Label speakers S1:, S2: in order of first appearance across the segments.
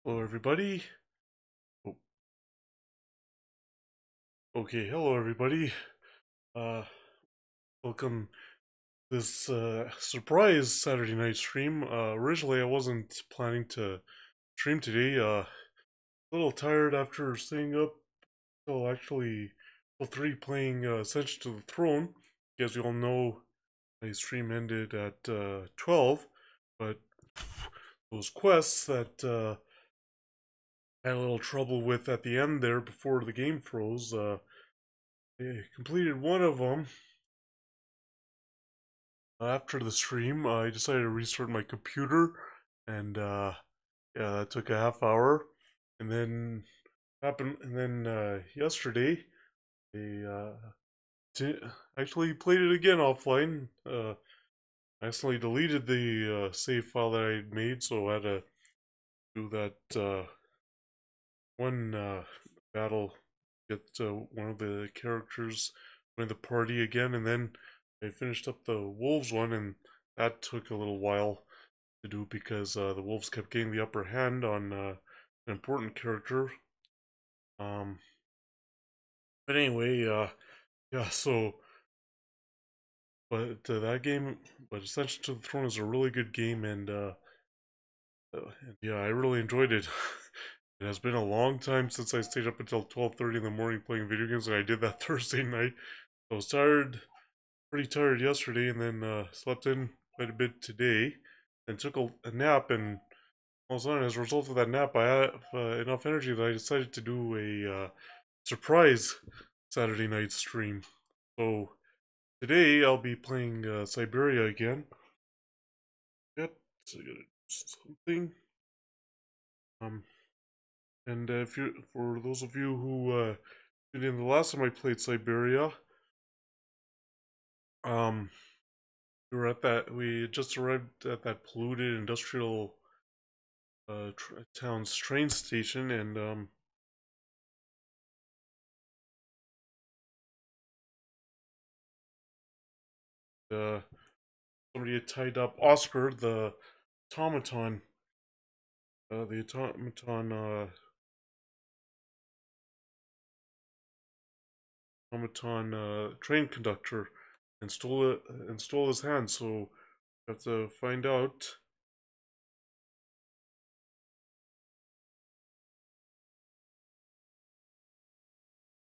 S1: Hello, everybody. Oh, okay, hello, everybody. Uh, welcome to this surprise Saturday night stream. Originally, I wasn't planning to stream today. A little tired after staying up till actually till 3 playing Ascension to the Throne. As you all know, my stream ended at 12, but those quests that I had a little trouble with at the end there before the game froze. I completed one of them. After the stream, I decided to restart my computer, and yeah, that took a half hour. And then yesterday, I t actually played it again offline. I accidentally deleted the save file that I had made, so I had to do that one battle, get one of the characters join the party again, and then I finished up the wolves one, and that took a little while to do because the wolves kept getting the upper hand on an important character. Um, but anyway, yeah. So, that game, but Ascension to the Throne is a really good game, and yeah, I really enjoyed it. It has been a long time since I stayed up until 12:30 in the morning playing video games, and I did that Thursday night. I was tired, pretty tired yesterday, and then slept in quite a bit today, and took a nap, and all of a sudden, as a result of that nap, I have enough energy that I decided to do a surprise Saturday night stream. So today I'll be playing Syberia again. Yep, so I gotta do something. Um, and if you, for those of you who tuned in the last time I played Syberia, um, we just arrived at that polluted industrial town's train station, and uh, somebody had tied up Oscar, the automaton, train conductor, and stole his hand. So we have to find out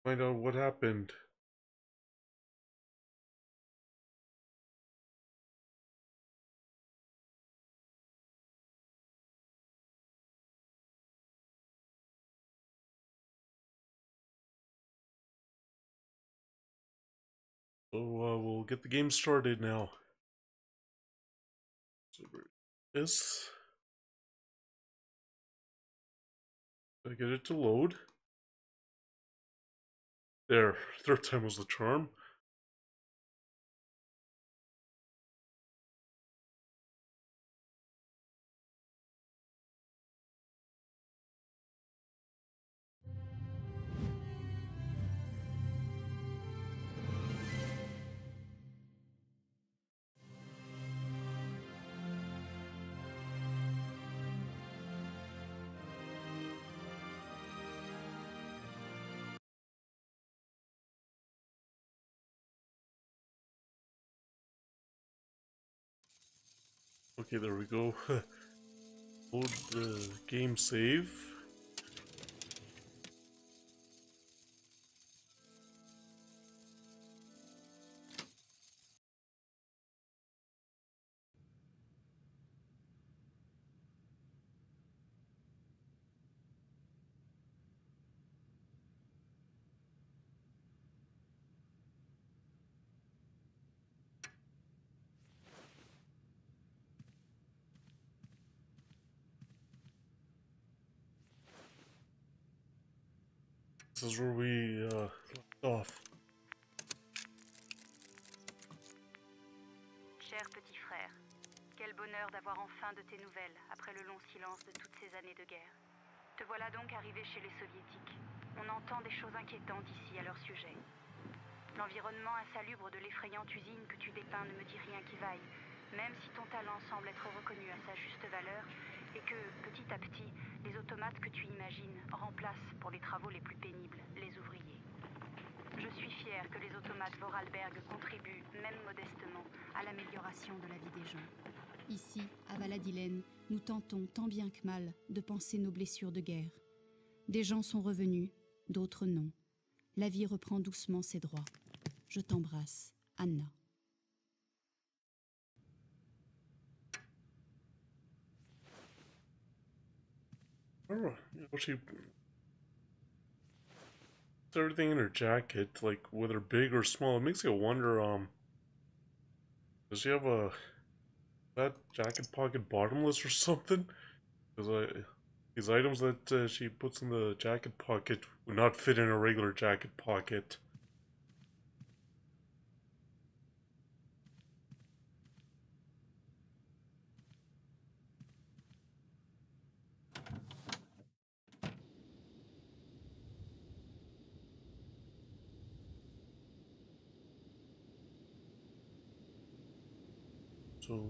S1: what happened. So we'll get the game started now. So this, I get it to load. There, third time was the charm. Okay, there we go. Load the game save. This is where we left off.
S2: Cher petit frère, quel bonheur d'avoir enfin de tes nouvelles après le long silence de toutes ces années de guerre. Te voilà donc arrivé chez les soviétiques. On entend des choses inquiétantes ici à leur sujet. L'environnement insalubre de l'effrayante usine que tu dépeins ne me dit rien qui vaille. Même si ton talent semble être reconnu à sa juste valeur, Et que, petit à petit, les automates que tu imagines remplacent pour les travaux les plus pénibles les ouvriers. Je suis fière que les automates Vorarlberg contribuent, même modestement, à l'amélioration de la vie des gens.
S3: Ici, à Valladolid, nous tentons tant bien que mal de panser nos blessures de guerre. Des gens sont revenus, d'autres non. La vie reprend doucement ses droits. Je t'embrasse, Anna.
S1: Oh, she puts everything in her jacket, like whether big or small. It makes you wonder. Does she have that jacket pocket bottomless or something? Because these items that she puts in the jacket pocket would not fit in a regular jacket pocket. So,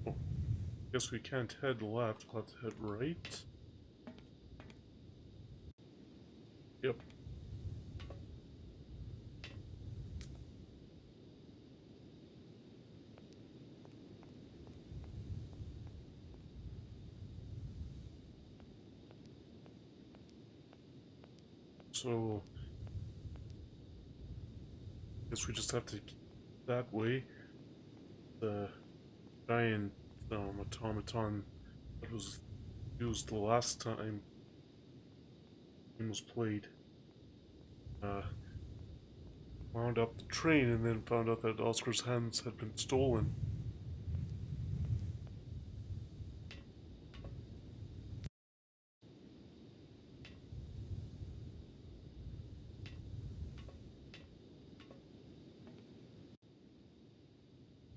S1: oh, guess we can't head left. We'll have to head right. Yep. So, guess we just have to keep that way. The giant automaton that was used the last time the game was played. Wound up the train and then found out that Oscar's hands had been stolen.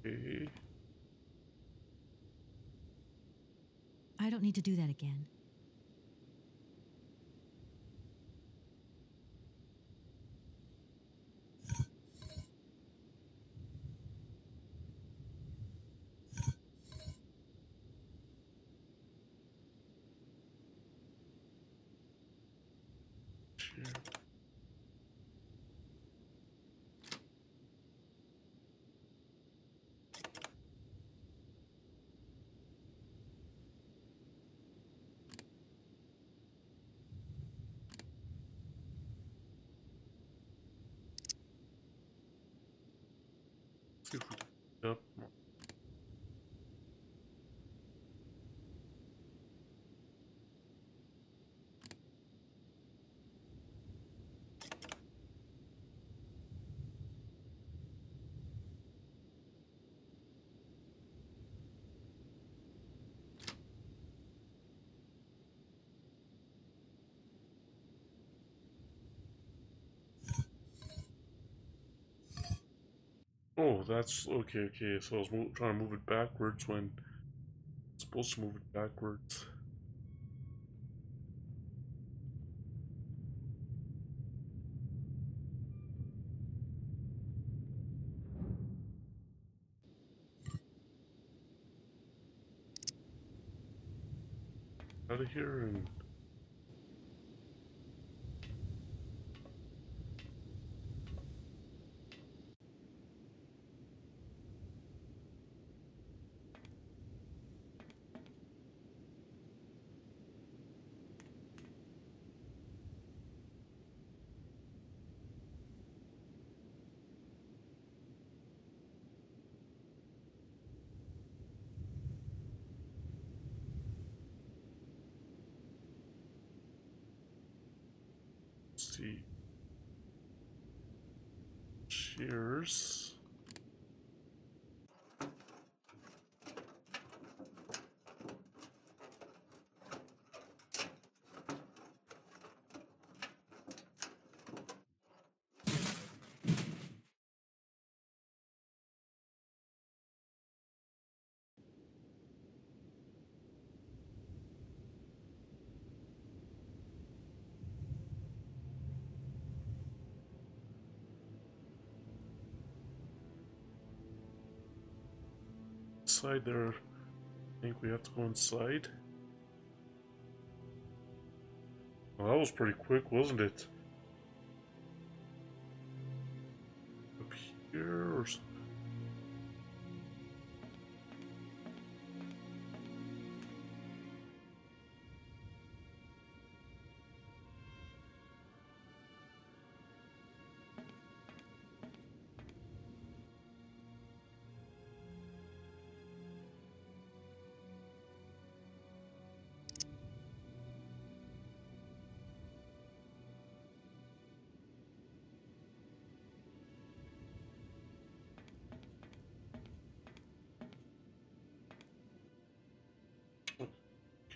S1: Okay.
S4: I don't need to do that again.
S1: See if we can up. Oh, that's okay. Okay, so I was trying to move it backwards when it's supposed to move it backwards. Out of here and see. Cheers. inside there. I think we have to go inside. Well, that was pretty quick, wasn't it? Up here or something?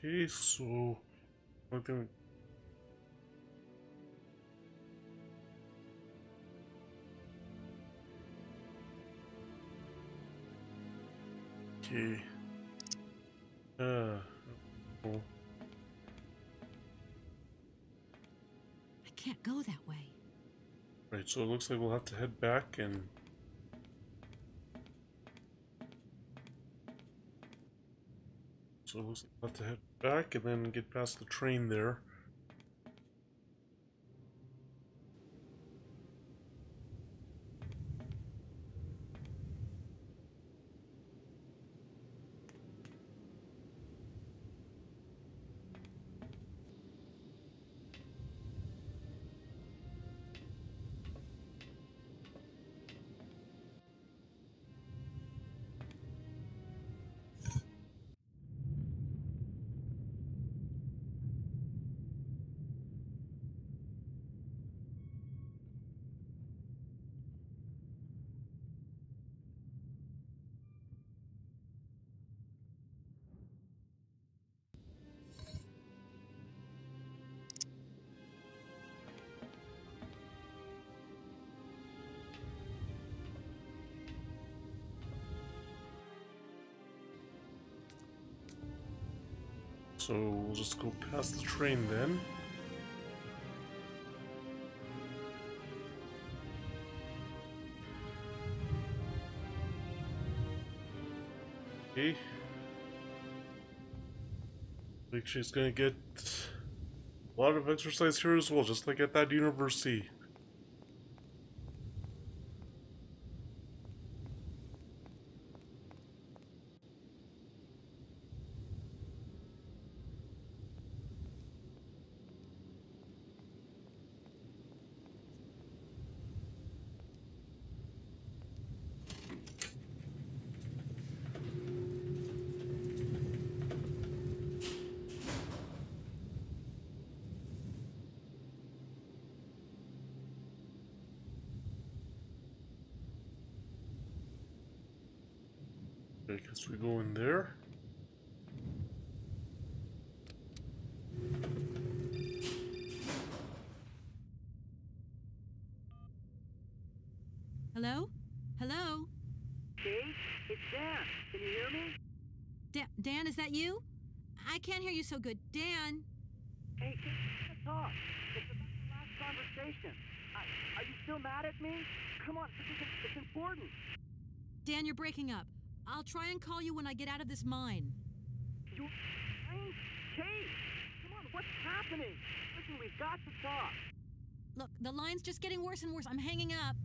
S1: Okay, so one thing. Okay. Oh,
S4: I can't go that way.
S1: right, so it looks like we'll have to head back and. So it looks like we'll have to head back and then get past the train there. So we'll just go past the train then. Okay. Make sure he's gonna get a lot of exercise here as well, just like at that university. I guess we go in there.
S4: Hello? Hello?
S5: Kate, it's Dan. Can you hear me?
S4: Dan, is that you? I can't hear you so good. Dan?
S5: Hey, let's talk. It's about the last conversation. Are you still mad at me? Come on, it's important.
S4: Dan, you're breaking up. I'll try and call you when I get out of this mine.
S5: You... Kate! Come on, what's happening? Listen, we've got to talk.
S4: Look, the line's just getting worse and worse. I'm hanging up.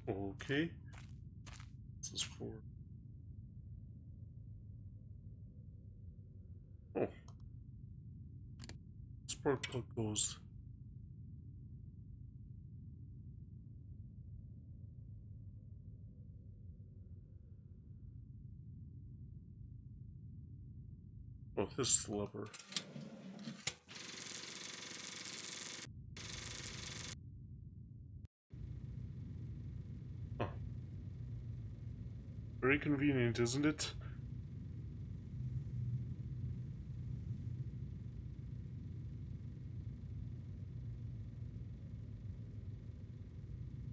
S1: Okay. This is for... Oh. Spark plug goes. Oh, this lever. Oh. Very convenient, isn't it?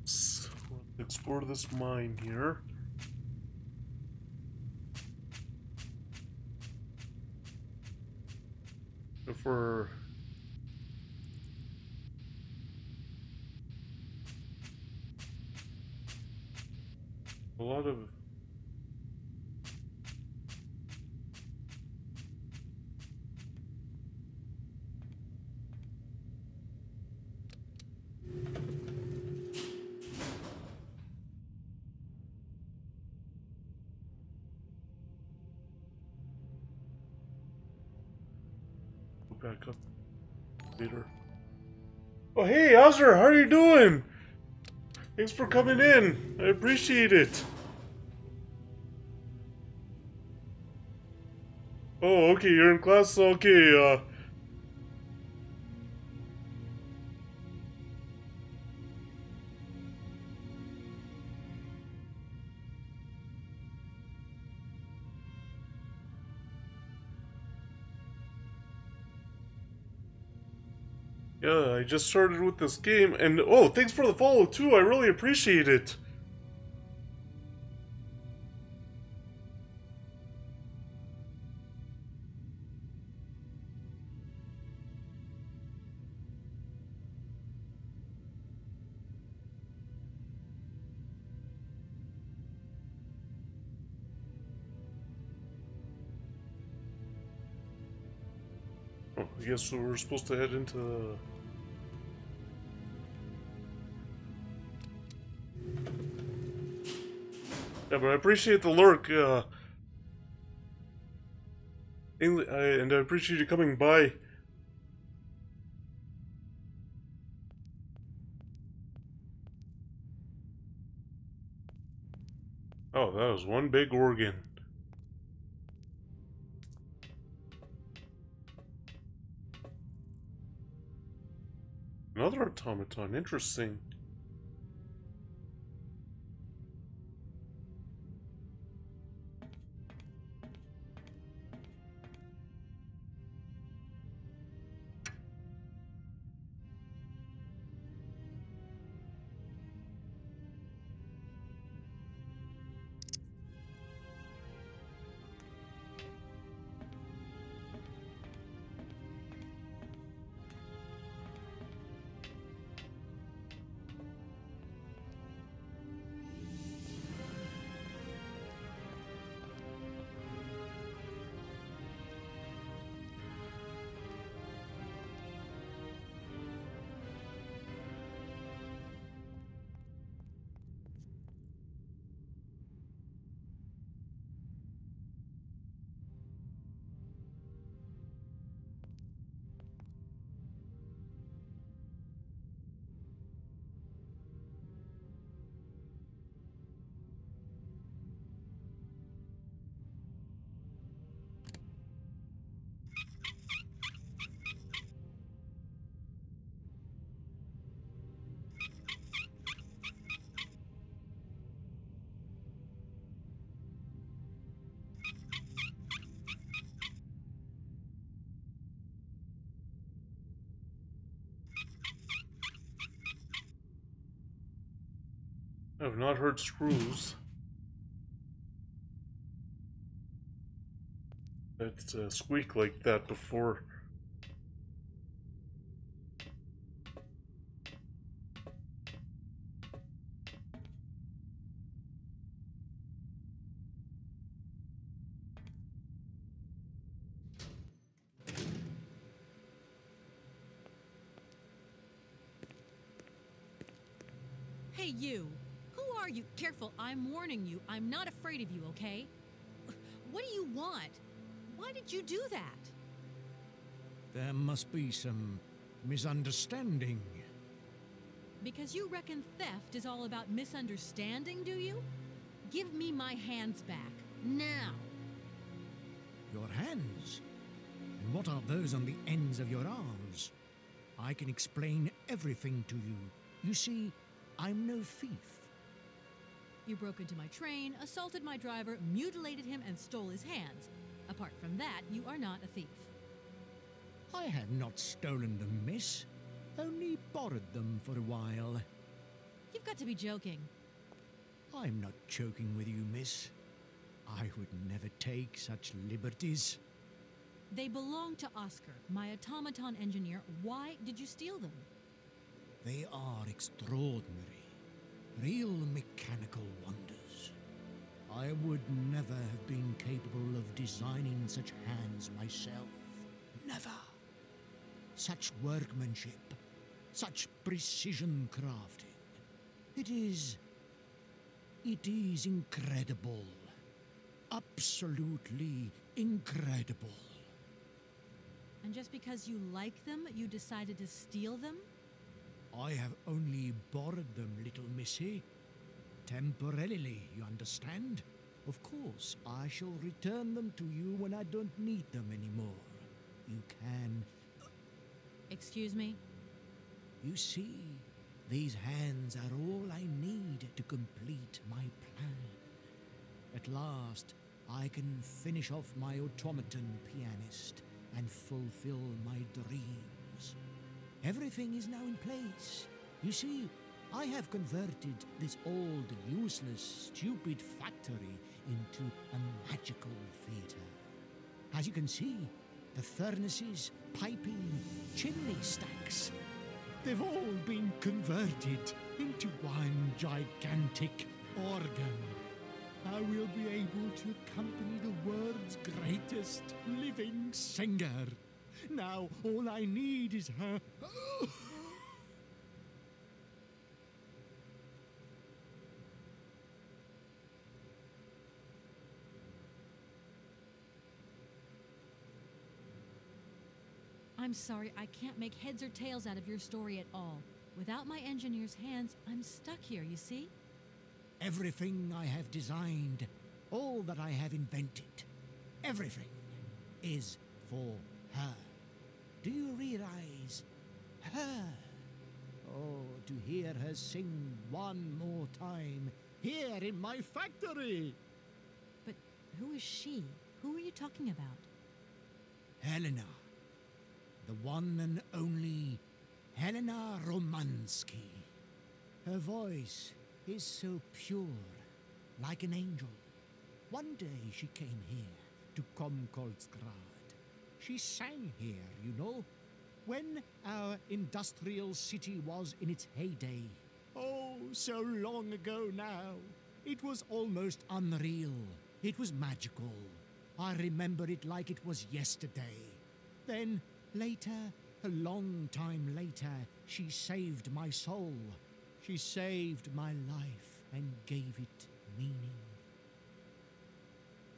S1: Let's explore this mine here. If we're... A lot of... Go back up later. Oh, hey, Azra, how are you doing? Thanks for coming in. I appreciate it. Oh, okay, you're in class? Okay, yeah, I just started with this game, and oh, thanks for the follow, too. I really appreciate it. Oh, I guess we're supposed to head into... Yeah, but I appreciate the lurk, and I appreciate you coming by. Oh, that was one big organ. Another automaton, interesting. I've not heard screws that squeak like that before.
S4: Hey, you! Who are you? Careful, I'm warning you. I'm not afraid of you, okay? What do you want? Why did you do that?
S6: There must be some misunderstanding.
S4: Because you reckon theft is all about misunderstanding, do you? Give me my hands back. Now!
S6: Your hands? And what are those on the ends of your arms? I can explain everything to you. You see, I'm no thief.
S4: You broke into my train, assaulted my driver, mutilated him, and stole his hands. Apart from that, you are not a thief.
S6: I had not stolen them, miss. Only borrowed them for a while.
S4: You've got to be joking.
S6: I'm not joking with you, miss. I would never take such liberties.
S4: They belong to Oscar, my automaton engineer. Why did you steal them?
S6: They are extraordinary. Real mechanical wonders. I would never have been capable of designing such hands myself. Never. Such workmanship, such precision crafting. It is incredible. Absolutely incredible.
S4: And just because you like them, you decided to steal them?
S6: I have only borrowed them, little missy. Temporarily, you understand? Of course, I shall return them to you when I don't need them anymore. You can...
S4: Excuse me?
S6: You see, these hands are all I need to complete my plan. At last, I can finish off my automaton pianist and fulfill my dreams. Everything is now in place. You see, I have converted this old, useless, stupid factory into a magical theatre. As you can see, the furnaces, piping, chimney stacks, they've all been converted into one gigantic organ. I will be able to accompany the world's greatest living singer. Now all I need is her...
S4: I'm sorry, I can't make heads or tails out of your story at all. Without my engineer's hands, I'm stuck here, you see?
S6: Everything I have designed, all that I have invented, everything is for her. Do you realize? Her. Oh, to hear her sing one more time here in my factory.
S4: But who is she? Who are you talking about?
S6: Helena. The one and only Helena Romansky. Her voice is so pure, like an angel. One day she came here to Komkolsgrad. She sang here, you know, when our industrial city was in its heyday. Oh, so long ago now. It was almost unreal. It was magical. I remember it like it was yesterday. Then, later, a long time later, she saved my soul. She saved my life and gave it meaning.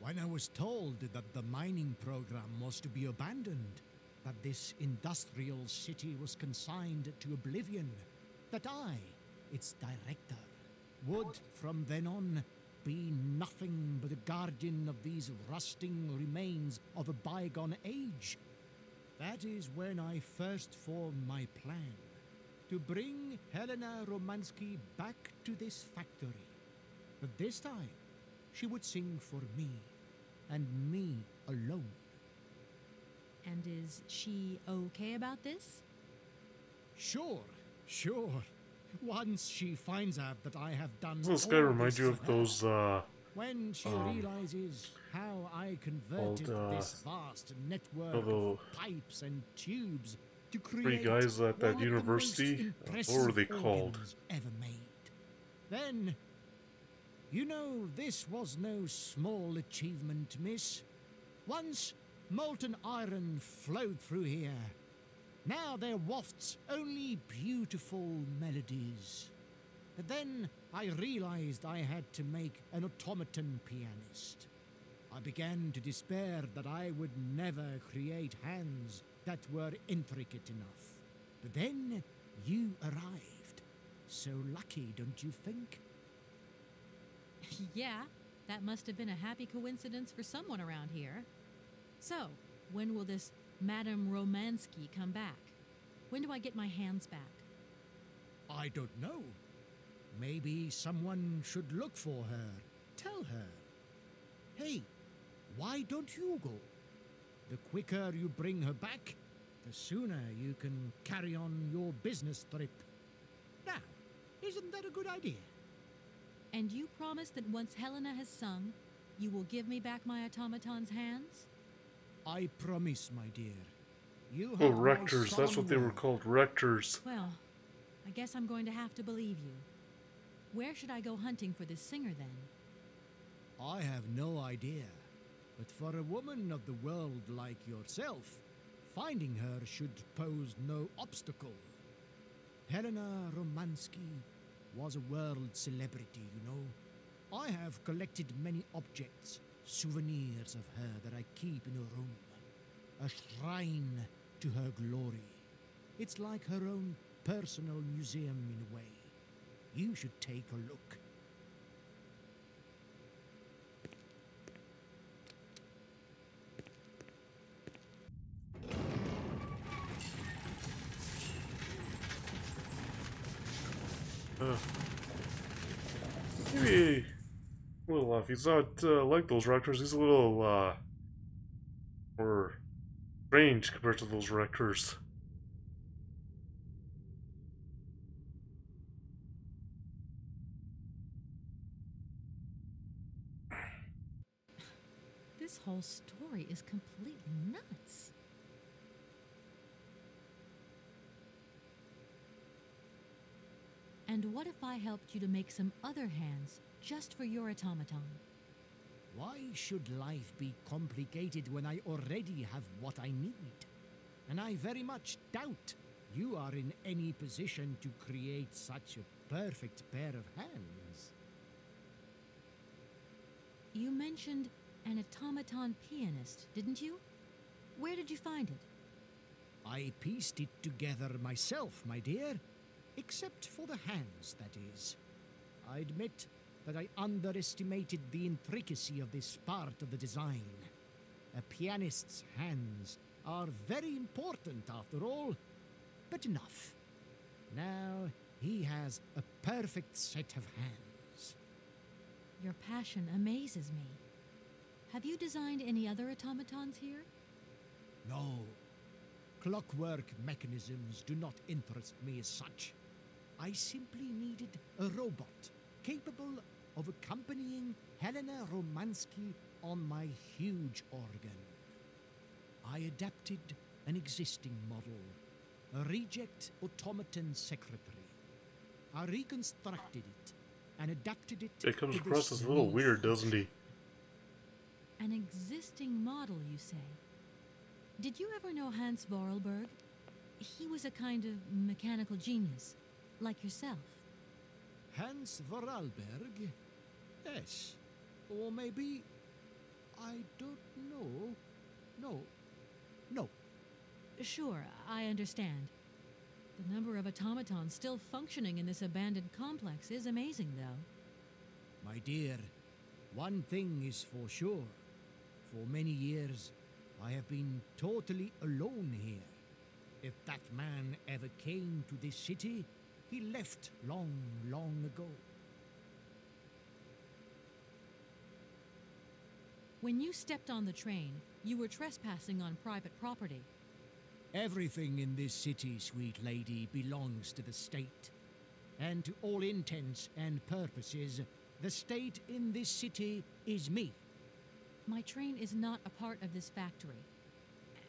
S6: When I was told that the mining program was to be abandoned, that this industrial city was consigned to oblivion, that I, its director, would from then on be nothing but a guardian of these rusting remains of a bygone age, that is when I first formed my plan to bring Helena Romansky back to this factory. But this time, she would sing for me, and me alone.
S4: And is she okay about this?
S6: Sure. Once she finds out that I have done
S1: Doesn't this
S6: all
S1: guy remind
S6: this
S1: you of
S6: for her,
S1: those,
S6: when she realizes how I converted this vast network of pipes and tubes to create
S1: guys at that
S6: one of the
S1: university?
S6: most
S1: What
S6: impressive
S1: were they called?
S6: organs ever made. Then, you know, this was no small achievement, miss. Once molten iron flowed through here. Now there wafts only beautiful melodies. But then I realized I had to make an automaton pianist. I began to despair that I would never create hands that were intricate enough. But then you arrived. So lucky, don't you think?
S4: Yeah, that must have been a happy coincidence for someone around here. So, when will this Madame Romansky come back? When do I get my hands back?
S6: I don't know. Maybe someone should look for her. Tell her. Hey, why don't you go? The quicker you bring her back, the sooner you can carry on your business trip. Now, isn't that a good idea?
S4: And you promise that once Helena has sung, you will give me back my automaton's hands?
S6: I promise, my dear. You
S1: Oh,
S6: have my
S1: rectors. That's what they were
S6: solemn
S1: called. Rectors.
S4: Well, I guess I'm going to have to believe you. Where should I go hunting for this singer, then?
S6: I have no idea, but for a woman of the world like yourself, finding her should pose no obstacle. Helena Romansky was a world celebrity, you know. I have collected many objects, souvenirs of her that I keep in a room. A shrine to her glory. It's like her own personal museum in a way. You should take a look.
S1: Maybe a little off. He's not like those rectors. He's a little more strange compared to those rectors.
S4: This whole story is completely nuts. And what if I helped you to make some other hands just for your automaton?
S6: Why should life be complicated when I already have what I need? And I very much doubt you are in any position to create such a perfect pair of hands.
S4: You mentioned an automaton pianist, didn't you? Where did you find it?
S6: I pieced it together myself, my dear. Except for the hands, that is. I admit that I underestimated the intricacy of this part of the design. A pianist's hands are very important, after all. But enough. Now he has a perfect set of hands.
S4: Your passion amazes me. Have you designed any other automatons here?
S6: No. Clockwork mechanisms do not interest me as such. I simply needed a robot capable of accompanying Helena Romansky on my huge organ. I adapted an existing model, a reject automaton secretary. I reconstructed it and adapted it
S1: It comes
S6: to
S1: across
S6: this
S1: as a little
S6: new
S1: weird, doesn't he?
S4: An existing model, you say? Did you ever know Hans Vorarlberg? He was a kind of mechanical genius, like yourself.
S6: Hans Vorarlberg? Yes. Or maybe... I don't know. No.
S4: Sure, I understand. The number of automatons still functioning in this abandoned complex is amazing, though.
S6: My dear, one thing is for sure. For many years, I have been totally alone here. If that man ever came to this city, he left long, long ago.
S4: When you stepped on the train, you were trespassing on private property.
S6: Everything in this city, sweet lady, belongs to the state. And to all intents and purposes, the state in this city is me.
S4: My train is not a part of this factory.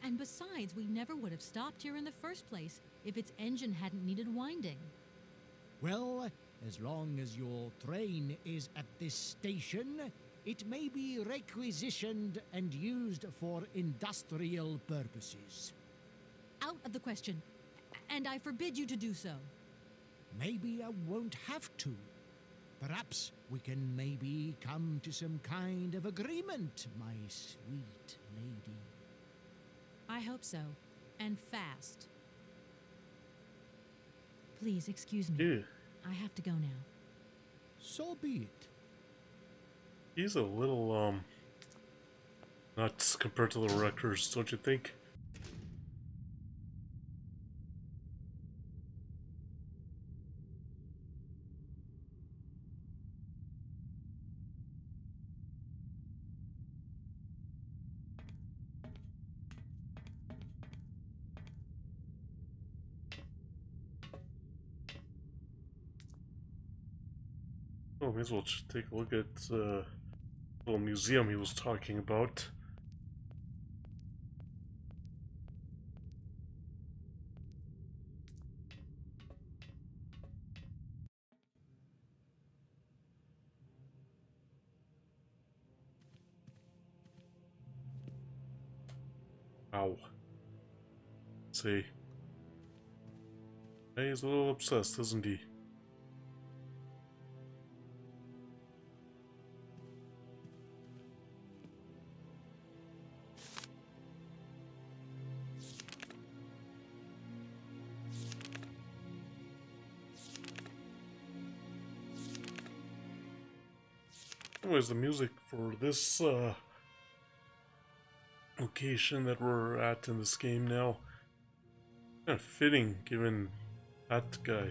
S4: And besides, we never would have stopped here in the first place if its engine hadn't needed winding.
S6: Well, as long as your train is at this station, it may be requisitioned and used for industrial purposes.
S4: Out of the question. And I forbid you to do so.
S6: Maybe I won't have to. Perhaps we can maybe come to some kind of agreement, my sweet lady.
S4: I hope so. And fast. Please, excuse me.
S1: Yeah.
S4: I have to go now.
S6: So be it.
S1: He's a little, nuts compared to the rectors, don't you think? Oh, may as well take a look at the little museum he was talking about. Ow. Let's see. He's a little obsessed, isn't he? Anyways, the music for this location that we're at in this game now, kind of fitting given that guy.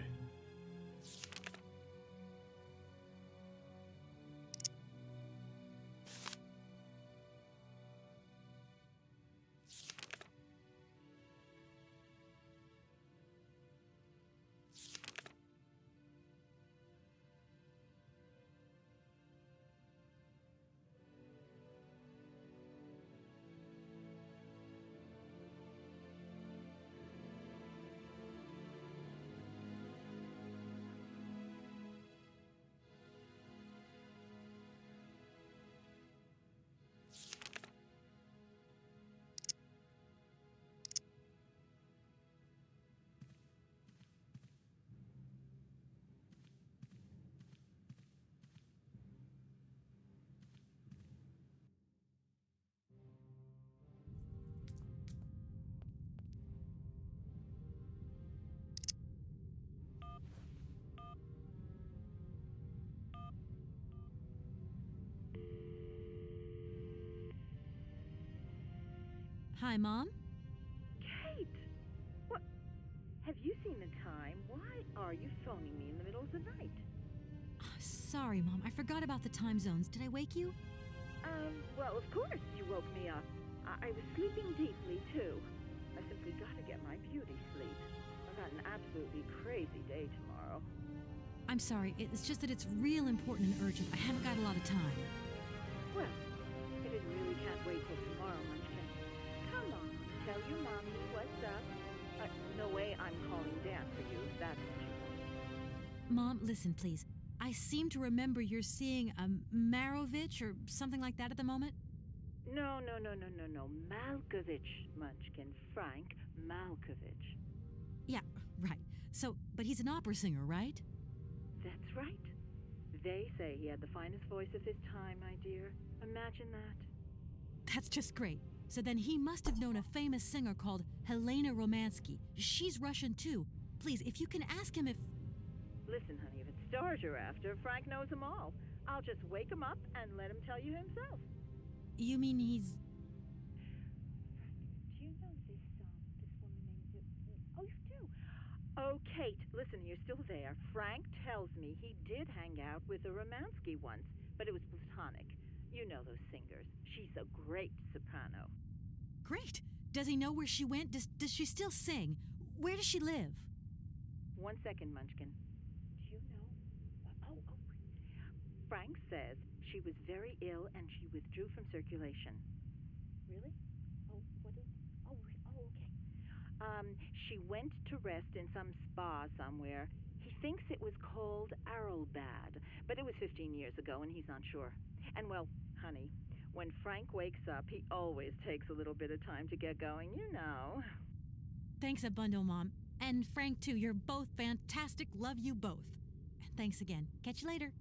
S4: Hi, Mom?
S7: Kate! What? Have you seen the time? Why are you phoning me in the middle of the night?
S4: Sorry, Mom. I forgot about the time zones. Did I wake you?
S7: Well, of course you woke me up. I was sleeping deeply, too. I simply gotta get my beauty sleep. I've got an absolutely crazy day tomorrow.
S4: I'm sorry. It's just that it's real important and urgent. I haven't got a lot of time.
S7: Well, I didn't really can't wait till tomorrow, Munchkin. Come on, tell your mommy what's up. No way I'm calling Dan for you, that's true.
S4: Mom, listen, please. I seem to remember you're seeing a Marovich or something like that at the moment.
S7: No. Malkovich, Munchkin. Frank Malkovich.
S4: Yeah, right. So, but he's an opera singer, right?
S7: That's right. They say he had the finest voice of his time, my dear. Imagine that.
S4: That's just great. So then he must have known a famous singer called Helena Romansky. She's Russian too. Please, if you can ask him if...
S7: Listen, honey, if it's stars you're after, Frank knows them all. I'll just wake him up and let him tell you himself.
S4: You mean he's...
S7: Do you know this woman named... Oh, you do? Oh, Kate, listen, you're still there. Frank tells me he did hang out with a Romansky once, but it was platonic. You know those singers. She's a great soprano.
S4: Great. Does he know where she went? Does she still sing? Where does she live?
S7: 1 second, Munchkin. Do you know? Frank says she was very ill and she withdrew from circulation. Really? Oh, what is... okay. She went to rest in some spa somewhere. He thinks it was called Arlbad, but it was 15 years ago and he's not sure. And well, honey, when Frank wakes up, he always takes a little bit of time to get going, you know.
S4: Thanks a bundle, Mom. And Frank, too. You're both fantastic. Love you both. And thanks again. Catch you later.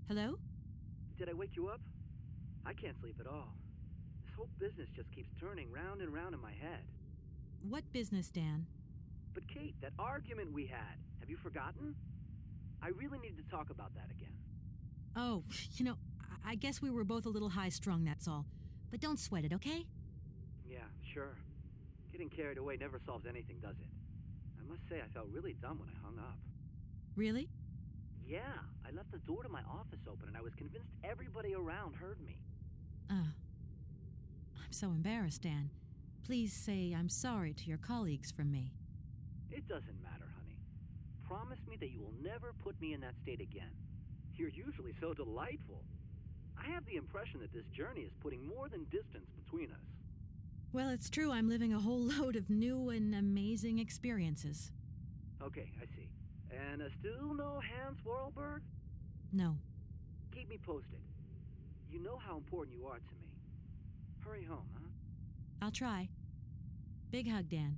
S4: Hello?
S5: Did I wake you up? I can't sleep at all. This whole business just keeps turning round and round in my head.
S4: What business, Dan?
S5: But Kate, that argument we had, have you forgotten? I really need to talk about that again.
S4: Oh, you know, I guess we were both a little high-strung, that's all. But don't sweat it, okay?
S5: Yeah, sure. Getting carried away never solves anything, does it? I must say I felt really dumb when I hung up.
S4: Really?
S5: Yeah, I left the door to my office open and I was convinced everybody around heard me.
S4: I'm so embarrassed, Dan. Please say I'm sorry to your colleagues from me.
S5: It doesn't matter, honey. Promise me that you will never put me in that state again. You're usually so delightful. I have the impression that this journey is putting more than distance between us.
S4: Well, it's true I'm living a whole load of new and amazing experiences.
S5: Okay, I see. And still no Hans Vorarlberg?
S4: No.
S5: Keep me posted. You know how important you are to me. Hurry home, huh?
S4: I'll try. Big hug, Dan.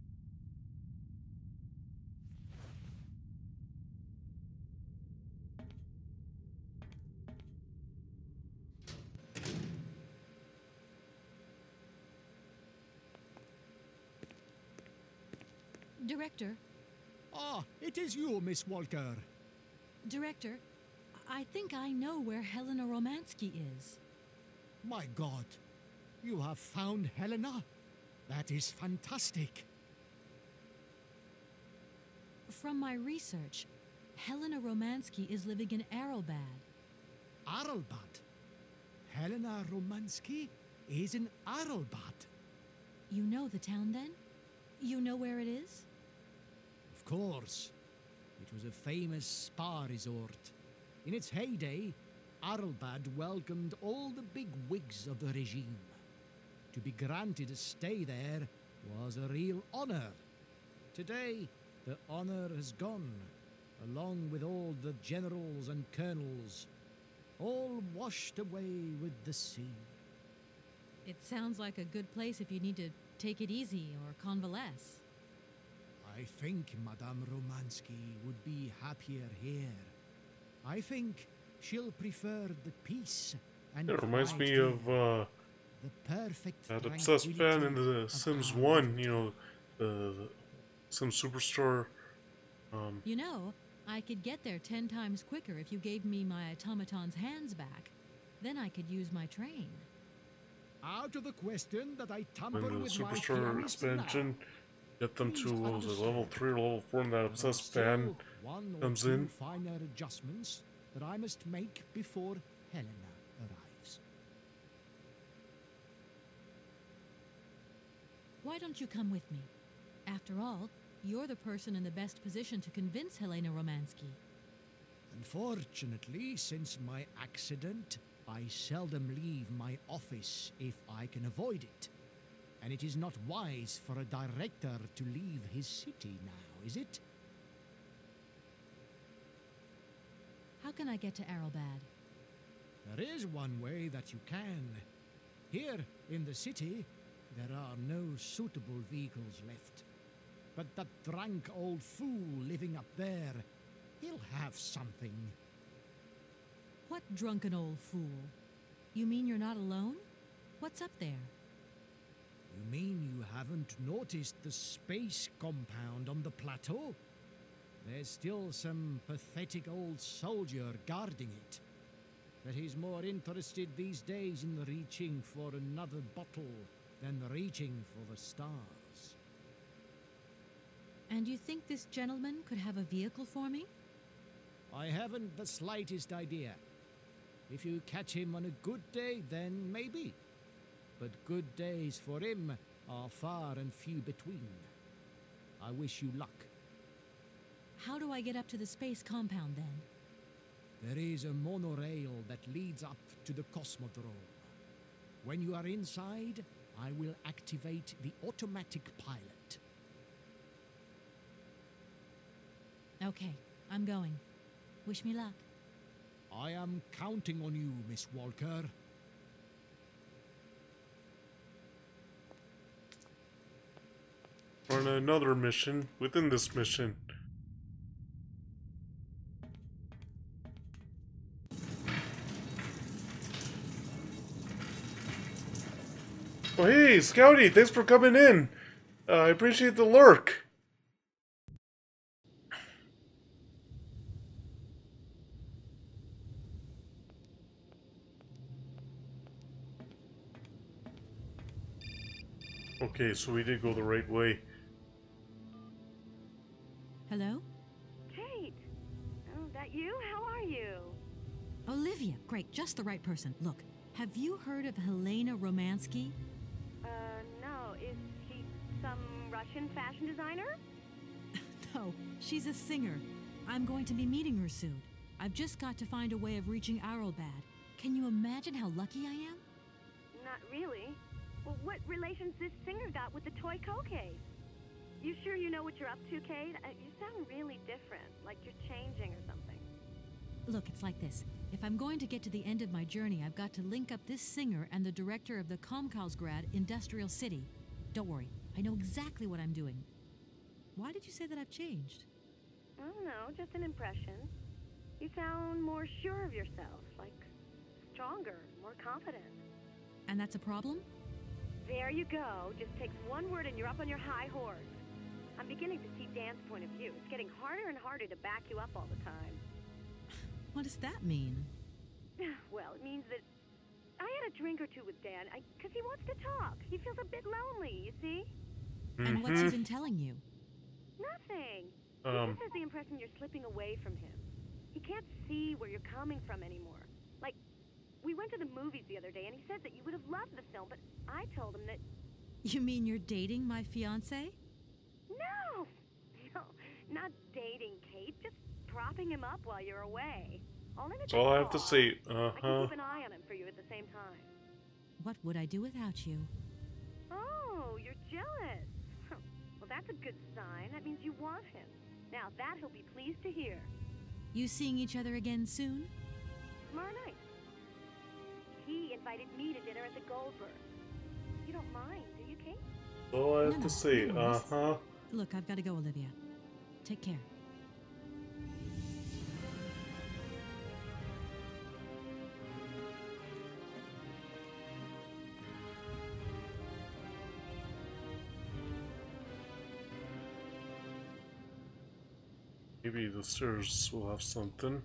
S4: Director.
S6: Ah, it is you, Miss Walker.
S4: Director, I think I know where Helena Romansky is.
S6: My God, you have found Helena? That is fantastic.
S4: From my research, Helena Romansky is living in Arlbad.
S6: Arlbad? Helena Romansky is in Arlbad.
S4: You know the town, then? You know where it is?
S6: Of course. It was a famous spa resort. In its heyday, Arlbad welcomed all the big wigs of the regime. To be granted a stay there was a real honor. Today, the honor has gone, along with all the generals and colonels, all washed away with the sea.
S4: It sounds like a good place if you need to take it easy or convalesce.
S6: I think Madame Romansky would be happier here. I think she'll prefer the peace and
S1: It reminds
S6: quiet
S1: me
S6: here,
S1: of
S6: the perfect
S1: that obsessed fan in the
S6: of
S1: Sims
S6: our
S1: 1, you know, the Sims Superstore.
S4: You know, I could get there 10 times quicker if you gave me my automaton's hands back. Then I could use my train.
S6: Out of the question that I tamper
S1: When the
S6: with my
S1: Superstore
S6: pianist
S1: expansion, get them to, what was it, level 3 or level 4, and that
S6: now. There are
S1: obsessed fan
S6: still one or
S1: comes
S6: two
S1: in.
S6: finer adjustments that I must make before Helena arrives.
S4: Why don't you come with me? After all, you're the person in the best position to convince Helena Romansky.
S6: Unfortunately, since my accident, I seldom leave my office if I can avoid it. And it is not wise for a director to leave his city now, is it?
S4: How can I get to Arlbad?
S6: There is one way that you can. Here in the city, there are no suitable vehicles left. But that drunk old fool living up there, he'll have something.
S4: What drunken old fool? You mean you're not alone? What's up there?
S6: You mean you haven't noticed the space compound on the plateau? There's still some pathetic old soldier guarding it. But he's more interested these days in reaching for another bottle than reaching for the stars.
S4: And you think this gentleman could have a vehicle for me?
S6: I haven't the slightest idea. If you catch him on a good day, then maybe. But good days for him are far and few between. I wish you luck.
S4: How do I get up to the space compound, then?
S6: There is a monorail that leads up to the Cosmodrome. When you are inside, I will activate the automatic pilot.
S4: Okay, I'm going. Wish me luck.
S6: I am counting on you, Miss Walker.
S1: On another mission within this mission. Oh hey, Scouty, thanks for coming in. I appreciate the lurk. Okay, so we did go the right way.
S4: Hello?
S2: Kate! Oh, that you? How are you?
S4: Olivia, great, just the right person. Look, have you heard of Helena Romansky?
S2: No. Is he some Russian fashion designer?
S4: No, she's a singer. I'm going to be meeting her soon. I've just got to find a way of reaching Arlbad. Can you imagine how lucky I am?
S2: Not really. Well, what relation's this singer got with the toy case? You sure you know what you're up to, Kate? You sound really different, like you're changing or something.
S4: Look, it's like this. If I'm going to get to the end of my journey, I've got to link up this singer and the director of the Komkalsgrad Industrial City. Don't worry, I know exactly what I'm doing. Why did you say that I've changed?
S2: I don't know, just an impression. You sound more sure of yourself, like stronger, more confident.
S4: And that's a problem?
S2: There you go. Just takes one word and you're up on your high horse. I'm beginning to see Dan's point of view. It's getting harder and harder to back you up all the time.
S4: What does that mean?
S2: Well, it means that I had a drink or two with Dan, because he wants to talk. He feels a bit lonely, you see?
S4: And what's he been telling you?
S2: Nothing. He just has the impression you're slipping away from him. He can't see where you're coming from anymore. Like, we went to the movies the other day, and he said that you would have loved the film, but I told him that...
S4: You mean you're dating my fiancé?
S2: No! No, not dating, Kate. Just propping him up while you're away.
S1: That's all I have to say.
S2: I can keep an eye on him for you at the same time.
S4: What would I do without you?
S2: Oh, you're jealous. Well, that's a good sign. That means you want him. Now, that he'll be pleased to hear.
S4: You seeing each other again soon?
S2: Tomorrow night. He invited me to dinner at the Goldberg. You don't mind, do you, Kate?
S1: That's all I have to say.
S4: Look, I've got to go, Olivia. Take care.
S1: Maybe the stairs will have something.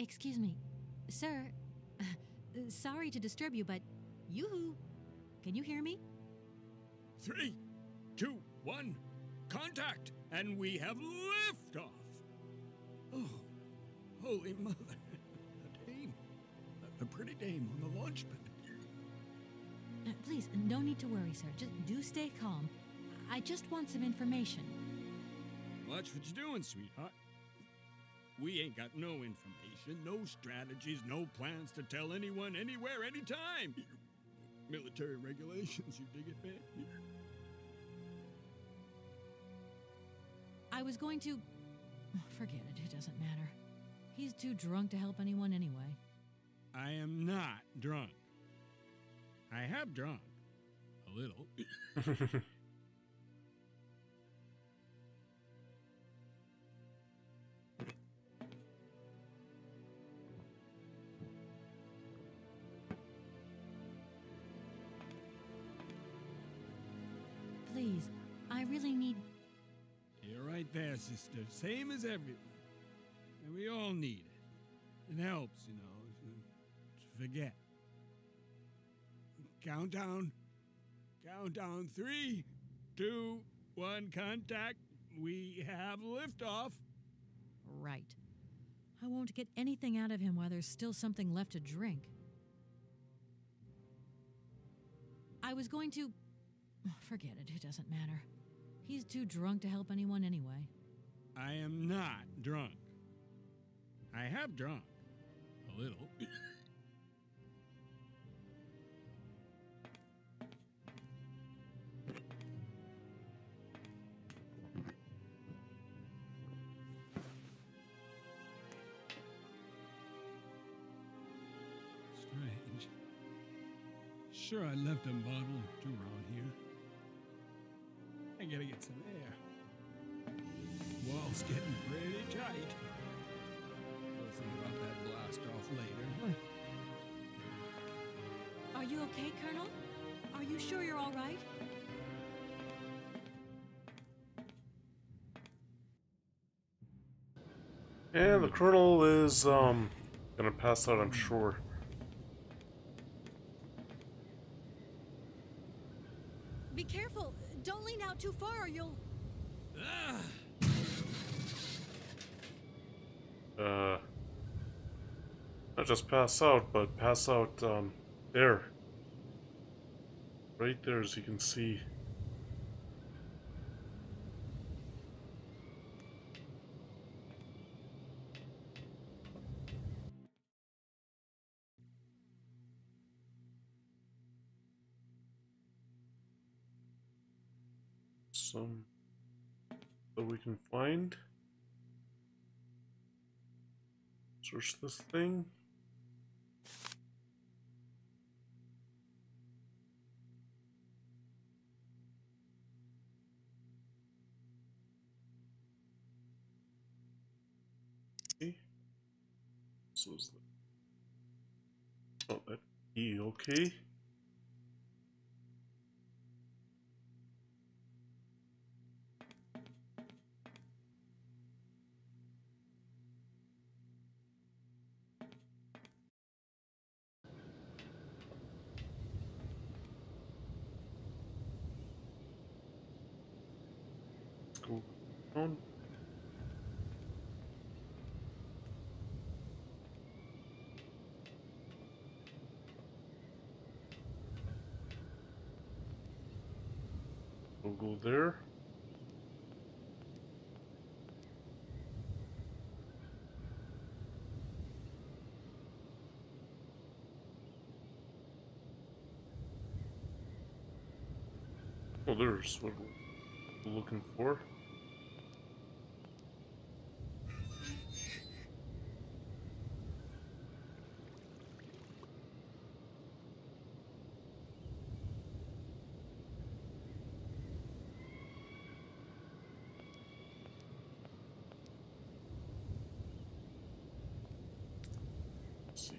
S4: Excuse me. Sir, sorry to disturb you, but yoo-hoo. Can you hear me?
S6: 3, 2, 1, contact, and we have liftoff. Oh, holy mother, a dame, a pretty dame on the launch pad.
S4: Please, no need to worry, sir. Just do stay calm. I just want some information.
S6: Watch what you're doing, sweetheart. We ain't got no information, no strategies, no plans to tell anyone, anywhere, anytime. Military regulations, you dig it, man?
S4: I was going to... Forget it, it doesn't matter. He's too drunk to help anyone anyway.
S6: I am not drunk. I have drunk. A little.
S4: Please, I really need...
S6: You're right there, sister. Same as everyone. And we all need it. It helps, you know, to forget. Countdown. Countdown. 3, 2, 1, contact. We have liftoff.
S4: Right. I won't get anything out of him while there's still something left to drink. I was going to... Forget it, it doesn't matter. He's too drunk to help anyone anyway.
S8: I am not drunk. I have drunk. A little. Strange. Sure, I left a bottle or two around here. I gotta get some air. Wall's getting pretty tight. We'll think about that blast off later.
S4: Are you okay, Colonel? Are you sure you're all right?
S1: And the Colonel is, gonna pass out, I'm sure.
S4: Be careful. Don't lean out too far or you'll...
S1: Not just pass out, but pass out, there. Right there, as you can see. Some that we can find. Search this thing. Okay. So is that? Oh, that key. Okay. Let's go down. We'll go there. Oh, there's what we're looking for. Let's see.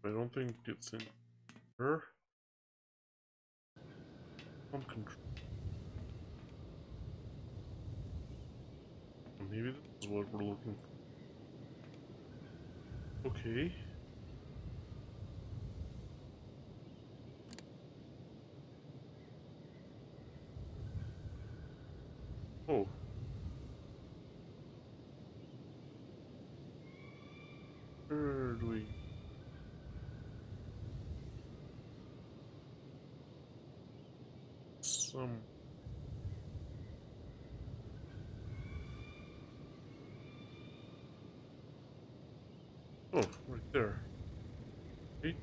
S1: I don't think it's in her. Pump control. Maybe this is what we're looking for. Okay. Oh. Where do we... Some... Oh, right there. Eight.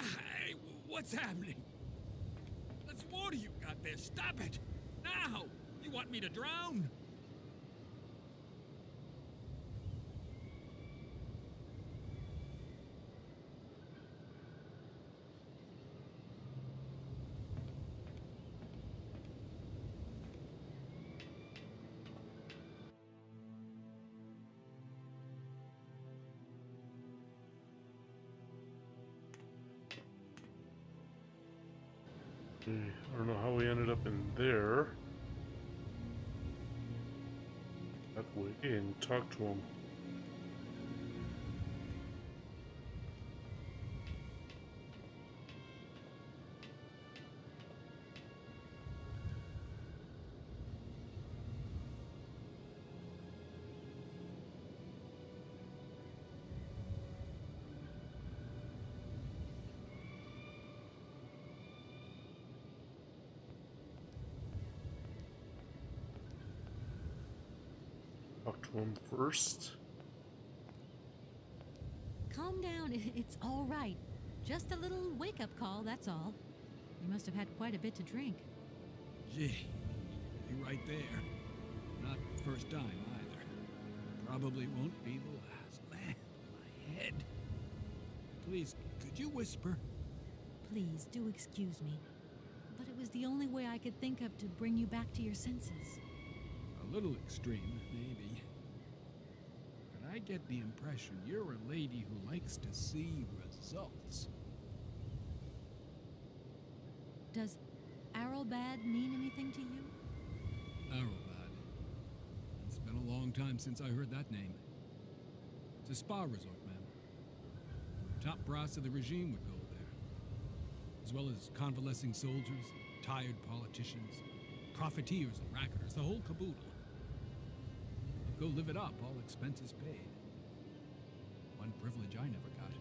S8: Hey, what's happening? That's water you got there. Stop it! Now! You want me to drown?
S1: I don't know how we ended up in there. That way and talk to him. Talk to him first.
S4: Calm down. It's all right. Just a little wake-up call, that's all. You must have had quite a bit to drink.
S8: Gee, you're right there. Not the first time either. Probably won't be the last. Man, my head. Please, could you whisper?
S4: Please, do excuse me. But it was the only way I could think of to bring you back to your senses.
S8: A little extreme, maybe. But I get the impression you're a lady who likes to see results.
S4: Does Arrowbad mean anything to you?
S8: Arrowbad. It's been a long time since I heard that name. It's a spa resort, ma'am. Top brass of the regime would go there. As well as convalescing soldiers, tired politicians, profiteers and racketers, the whole caboodle. Go live it up, all expenses paid. One privilege I never got.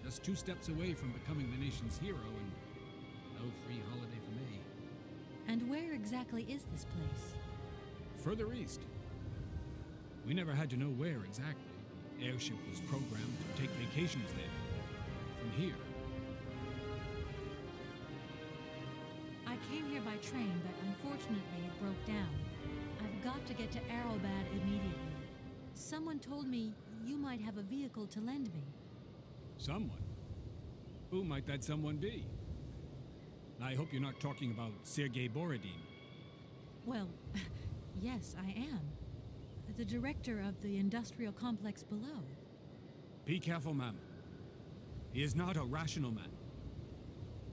S8: Just 2 steps away from becoming the nation's hero, and no free holiday for me.
S4: And where exactly is this place?
S8: Further east. We never had to know where exactly. The airship was programmed to take vacations there. From here.
S4: I came here by train, but unfortunately it broke down. I've got to get to Arrowbad immediately. Someone told me you might have a vehicle to lend me.
S8: Someone? Who might that someone be? I hope you're not talking about Sergei Borodin.
S4: Well, yes, I am. The director of the industrial complex below.
S8: Be careful, ma'am. He is not a rational man.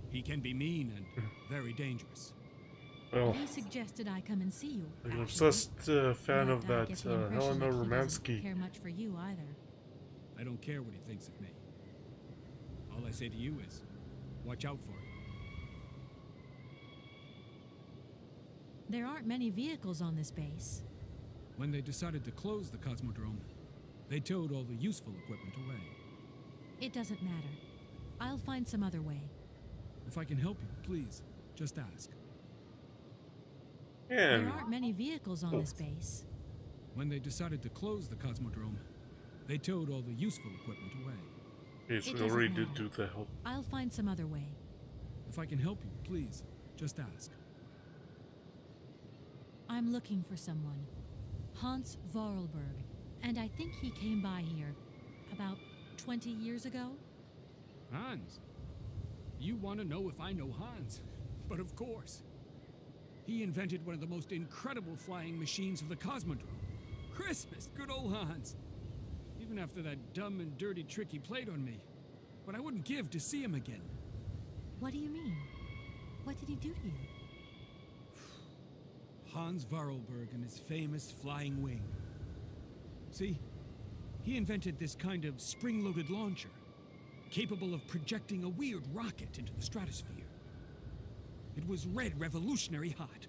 S8: He can be mean and very dangerous.
S1: Well,
S4: He suggested I come and see you.
S1: I'm an
S4: actually.
S1: obsessed fan
S4: But
S1: of
S4: I
S1: that
S4: get the impression
S1: Helena
S4: that he doesn't
S1: Romansky.
S4: care much for you either.
S8: I don't care what he thinks of me. All I say to you is, watch out for him.
S4: There aren't many vehicles on this base.
S8: When they decided to close the Cosmodrome, they towed all the useful equipment away.
S4: It doesn't matter. I'll find some other way.
S8: If I can help you, please, just ask.
S1: And
S4: There aren't many vehicles on this base.
S8: When they decided to close the Cosmodrome, they towed all the useful equipment away.
S1: okay, so
S4: It
S1: we
S4: doesn't
S1: already did
S4: matter.
S1: do the help.
S4: I'll find some other way.
S8: If I can help you, please, just ask.
S4: I'm looking for someone. Hans Vorarlberg. And I think he came by here about 20 years ago.
S8: Hans? You want to know if I know Hans? But of course. He invented one of the most incredible flying machines of the Cosmodrome. Christmas, good old Hans. Even after that dumb and dirty trick he played on me. But I wouldn't give to see him again.
S4: What do you mean? What did he do to you?
S8: Hans Vorarlberg and his famous flying wing. See, he invented this kind of spring-loaded launcher, capable of projecting a weird rocket into the stratosphere. It was red revolutionary hot,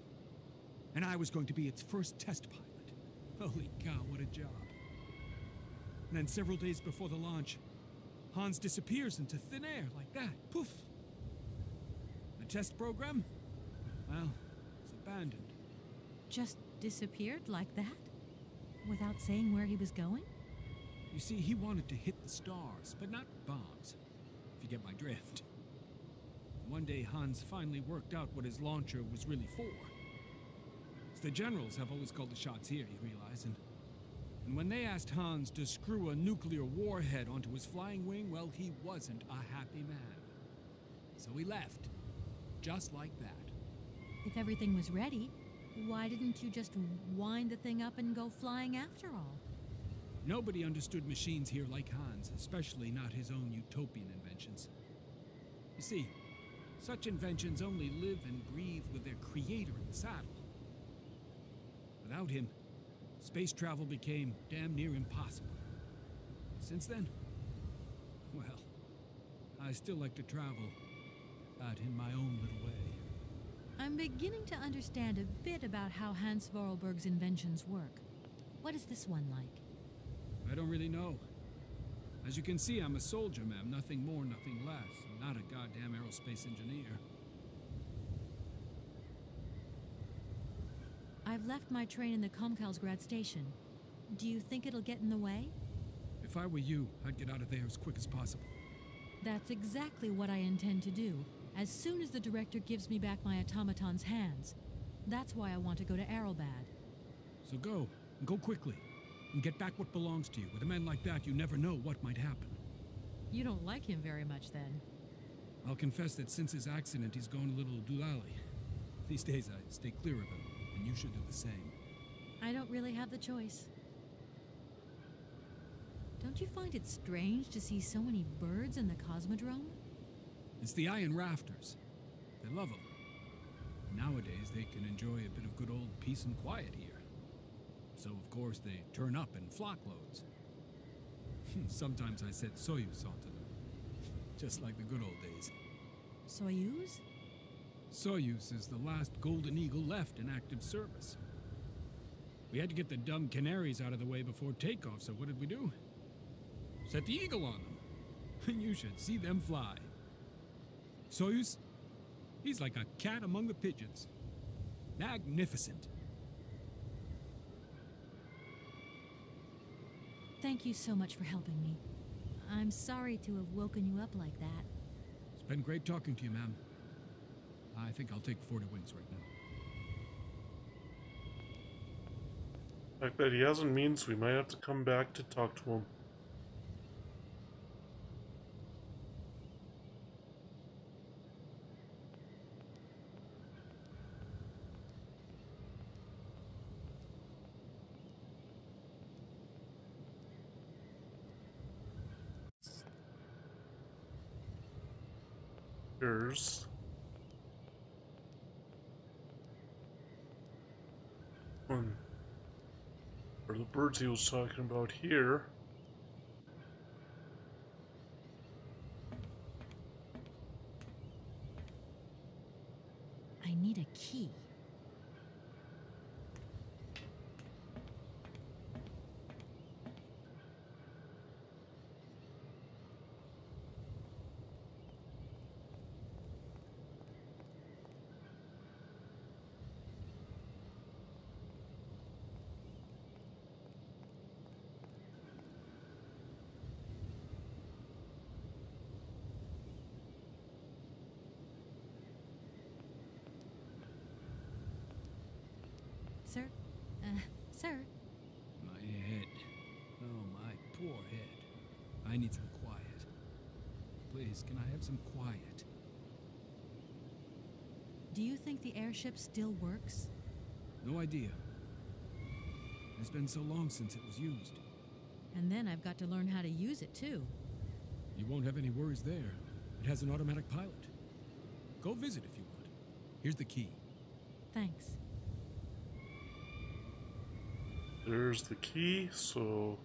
S8: and I was going to be its first test pilot. Holy cow, what a job. And then several days before the launch, Hans disappears into thin air like that. Poof! The test program? Well, it's abandoned.
S4: Just disappeared like that? Without saying where he was going?
S8: You see, he wanted to hit the stars, but not bombs. if you get my drift. One day Hans finally worked out what his launcher was really for. The generals have always called the shots here, you realize, and when they asked Hans to screw a nuclear warhead onto his flying wing, well, he wasn't a happy man. So he left, just like that.
S4: If everything was ready, why didn't you just wind the thing up and go flying after all?
S8: Nobody understood machines here like Hans, especially not his own utopian inventions. You see, such inventions only live and breathe with their creator in the saddle. Without him, space travel became damn near impossible. Since then, well, I still like to travel, but in my own little way.
S4: I'm beginning to understand a bit about how Hans Vorarlberg's inventions work. What is this one like?
S8: I don't really know. As you can see, I'm a soldier, ma'am. Nothing more, nothing less. I'm not a goddamn aerospace engineer.
S4: I've left my train in the Komkalsgrad station. Do you think it'll get in the way?
S8: If I were you, I'd get out of there as quick as possible.
S4: That's exactly what I intend to do, as soon as the director gives me back my automaton's hands. That's why I want to go to Arrowbad.
S8: So go, and go quickly, and get back what belongs to you. With a man like that, you never know what might happen.
S4: You don't like him very much, then?
S8: I'll confess that since his accident, he's gone a little doolally. These days, I stay clear of him, and you should do the same.
S4: I don't really have the choice. Don't you find it strange to see so many birds in the Cosmodrome?
S8: It's the iron rafters. They love them. Nowadays, they can enjoy a bit of good old peace and quiet here. So, of course, they turn up in flockloads. Sometimes I set Soyuz onto them. Just like the good old days.
S4: Soyuz?
S8: Soyuz is the last Golden Eagle left in active service. We had to get the dumb canaries out of the way before takeoff, so what did we do? Set the Eagle on them. And you should see them fly. Soyuz, he's like a cat among the pigeons. Magnificent.
S4: Thank you so much for helping me. I'm sorry to have woken you up like that.
S8: It's been great talking to you, ma'am. I think I'll take 40 wings right now.
S1: The fact that he hasn't means we might have to come back to talk to him. Here's one. Or the birds he was talking about here.
S4: I need a key. Sir? Sir?
S8: My head. Oh, my poor head. I need some quiet. Please, can I have some quiet?
S4: Do you think the airship still works?
S8: No idea. It's been so long since it was used.
S4: And then I've got to learn how to use it, too.
S8: You won't have any worries there. It has an automatic pilot. Go visit if you want. Here's the key.
S4: Thanks.
S1: There's the key, so...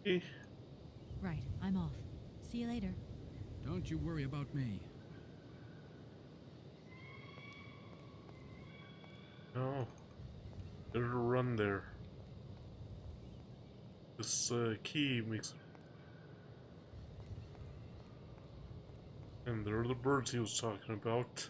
S1: Eh.
S4: Right, I'm off. See you later.
S8: Don't you worry about me.
S1: No. Better run there. This key makes... And there are the birds he was talking about.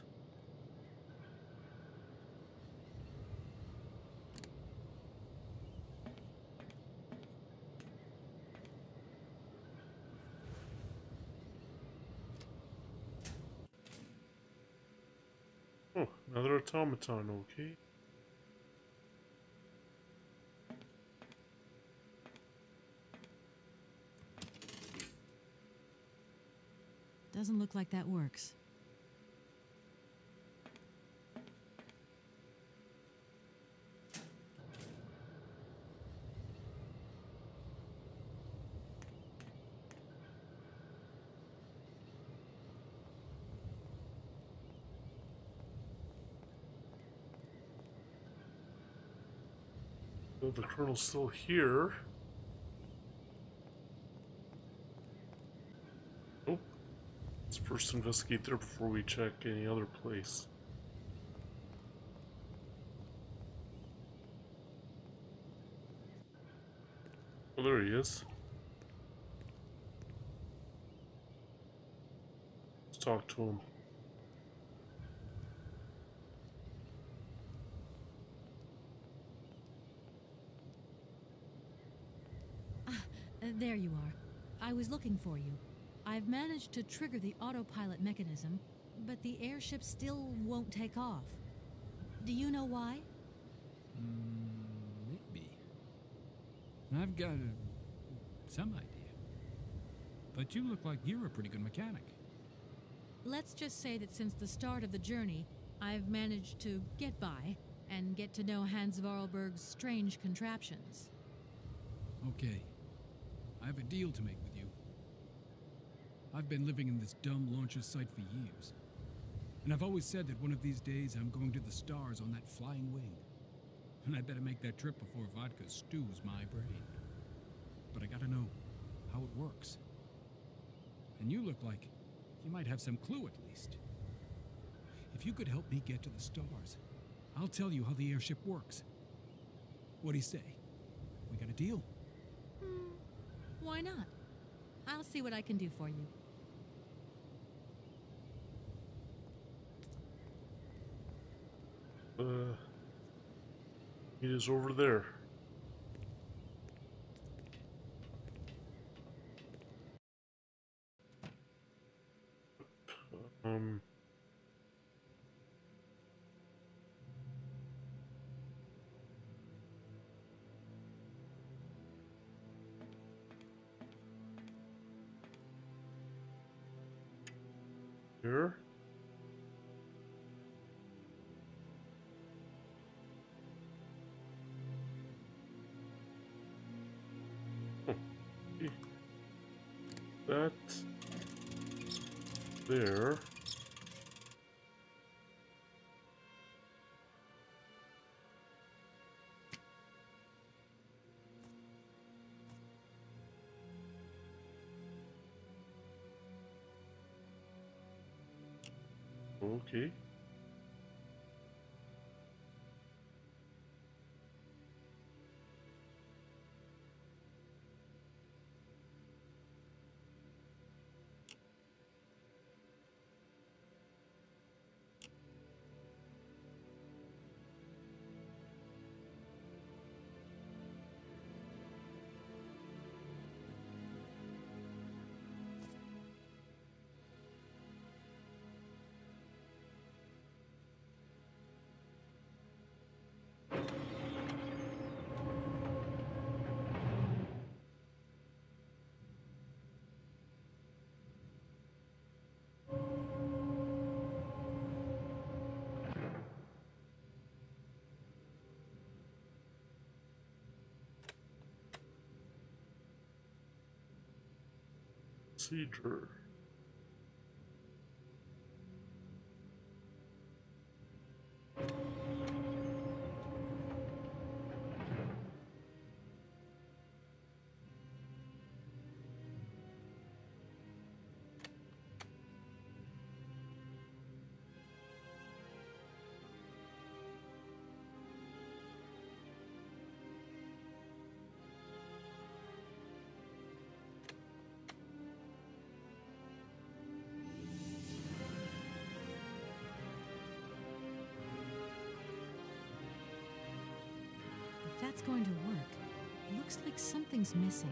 S1: Another automaton, okay.
S4: Doesn't look like that works.
S1: Oh, the colonel's still here. Oh, let's first investigate there before we check any other place. Oh, there he is. Let's talk to him.
S4: There you are. I was looking for you. I've managed to trigger the autopilot mechanism, but the airship still won't take off. Do you know why?
S8: Maybe. I've got some idea. But you look like you're a pretty good mechanic.
S4: Let's just say that since the start of the journey, I've managed to get by and get to know Hans Vorarlberg's strange contraptions.
S8: Okay. I have a deal to make with you. I've been living in this dumb launcher site for years. And I've always said that one of these days I'm going to the stars on that flying wing. And I better make that trip before vodka stews my brain. But I gotta know how it works. And you look like you might have some clue at least. If you could help me get to the stars, I'll tell you how the airship works. What do you say? We got a deal?
S4: Why not? I'll see what I can do for you.
S1: It is over there. Here. Okay. That there. Okay. Procedure.
S4: If that's going to work, it looks like something's missing.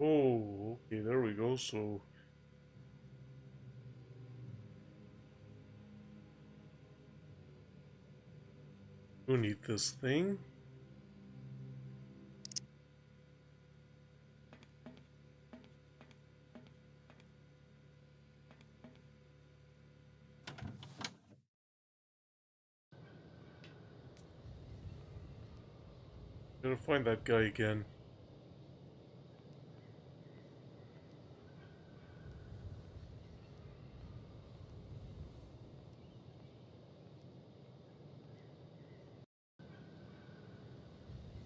S1: Oh, okay, there we go. So we need this thing. Gotta find that guy again.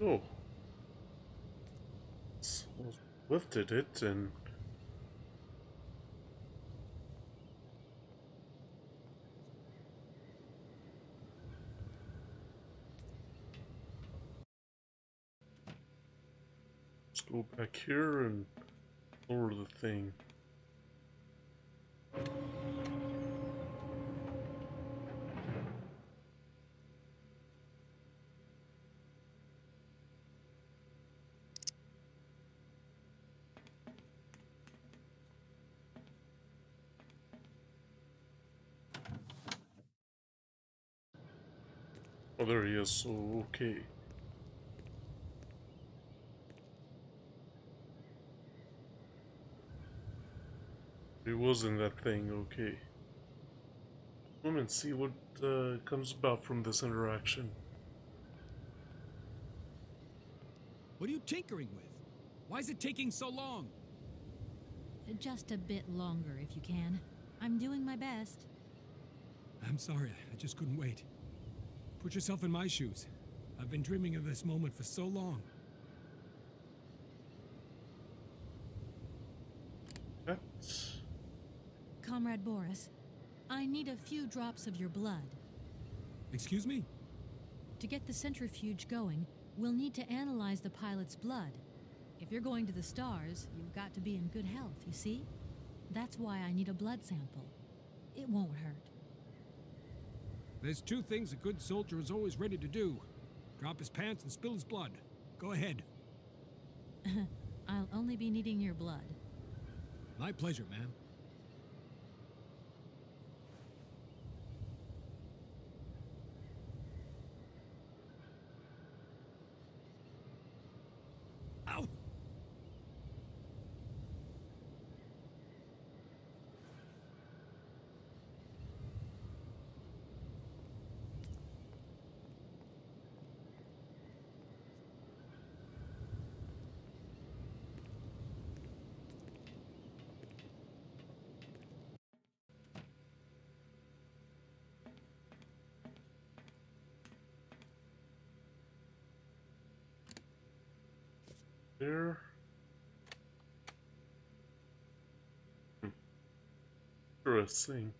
S1: Oh, lifted it and let's go back here and lower the thing. Oh, there he is. So okay. He was in that thing. Okay. Come and see what comes about from this interaction.
S8: What are you tinkering with? Why is it taking so long?
S4: Just a bit longer, if you can. I'm doing my best.
S8: I'm sorry, I just couldn't wait. Put yourself in my shoes. I've been dreaming of this moment for so long.
S1: That's...
S4: Comrade Boris, I need a few drops of your blood.
S8: Excuse me?
S4: To get the centrifuge going, we'll need to analyze the pilot's blood. If you're going to the stars, you've got to be in good health, you see? That's why I need a blood sample. It won't hurt.
S8: There's two things a good soldier is always ready to do. Drop his pants and spill his blood. Go ahead.
S4: I'll only be needing your blood.
S8: My pleasure, ma'am. Ow!
S1: there. Interesting.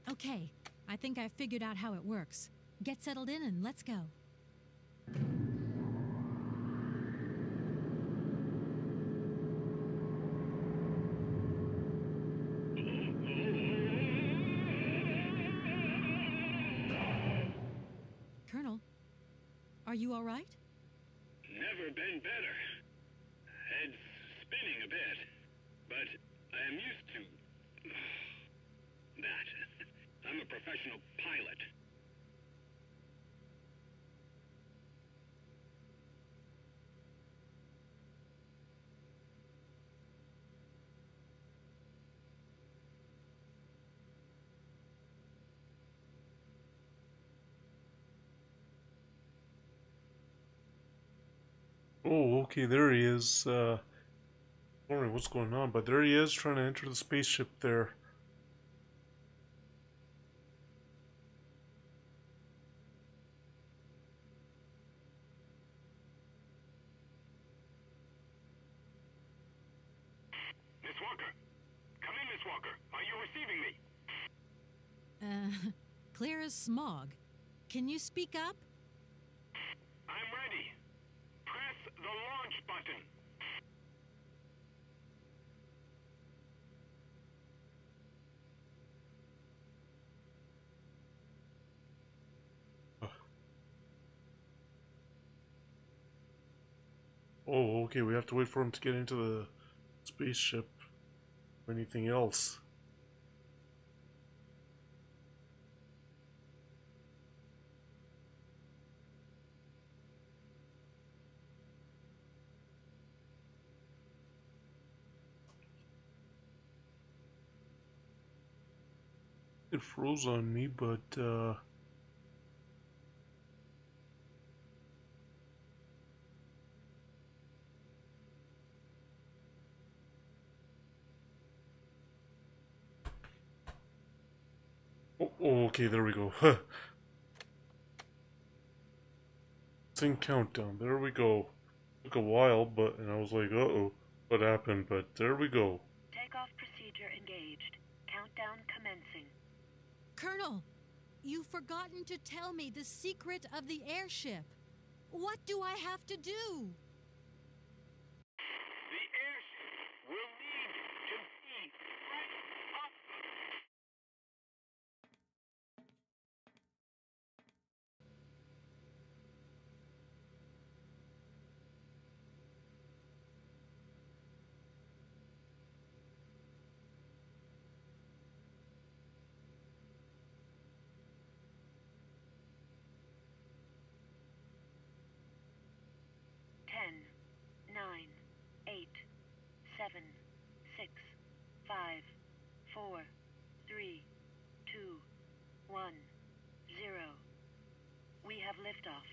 S4: Okay, I think I've figured out how it works. Get settled in and let's go. Colonel, are you all right?
S9: Never been better. Head's spinning a bit, but I am used to that. I'm a professional pilot.
S1: Oh, okay, there he is. Wondering what's going on, but there he is trying to enter the spaceship there.
S9: Stalker. Are you receiving me?
S4: Clear as smog. Can you speak up?
S9: I'm ready. Press the launch button.
S1: Oh, okay, we have to wait for him to get into the spaceship. Or anything else. It froze on me, but oh, okay, there we go. Sync countdown, there we go. Took a while, but, and I was like, uh-oh, what happened? But there we go.
S2: Takeoff procedure engaged. Countdown commencing.
S4: Colonel, you've forgotten to tell me the secret of the airship. What do I have to do?
S9: The airship will need to be right up.
S2: Ten, 9, 8, 7, 6, 5, 4, 3, 2, 1, 0. We have liftoff.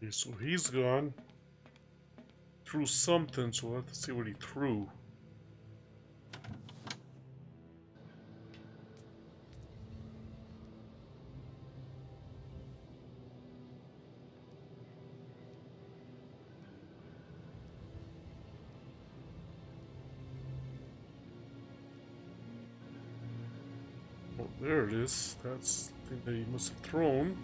S1: Okay, so he's gone. Threw something, so we'll have to see what he threw. Oh, there it is. That's the thing that he must have thrown.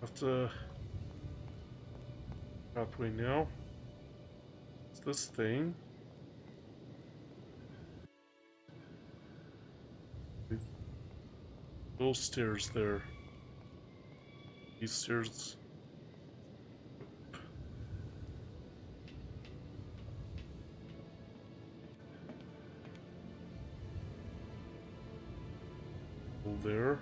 S1: Have to pathway now. It's this thing. Those stairs there. These stairs. Go there.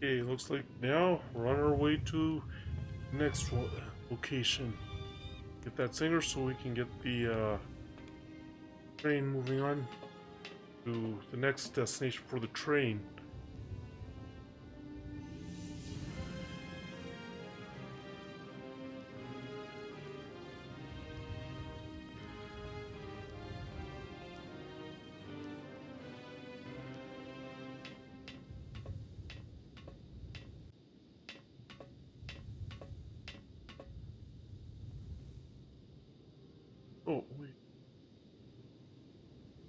S1: Okay, looks like now we're on our way to next location. Get that singer so we can get the train moving on to the next destination for the train. Oh, wait.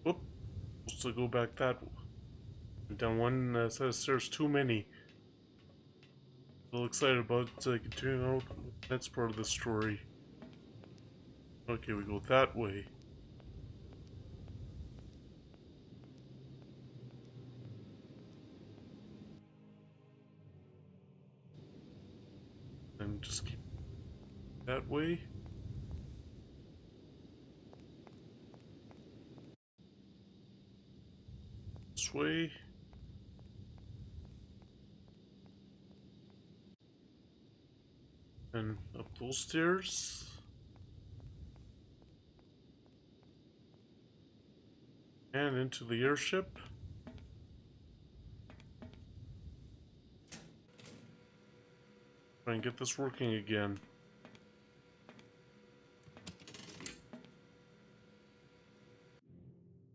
S1: Whoop. Supposed to go back that way. We've done one set of stairs too many. A little excited about continuing out with the next part of the story. Okay, we go that way. And just keep that way. This way. And up those stairs. And into the airship. Try and get this working again.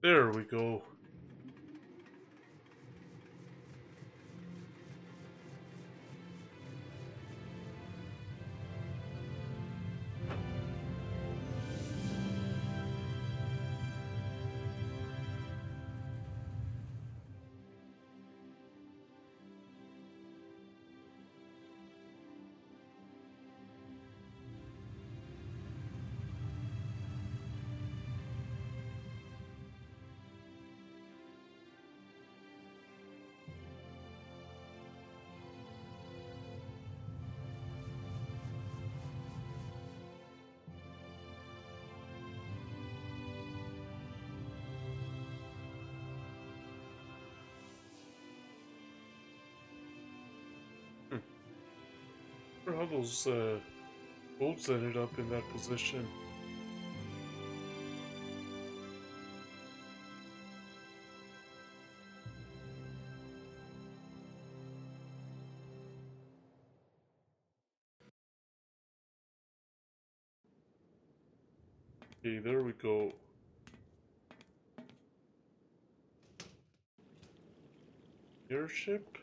S1: There we go. I wonder how those boats ended up in that position. Okay, there we go. Airship?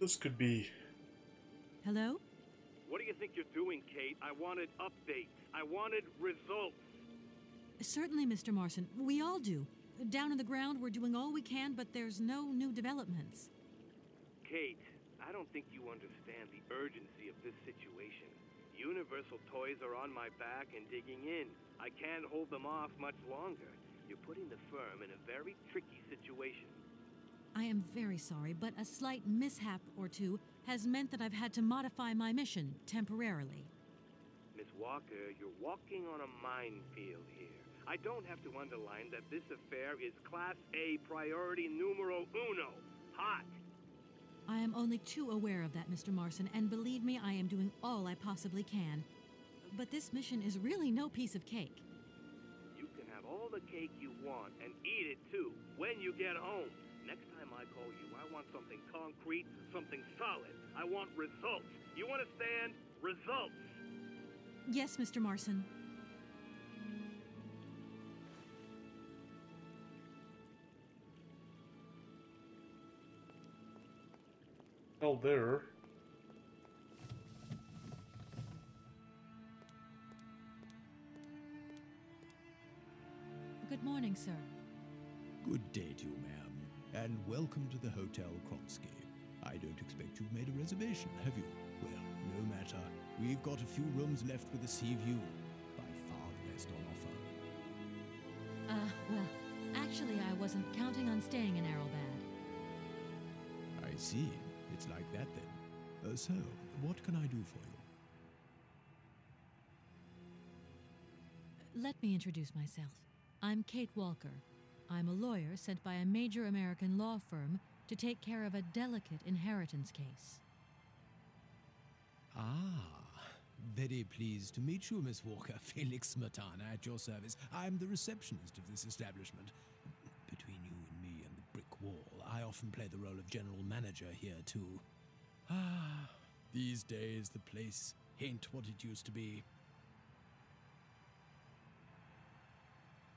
S1: This could be.
S4: Hello?
S5: What do you think you're doing, Kate? I wanted updates. I wanted results.
S4: Certainly, Mr. Marson. We all do. Down on the ground, we're doing all we can, but there's no new developments.
S5: Kate, I don't think you understand the urgency of this situation. Universal Toys are on my back and digging in. I can't hold them off much longer. You're putting the firm in a very tricky situation.
S4: I am very sorry, but a slight mishap or two has meant that I've had to modify my mission temporarily.
S5: Miss Walker, you're walking on a minefield here. I don't have to underline that this affair is Class A priority numero uno. Hot.
S4: I am only too aware of that, Mr. Marson, and believe me, I am doing all I possibly can. But this mission is really no piece of cake.
S5: You can have all the cake you want and eat it too when you get home. Next time I call you, I want something concrete, something solid. I want results. You understand? Results.
S4: Yes, Mr. Marson.
S1: Hell, there.
S4: Good morning, sir.
S6: Good day to you, ma'am, and welcome to the Hotel Kronsky. I don't expect you've made a reservation, have you? Well, no matter. We've got a few rooms left with a sea view. By far the best on offer.
S4: Well, actually, I wasn't counting on staying in Arrowbad.
S6: I see. It's like that then. So, what can I do for you?
S4: Let me introduce myself. I'm Kate Walker. I'm a lawyer sent by a major American law firm to take care of a delicate inheritance case.
S6: Ah, very pleased to meet you, Miss Walker. Felix Smetana at your service. I'm the receptionist of this establishment. Between you and me and the brick wall, I often play the role of general manager here, too. Ah, these days the place ain't what it used to be.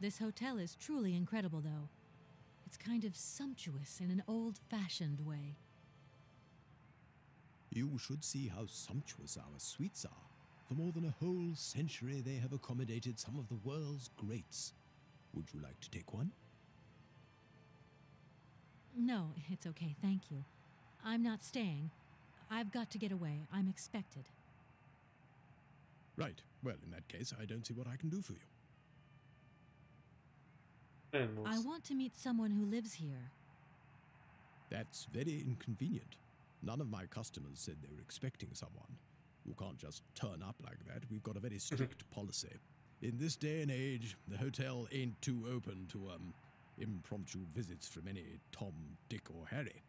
S4: This hotel is truly incredible, though. It's kind of sumptuous in an old-fashioned way.
S6: You should see how sumptuous our suites are. For more than a whole century, they have accommodated some of the world's greats. Would you like to take one?
S4: No, it's okay, thank you. I'm not staying. I've got to get away. I'm expected.
S6: Right. Well, in that case, I don't see what I can do for you.
S4: I want to meet someone who lives here.
S6: That's very inconvenient. None of my customers said they were expecting someone. You can't just turn up like that. We've got a very strict policy. In this day and age, the hotel ain't too open to, impromptu visits from any Tom, Dick, or Harry.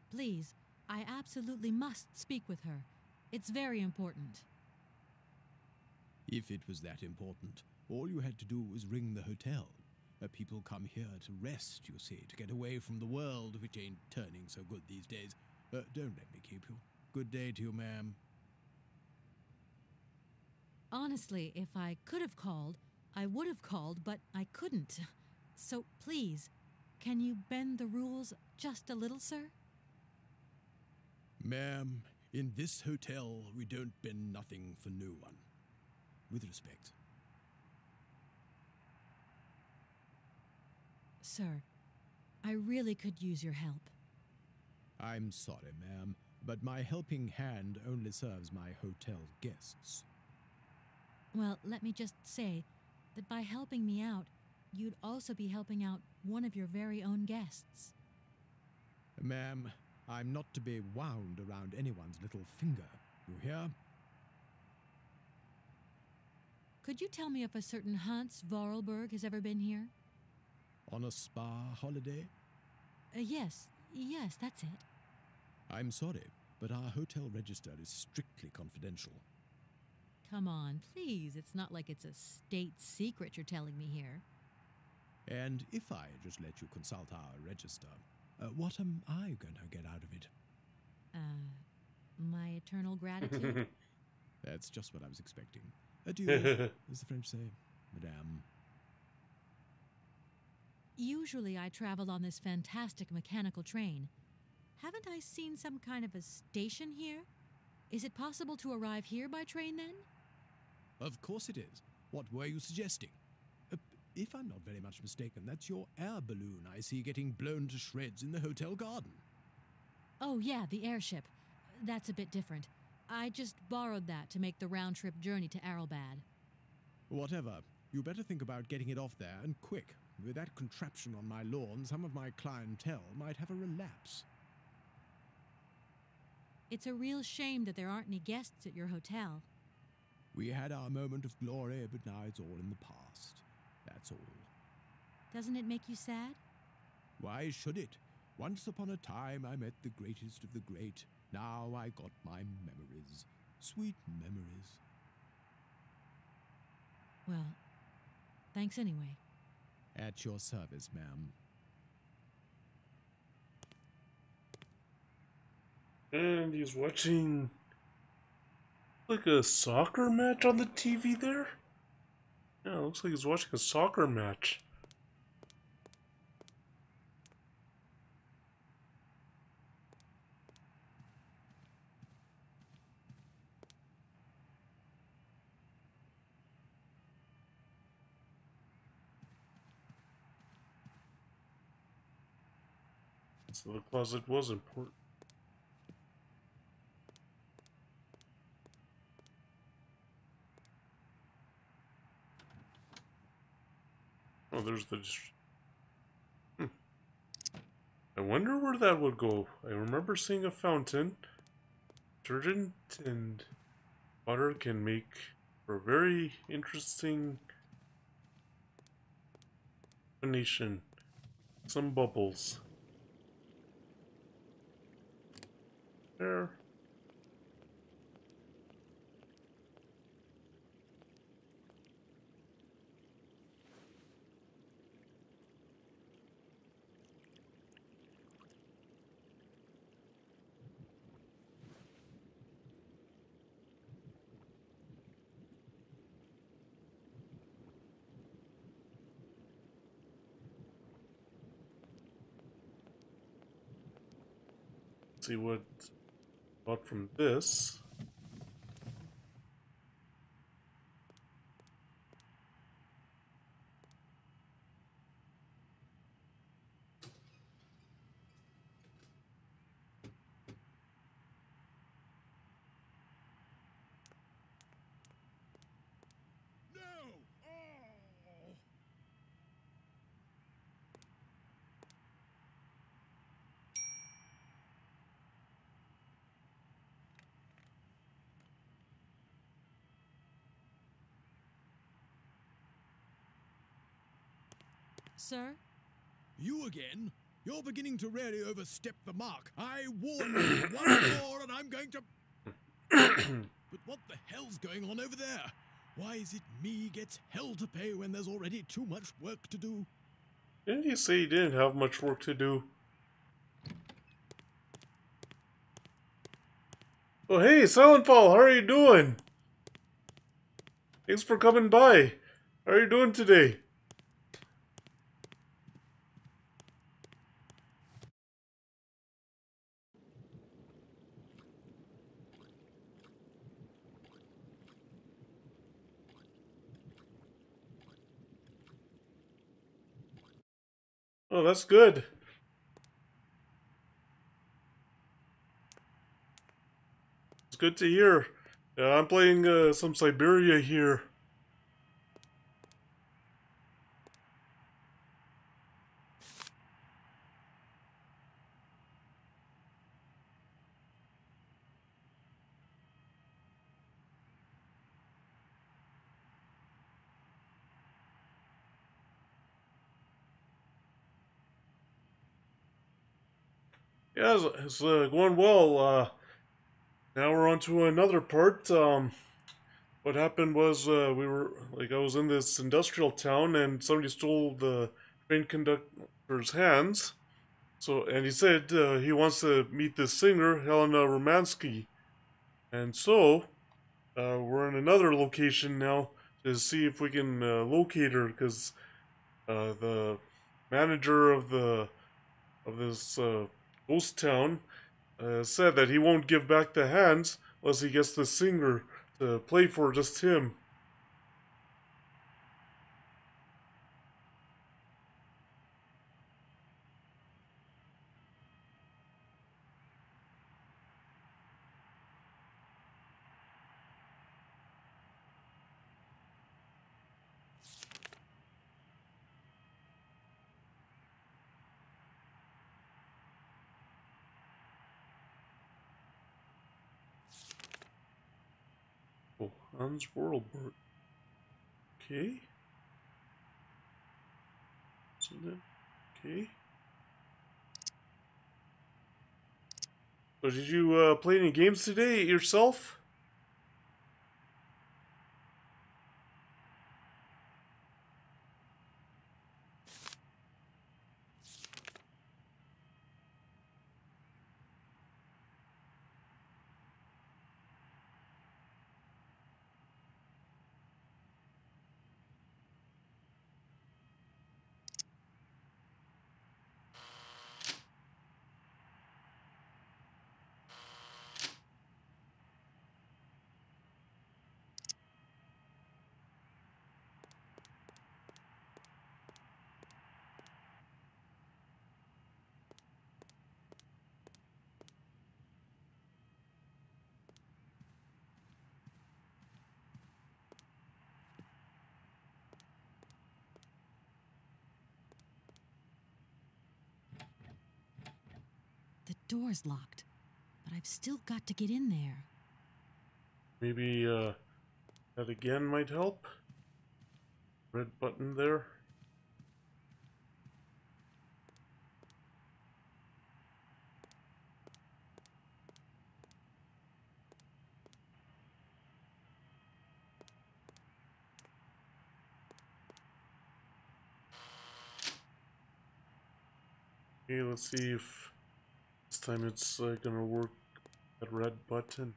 S4: Please, I absolutely must speak with her. It's very important.
S6: If it was that important, all you had to do was ring the hotel. People come here to rest, you see, to get away from the world, which ain't turning so good these days. Don't let me keep you. Good day to you, ma'am.
S4: Honestly, if I could have called, I would have called, but I couldn't. So please, can you bend the rules just a little, sir?
S6: Ma'am, in this hotel, we don't bend nothing for no one. With respect.
S4: Sir, I really could use your help.
S6: I'm sorry, ma'am, but my helping hand only serves my hotel guests.
S4: Well, let me just say that by helping me out, you'd also be helping out one of your very own guests.
S6: Ma'am, I'm not to be wound around anyone's little finger. You hear?
S4: Could you tell me if a certain Hans Vorarlberg has ever been here?
S6: On a spa holiday?
S4: Yes, that's it.
S6: I'm sorry, but our hotel register is strictly confidential.
S4: Come on, please. It's not like it's a state secret you're telling me here.
S6: And if I just let you consult our register, what am I going to get out of it?
S4: My eternal gratitude?
S6: That's just what I was expecting. Adieu, as the French say, madame.
S4: Usually I travel on this fantastic mechanical train. Haven't I seen some kind of a station here? Is it possible to arrive here by train, then?
S6: Of course it is. What were you suggesting? If I'm not very much mistaken, that's your air balloon I see getting blown to shreds in the hotel garden.
S4: Oh, yeah, the airship. That's a bit different. I just borrowed that to make the round-trip journey to Arlbad.
S6: Whatever. You better think about getting it off there, and quick. With that contraption on my lawn, some of my clientele might have a relapse.
S4: It's a real shame that there aren't any guests at your hotel.
S6: We had our moment of glory, but now it's all in the past. That's all.
S4: Doesn't it make you sad?
S6: Why should it? Once upon a time I met the greatest of the great. Now I got my memories. Sweet memories.
S4: Well, thanks anyway.
S6: At your service, ma'am.
S1: And he's watching like a soccer match on the TV there? Yeah, it looks like he's watching a soccer match. So the closet was important. Oh, there's the... I wonder where that would go. I remember seeing a fountain. Detergent and water can make for a very interesting combination. Some bubbles. There. see what got from this.
S4: Sir?
S6: You again? You're beginning to really overstep the mark. I warn you once more, and I'm going to... But what the hell's going on over there? Why is it me gets hell to pay when there's already too much work to do?
S1: Didn't he say he didn't have much work to do? Oh, hey, Silentfall, how are you doing? Thanks for coming by. How are you doing today? Oh, that's good. It's good to hear. I'm playing some Syberia here. Yeah, it's going well. Now we're on to another part. What happened was I was in this industrial town and somebody stole the train conductor's hands. So, and he said he wants to meet this singer, Helena Romansky. And so, we're in another location now to see if we can locate her, because the manager of this ghost town said that he won't give back the hands unless he gets the singer to play for just him. Oh, Hans Worldberg. Okay. See that? Okay. So did you play any games today yourself?
S4: The door's locked, but I've still got to get in there.
S1: Maybe that again might help. Red button there. Okay, let's see if this time it's gonna work. That red button.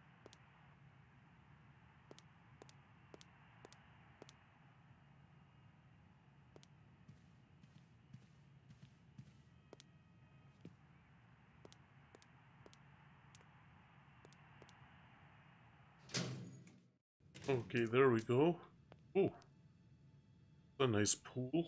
S1: Okay, there we go. Oh, a nice pool.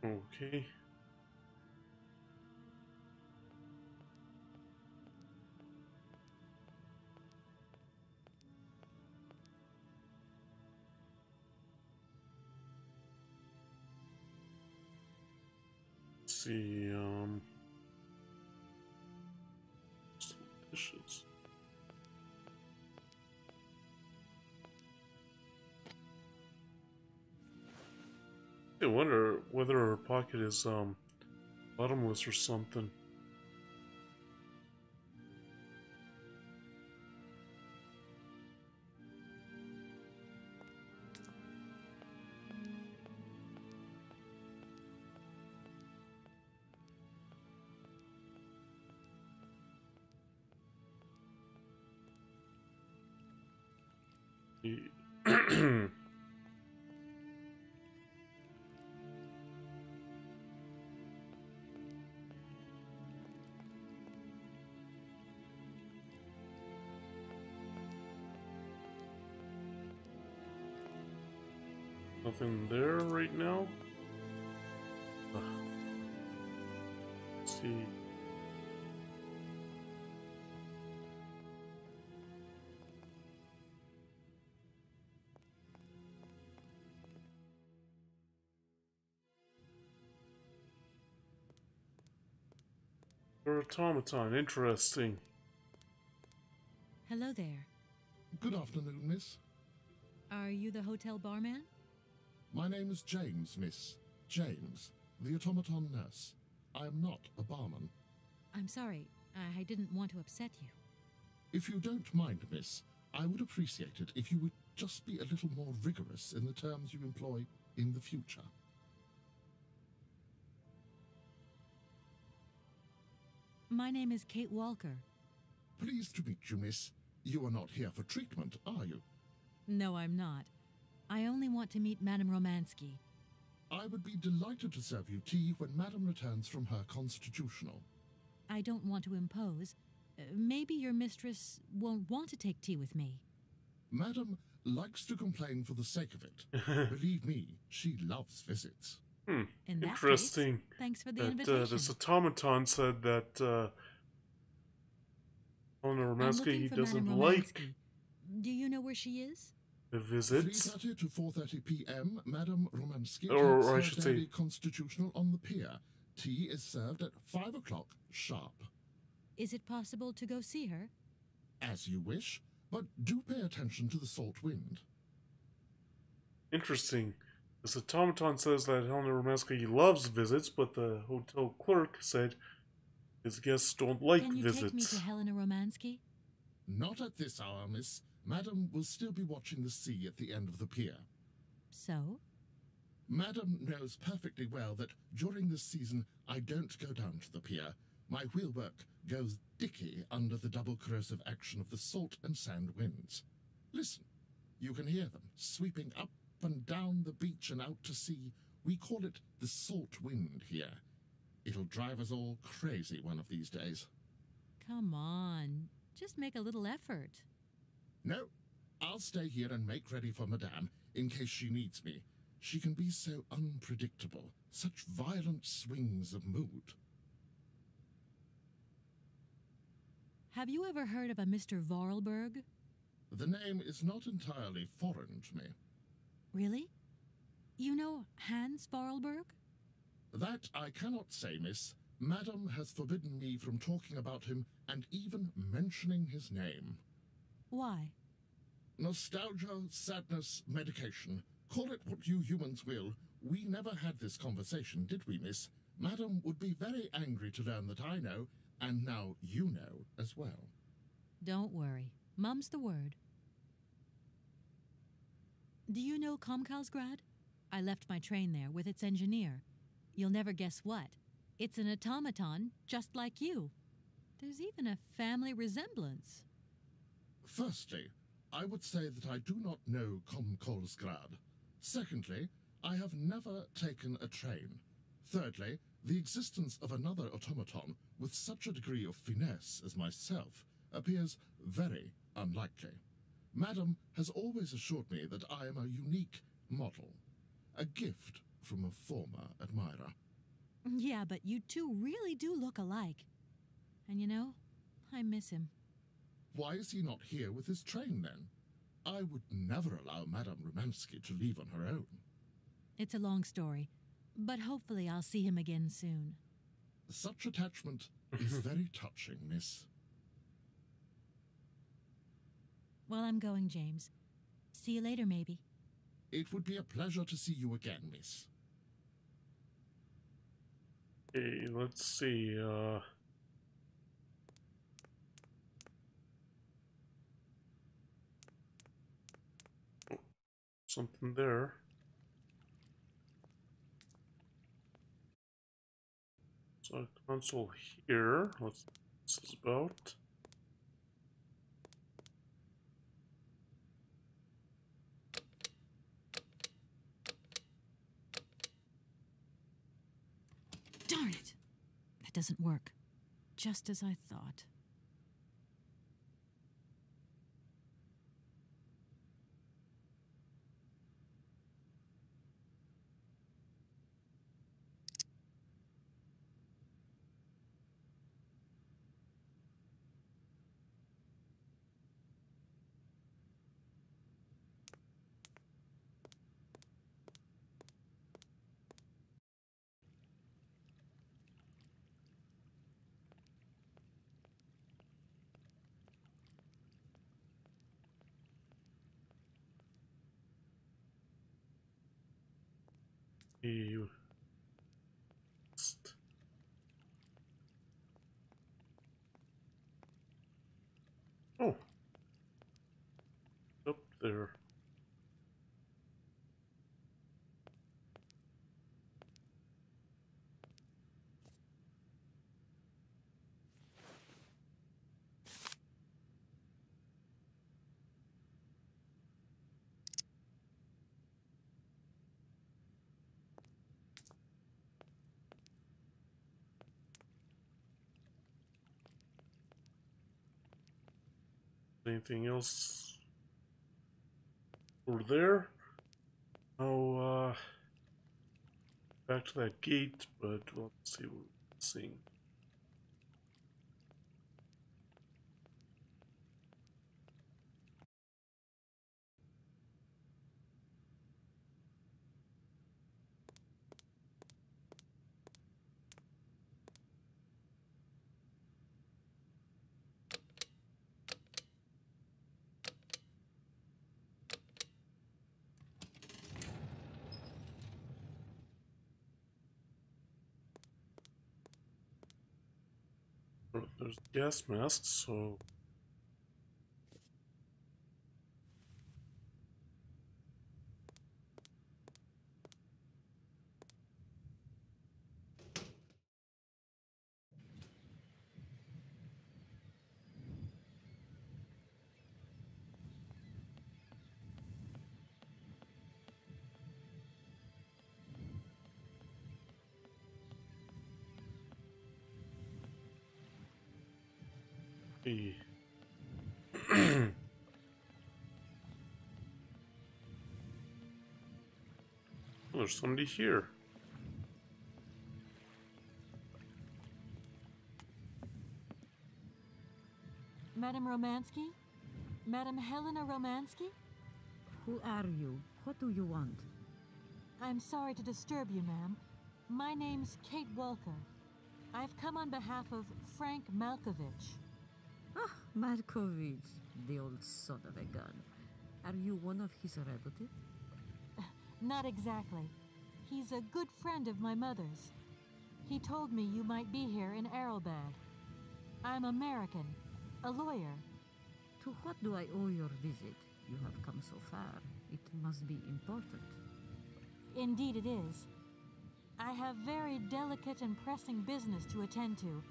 S1: Okay. Let's see, some dishes. I wonder whether her pocket is, bottomless or something. Nothing there right now. Let's see. Her automaton, interesting.
S4: Hello there.
S10: Good afternoon, miss.
S4: Are you the hotel barman?
S10: My name is James, miss. James, the automaton nurse. I am not a barman.
S4: I'm sorry. I didn't want to upset you.
S10: If you don't mind, miss, I would appreciate it if you would just be a little more rigorous in the terms you employ in the future.
S4: My name is Kate Walker.
S10: Pleased to meet you, miss. You are not here for treatment, are you?
S4: No, I'm not. I only want to meet Madame Romansky.
S10: I would be delighted to serve you tea when Madame returns from her constitutional.
S4: I don't want to impose. Maybe your mistress won't want to take tea with me.
S10: Madame likes to complain for the sake of it. Believe me, she loves visits.
S4: In that
S1: Interesting.
S4: case, thanks for the
S1: That
S4: invitation.
S1: this automaton said that Helena
S4: I'm
S1: Romansky
S4: looking
S1: he
S4: for
S1: doesn't
S4: Madame
S1: like
S4: Romansky. Do you know where she is?
S1: the visits.
S10: 3:30 to 4:30 p.m. Madame Romansky
S1: Or
S10: takes
S1: I
S10: her
S1: should say-
S10: daily constitutional on the pier. Tea is served at 5 o'clock sharp.
S4: Is it possible to go see her?
S10: As you wish, but do pay attention to the salt wind.
S1: Interesting. This automaton says that Helena Romansky loves visits, but the hotel clerk said his guests don't like
S4: Can you
S1: visits.
S4: take me to Helena Romansky?
S10: Not at this hour, miss. Madame will still be watching the sea at the end of the pier.
S4: So?
S10: Madame knows perfectly well that during this season I don't go down to the pier. My wheelwork goes dicky under the double corrosive action of the salt and sand winds. Listen, you can hear them sweeping up and down the beach and out to sea. We call it the salt wind here. It'll drive us all crazy one of these days.
S4: Come on. Just make a little effort.
S10: No, I'll stay here and make ready for Madame in case she needs me. She can be so unpredictable, such violent swings of mood.
S4: Have you ever heard of a Mr. Vorarlberg?
S10: The name is not entirely foreign to me.
S4: Really? You know Hans Vorarlberg?
S10: That I cannot say, miss. Madame has forbidden me from talking about him and even mentioning his name.
S4: Why?
S10: Nostalgia, sadness, medication. Call it what you humans will. We never had this conversation, did we, miss? Madame would be very angry to learn that I know And now you know as well.
S4: Don't worry. Mum's the word. Do you know Komkalsgrad? I left my train there with its engineer. You'll never guess what. It's an automaton just like you. There's even a family resemblance.
S10: Firstly, I would say that I do not know Komkolsgrad. Secondly, I have never taken a train. Thirdly, the existence of another automaton with such a degree of finesse as myself appears very unlikely. Madam has always assured me that I am a unique model, a gift from a former admirer.
S4: Yeah, but you two really do look alike. And you know, I miss him.
S10: Why is he not here with his train, then? I would never allow Madame Romansky to leave on her own.
S4: It's a long story, but hopefully I'll see him again soon.
S10: Such attachment is very touching, miss.
S4: Well, I'm going, James. See you later, maybe.
S10: It would be a pleasure to see you again, miss.
S1: Okay, let's see, something there. So a console here. What's this is about?
S4: Darn it! That doesn't work. Just as I thought.
S1: You. Oh. Up there. Anything else over there? Oh, back to that gate, but let's see what we're seeing. There's gas masks, so the oh, there's somebody here.
S4: Madame Romansky? Madame Helena Romansky?
S11: Who are you? What do you want?
S4: I'm sorry to disturb you, ma'am. My name's Kate Walker. I've come on behalf of Frank Malkovich.
S11: Ah, Markovich, the old son of a gun. Are you one of his relatives?
S4: Not exactly. He's a good friend of my mother's. He told me you might be here in Arrowbad. I'm American, a lawyer.
S11: To what do I owe your visit? You have come so far. It must be important.
S4: Indeed it is. I have very delicate and pressing business to attend to.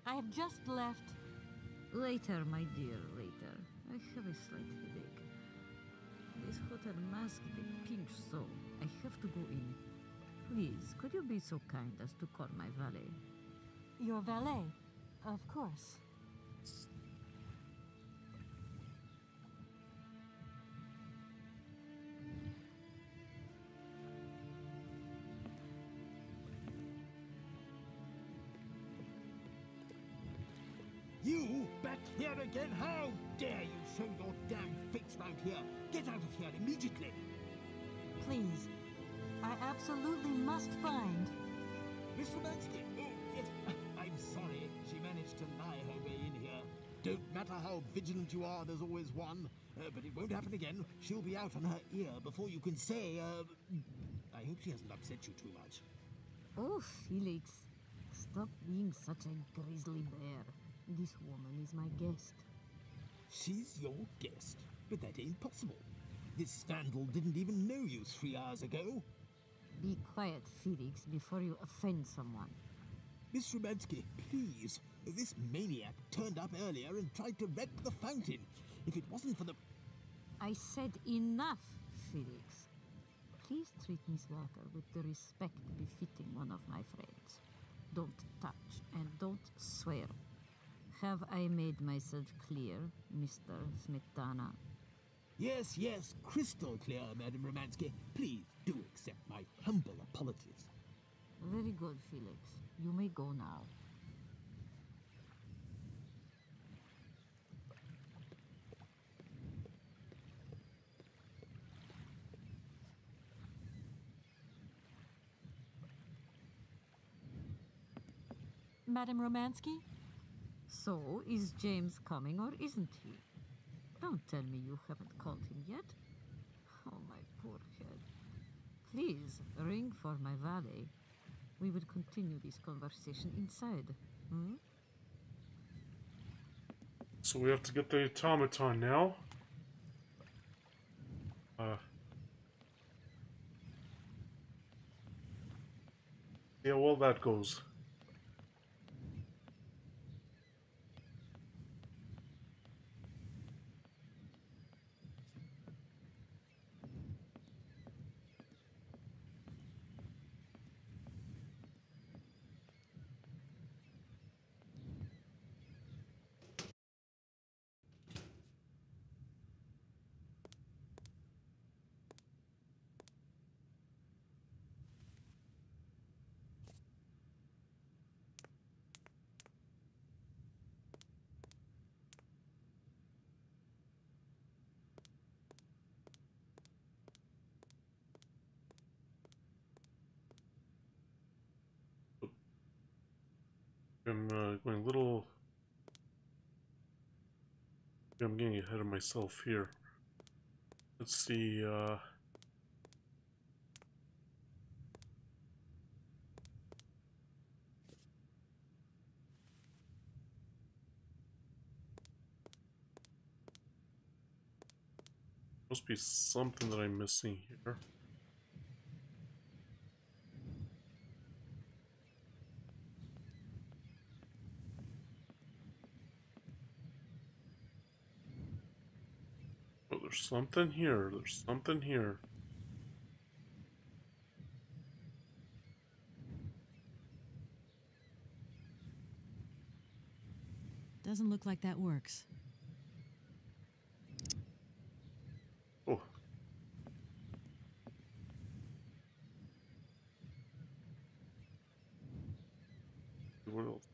S4: I have just left...
S11: Later, my dear, later. I have a slight headache. This hotel mask, they pinch so. I have to go in. Please, could you be so kind as to call my valet?
S4: Your valet, of course.
S12: You back here again? How dare you show your damn face round here? Get out of here immediately!
S4: Please, I absolutely must find...
S12: Miss Romansky! Oh, yes. I'm sorry. She managed to lie her way in here. Don't matter how vigilant you are, there's always one. But it won't happen again. She'll be out on her ear before you can say, I hope she hasn't upset you too much.
S11: Oh, Felix. Stop being such a grizzly bear. This woman is my guest.
S12: She's your guest? But that ain't possible. This vandal didn't even know you 3 hours ago.
S11: Be quiet, Felix, before you offend someone.
S12: Miss Romansky, please. This maniac turned up earlier and tried to wreck the fountain. If it wasn't for the...
S11: I said enough, Felix. Please treat Miss Walker with the respect befitting one of my friends. Don't touch and don't swear. Have I made myself clear, Mr. Smetana?
S12: Yes, yes, crystal clear, Madam Romansky. Please do accept my humble apologies.
S11: Very good, Felix. You may go now.
S4: Madam Romansky?
S11: So, is James coming or isn't he? Don't tell me you haven't called him yet. Oh, my poor head. Please, ring for my valet. We will continue this conversation inside. Hmm?
S1: So we have to get the automaton now. See how well that goes. I'm going a little... I'm getting ahead of myself here. Let's see, must be something that I'm missing here. Oh, there's something here. There's something here.
S4: Doesn't look like that works.
S1: Oh. What else?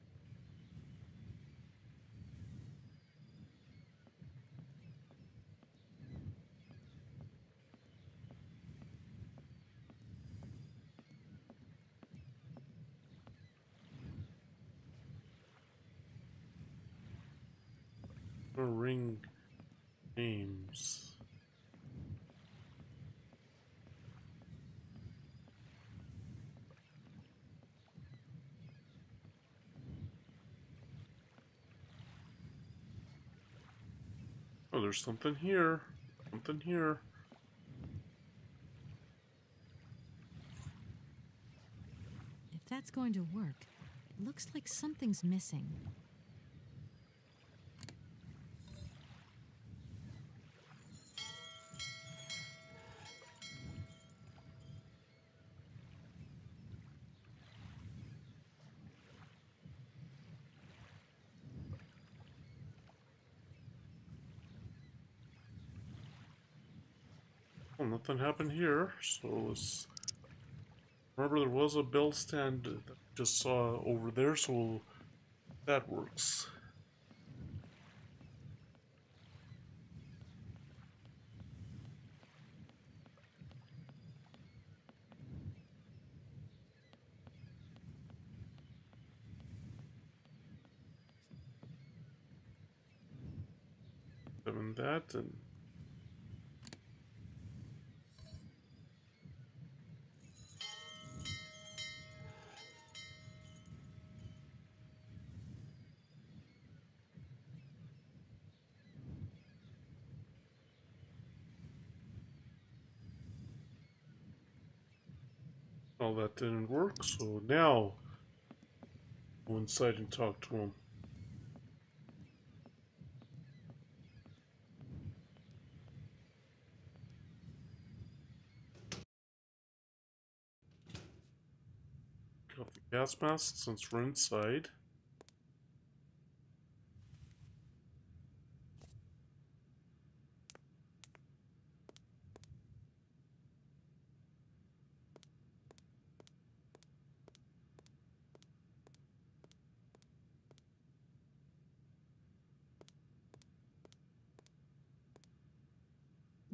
S1: Ring names. Oh, there's something here. Something here.
S4: If that's going to work, it looks like something's missing.
S1: Well, nothing happened here, so let's... Remember, there was a bell stand that I just saw over there, so that works. Having that, and all that didn't work, so now go inside and talk to him. Take off the gas mask since we're inside.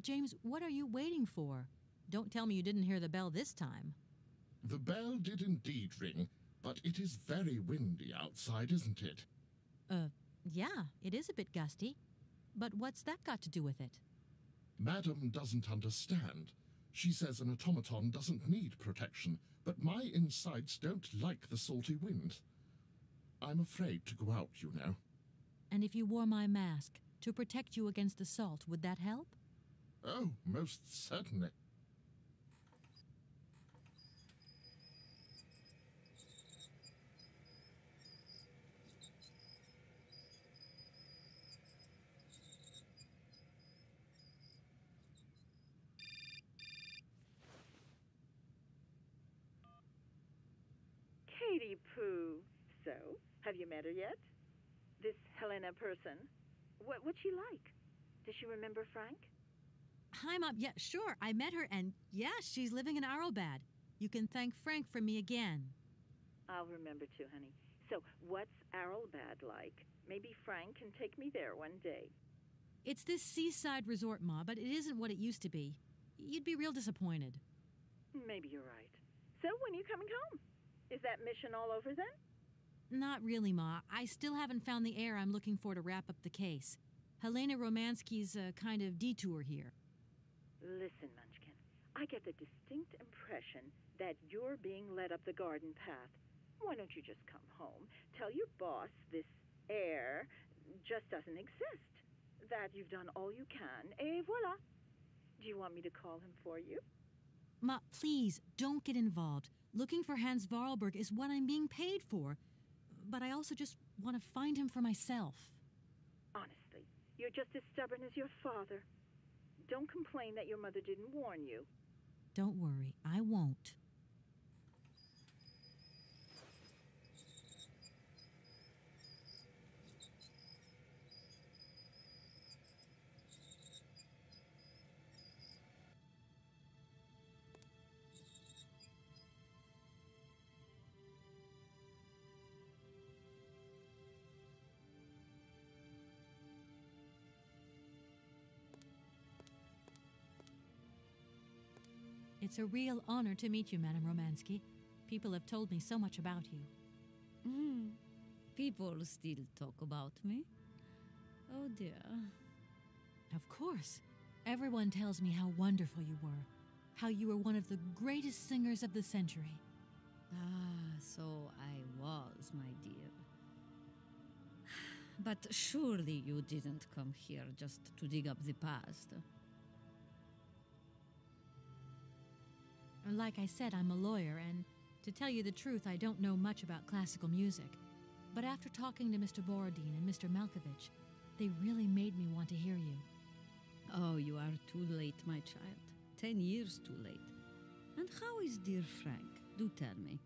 S4: James, what are you waiting for? Don't tell me you didn't hear the bell this time.
S10: The bell did indeed ring, but it is very windy outside, isn't it?
S4: Yeah, it is a bit gusty. But what's that got to do with it?
S10: Madam doesn't understand. She says an automaton doesn't need protection, but my insides don't like the salty wind. I'm afraid to go out, you know.
S4: And if you wore my mask to protect you against the salt, would that help?
S10: Oh, most certainly.
S7: Katie Pooh. So, have you met her yet? This Helena person? What's she like? Does she remember Frank?
S4: Hi, Mom. Yeah, sure. I met her, and yeah, she's living in Arrowbad. You can thank Frank for me again.
S7: I'll remember to, honey. So, what's Arrowbad like? Maybe Frank can take me there one day.
S4: It's this seaside resort, Ma, but it isn't what it used to be. You'd be real disappointed.
S7: Maybe you're right. So, when are you coming home? Is that mission all over then?
S4: Not really, Ma. I still haven't found the heir I'm looking for to wrap up the case. Helena Romansky's a kind of detour here.
S7: Listen, Munchkin, I get the distinct impression that you're being led up the garden path. Why don't you just come home, tell your boss this heir just doesn't exist, that you've done all you can, et voila. Do you want me to call him for you?
S4: Ma, please, don't get involved. Looking for Hans Vorarlberg is what I'm being paid for. But I also just want to find him for myself.
S7: Honestly, you're just as stubborn as your father. Don't complain that your mother didn't warn you.
S4: Don't worry, I won't. It's a real honor to meet you, Madame Romansky. People have told me so much about you.
S11: People still talk about me? Oh dear.
S4: Of course. Everyone tells me how wonderful you were. How you were one of the greatest singers of the century.
S11: Ah, so I was, my dear. But surely you didn't come here just to dig up the past.
S4: Like I said, I'm a lawyer, and to tell you the truth, I don't know much about classical music. But after talking to Mr. Borodin and Mr. Malkovich, they really made me want to hear you.
S11: Oh, you are too late, my child. 10 years too late. And how is dear Frank? Do tell me.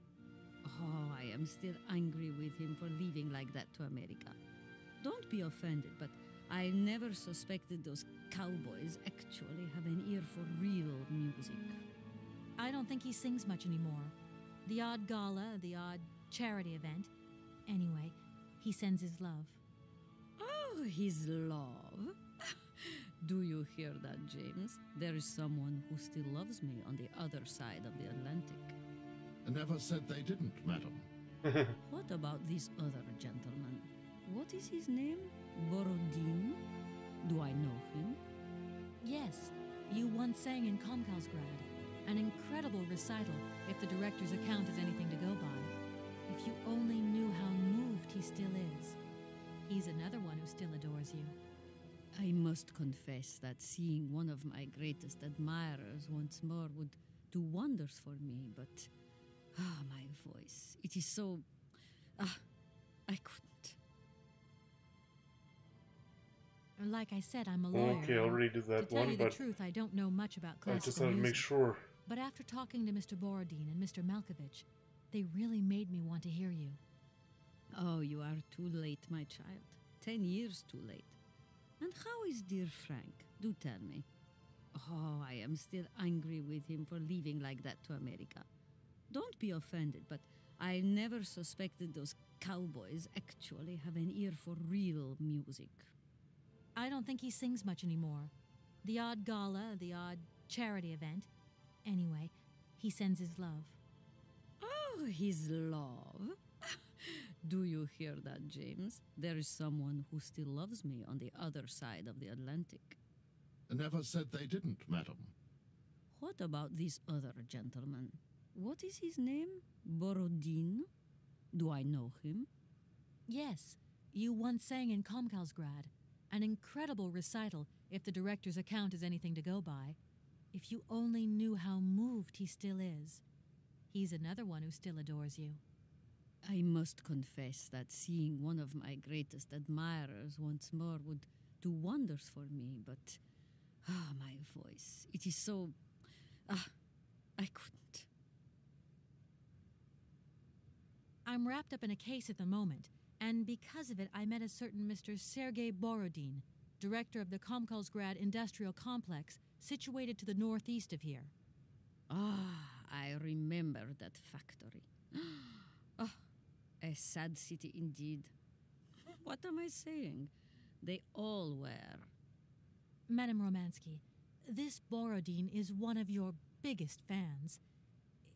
S11: Oh, I am still angry with him for leaving like that to America. Don't be offended, but I never suspected those cowboys actually have an ear for real music.
S4: I don't think he sings much anymore. The odd gala, the odd charity event. Anyway, he sends his love.
S11: Oh, his love? Do you hear that, James? There is someone who still loves me on the other side of the Atlantic.
S10: I never said they didn't, madam.
S11: What about this other gentleman? What is his name? Borodin? Do I know him?
S4: Yes, you once sang in Komkalsgrad. An incredible recital, if the director's account is anything to go by. If you only knew how moved he still is. He's another one who still adores you.
S11: I must confess that seeing one of my greatest admirers once more would do wonders for me, but... my voice. It is so... I couldn't.
S4: Like I said, I'm a lawyer.
S1: Okay, I already did that
S4: to tell
S1: one,
S4: you
S1: but
S4: the truth, I don't know much about
S1: I
S4: classical
S1: just had to
S4: music.
S1: make sure.
S4: But after talking to Mr. Borodin and Mr. Malkovich, they really made me want to hear you.
S11: Oh, you are too late, my child. 10 years too late. And how is dear Frank? Do tell me. Oh, I am still angry with him for leaving like that to America. Don't be offended, but I never suspected those cowboys actually have an ear for real music.
S4: I don't think he sings much anymore. The odd gala, the odd charity event. Anyway, he sends his love.
S11: Oh, his love? Do you hear that, James? There is someone who still loves me on the other side of the Atlantic.
S10: I never said they didn't, madam.
S11: What about this other gentleman? What is his name? Borodin? Do I know him?
S4: Yes, you once sang in Komkalsgrad. An incredible recital, if the director's account is anything to go by. If you only knew how moved he still is. He's another one who still adores you.
S11: I must confess that seeing one of my greatest admirers once more would do wonders for me, but... my voice. It is so... I couldn't.
S4: I'm wrapped up in a case at the moment, and because of it I met a certain Mr. Sergei Borodin, director of the Komkalsgrad Industrial Complex, situated to the northeast of here.
S11: I remember that factory. A sad city indeed. What am I saying? They all were.
S4: Madame Romansky, this Borodin is one of your biggest fans.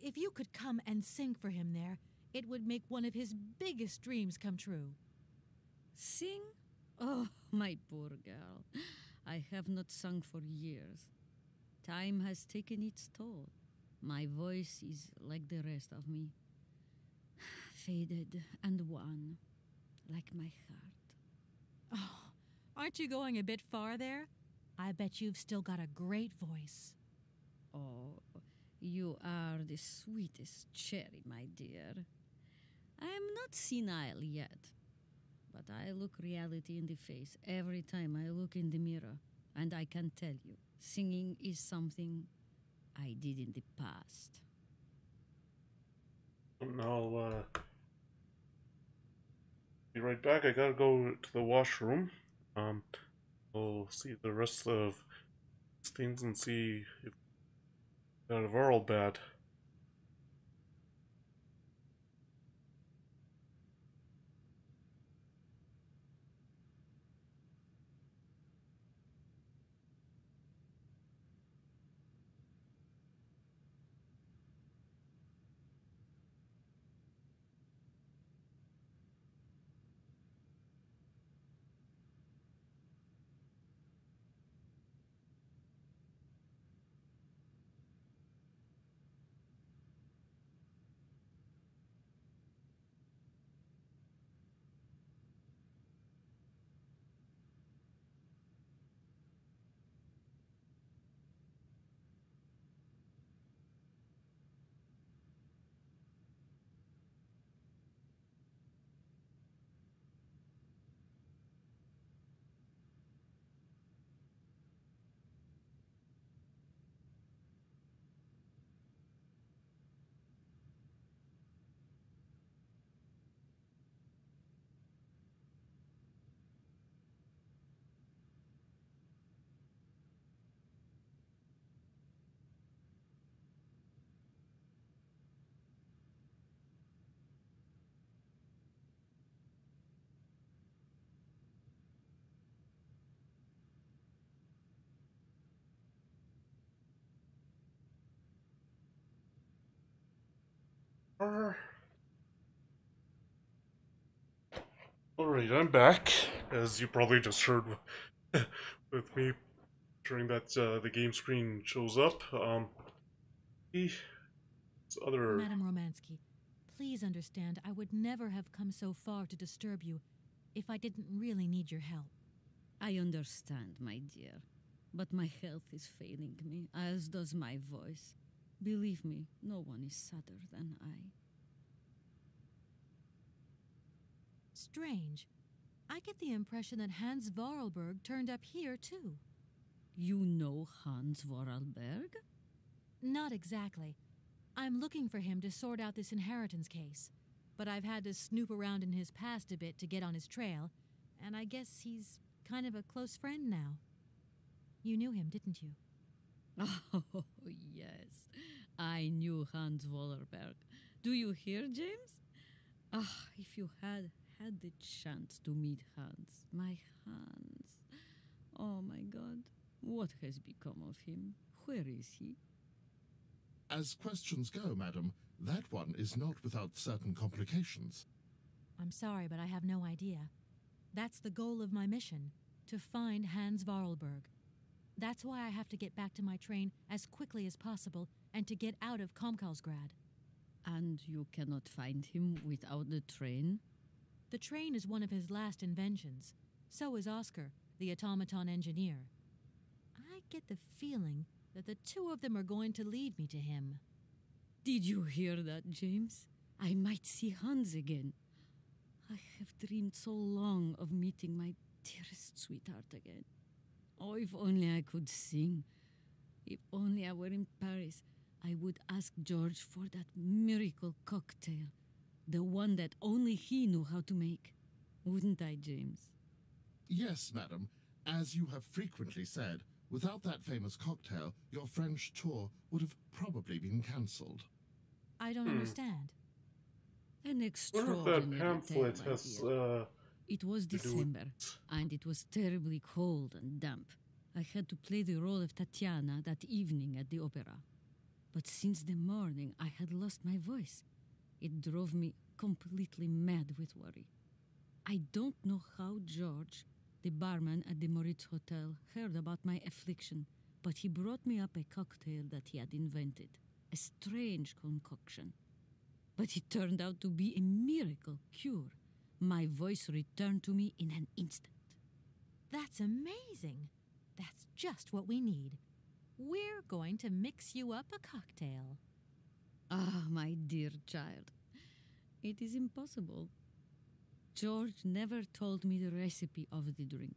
S4: If you could come and sing for him there, it would make one of his biggest dreams come true.
S11: Sing? Oh, my poor girl. I have not sung for years. Time has taken its toll. My voice is like the rest of me. Faded and wan, like my heart.
S4: Oh, aren't you going a bit far there? I bet you've still got a great voice.
S11: Oh, you are the sweetest cherry, my dear. I am not senile yet, but I look reality in the face every time I look in the mirror, and I can tell you, singing is something I did in the past.
S1: I'll be right back. I gotta go to the washroom. We'll see the rest of these things and see if out of are all bad. Alright, I'm back, as you probably just heard with me during that the game screen shows up. This other...
S4: Madam Romansky, please understand I would never have come so far to disturb you if I didn't really need your help.
S13: I understand, my dear, but my health is failing me, as does my voice. Believe me, no one is sadder than I.
S4: Strange. I get the impression that Hans Vorarlberg turned up here, too.
S13: You know Hans Vorarlberg?
S4: Not exactly. I'm looking for him to sort out this inheritance case, but I've had to snoop around in his past a bit to get on his trail, and I guess he's kind of a close friend now. You knew him, didn't you?
S13: Oh, yes. I knew Hans Vorarlberg. Do you hear, James? Ah, if you had the chance to meet Hans. My Hans. Oh, my God. What has become of him? Where is he?
S10: As questions go, madam, that one is not without certain complications.
S4: I'm sorry, but I have no idea. That's the goal of my mission, to find Hans Vorarlberg. That's why I have to get back to my train as quickly as possible and to get out of Komkalsgrad.
S13: And you cannot find him without the train?
S4: The train is one of his last inventions. So is Oscar, the automaton engineer. I get the feeling that the two of them are going to lead me to him.
S13: Did you hear that, James? I might see Hans again. I have dreamed so long of meeting my dearest sweetheart again. Oh, if only I could sing. If only I were in Paris, I would ask George for that miracle cocktail. The one that only he knew how to make. Wouldn't I, James?
S10: Yes, madam. As you have frequently said, without that famous cocktail, your French tour would have probably been cancelled.
S4: I don't understand.
S13: An extraordinary
S1: that pamphlet
S13: tale,
S1: has,
S13: my dear. It was
S1: to do
S13: December, and it was terribly cold and damp. I had to play the role of Tatiana that evening at the opera. But since the morning, I had lost my voice. It drove me completely mad with worry. I don't know how George, the barman at the Moritz Hotel, heard about my affliction, but he brought me up a cocktail that he had invented, a strange concoction. But it turned out to be a miracle cure. My voice returned to me in an instant.
S4: That's amazing. That's just what we need. We're going to mix you up a cocktail.
S13: Ah, my dear child. It is impossible. George never told me the recipe of the drink.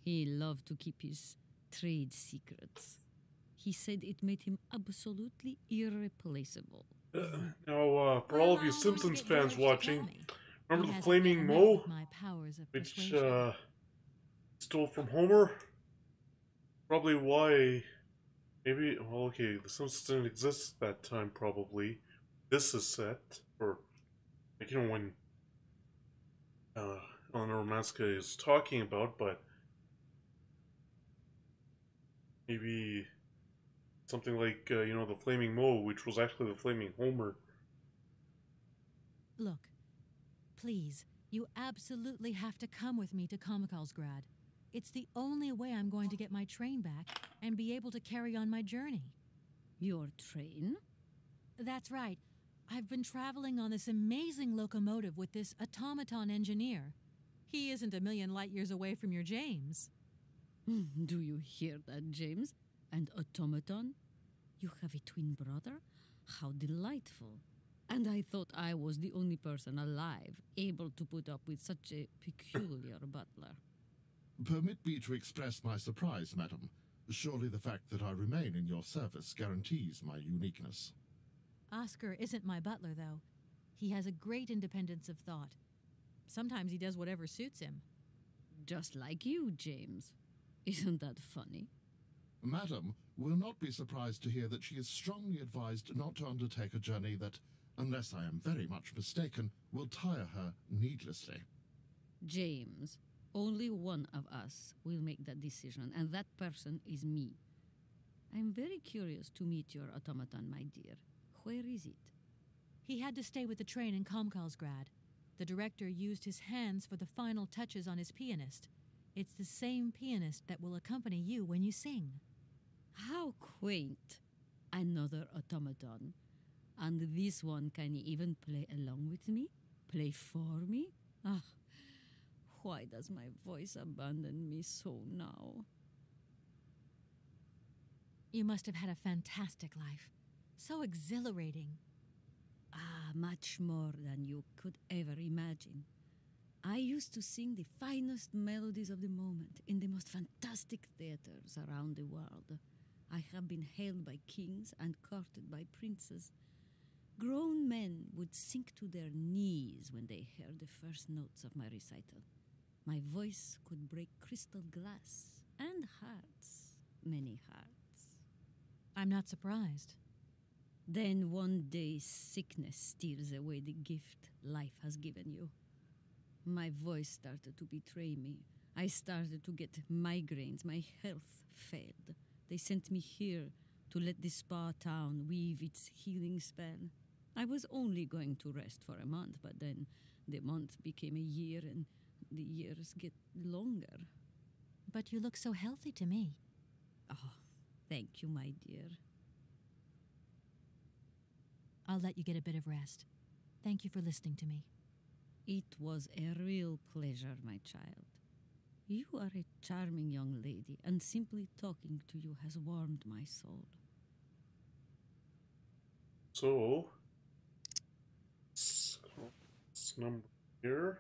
S13: He loved to keep his trade secrets. He said it made him absolutely irreplaceable.
S1: Now, for all of you Simpsons fans watching, remember the Flaming Moe, which stole from Homer? Probably why. Maybe, well, okay, the Simpsons didn't exist at that time, probably. This is set, or, like, you know, when Eleanor Romanska is talking about, but maybe something like, you know, the Flaming Moe, which was actually the Flaming Homer.
S4: Look, please, you absolutely have to come with me to Komkalsgrad. It's the only way I'm going to get my train back and be able to carry on my journey.
S13: Your train?
S4: That's right. I've been traveling on this amazing locomotive with this automaton engineer. He isn't a million light years away from your James.
S13: Do you hear that, James? And automaton? You have a twin brother? How delightful. And I thought I was the only person alive able to put up with such a peculiar butler.
S10: Permit me to express my surprise, madam. Surely the fact that I remain in your service guarantees my uniqueness.
S4: Oscar isn't my butler, though. He has a great independence of thought. Sometimes he does whatever suits him.
S13: Just like you, James. Isn't that funny?
S10: Madam will not be surprised to hear that she is strongly advised not to undertake a journey that, unless I am very much mistaken, will tire her needlessly.
S13: James, only one of us will make that decision, and that person is me. I'm very curious to meet your automaton, my dear. Where is it?
S4: He had to stay with the train in Komkalsgrad. The director used his hands for the final touches on his pianist. It's the same pianist that will accompany you when you sing.
S13: How quaint. Another automaton. And this one can even play along with me? Play for me? Ah, why does my voice abandon me so now?
S4: You must have had a fantastic life. So exhilarating.
S13: Ah, much more than you could ever imagine. I used to sing the finest melodies of the moment in the most fantastic theaters around the world. I have been hailed by kings and courted by princes. Grown men would sink to their knees when they heard the first notes of my recital. My voice could break crystal glass and hearts, many hearts.
S4: I'm not surprised.
S13: Then one day sickness steals away the gift life has given you. My voice started to betray me. I started to get migraines. My health failed. They sent me here to let the spa town weave its healing spell. I was only going to rest for a month, but then the month became a year and the years get longer.
S4: But you look so healthy to me.
S13: Oh, thank you, my dear.
S4: I'll let you get a bit of rest. Thank you for listening to me.
S13: It was a real pleasure, my child. You are a charming young lady, and simply talking to you has warmed my soul.
S1: So, this number here.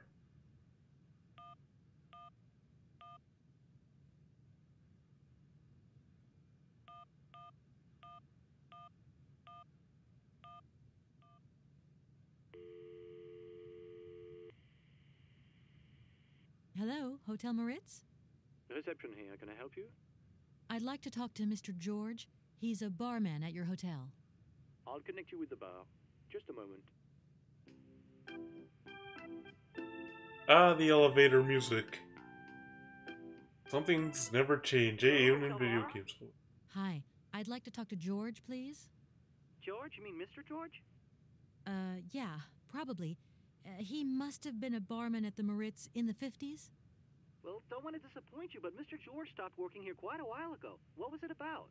S4: Hello, Hotel Moritz?
S5: Reception here. Can I help you?
S4: I'd like to talk to Mr. George. He's a barman at your hotel.
S5: I'll connect you with the bar. Just a moment.
S1: Ah, the elevator music. Some things never change, eh? Even in video games.
S4: Hi, I'd like to talk to George, please.
S5: George? You mean Mr. George?
S4: Yeah, probably. He must have been a barman at the Moritz in the 50s.
S5: Well, don't want to disappoint you, but Mr. George stopped working here quite a while ago. What was it about?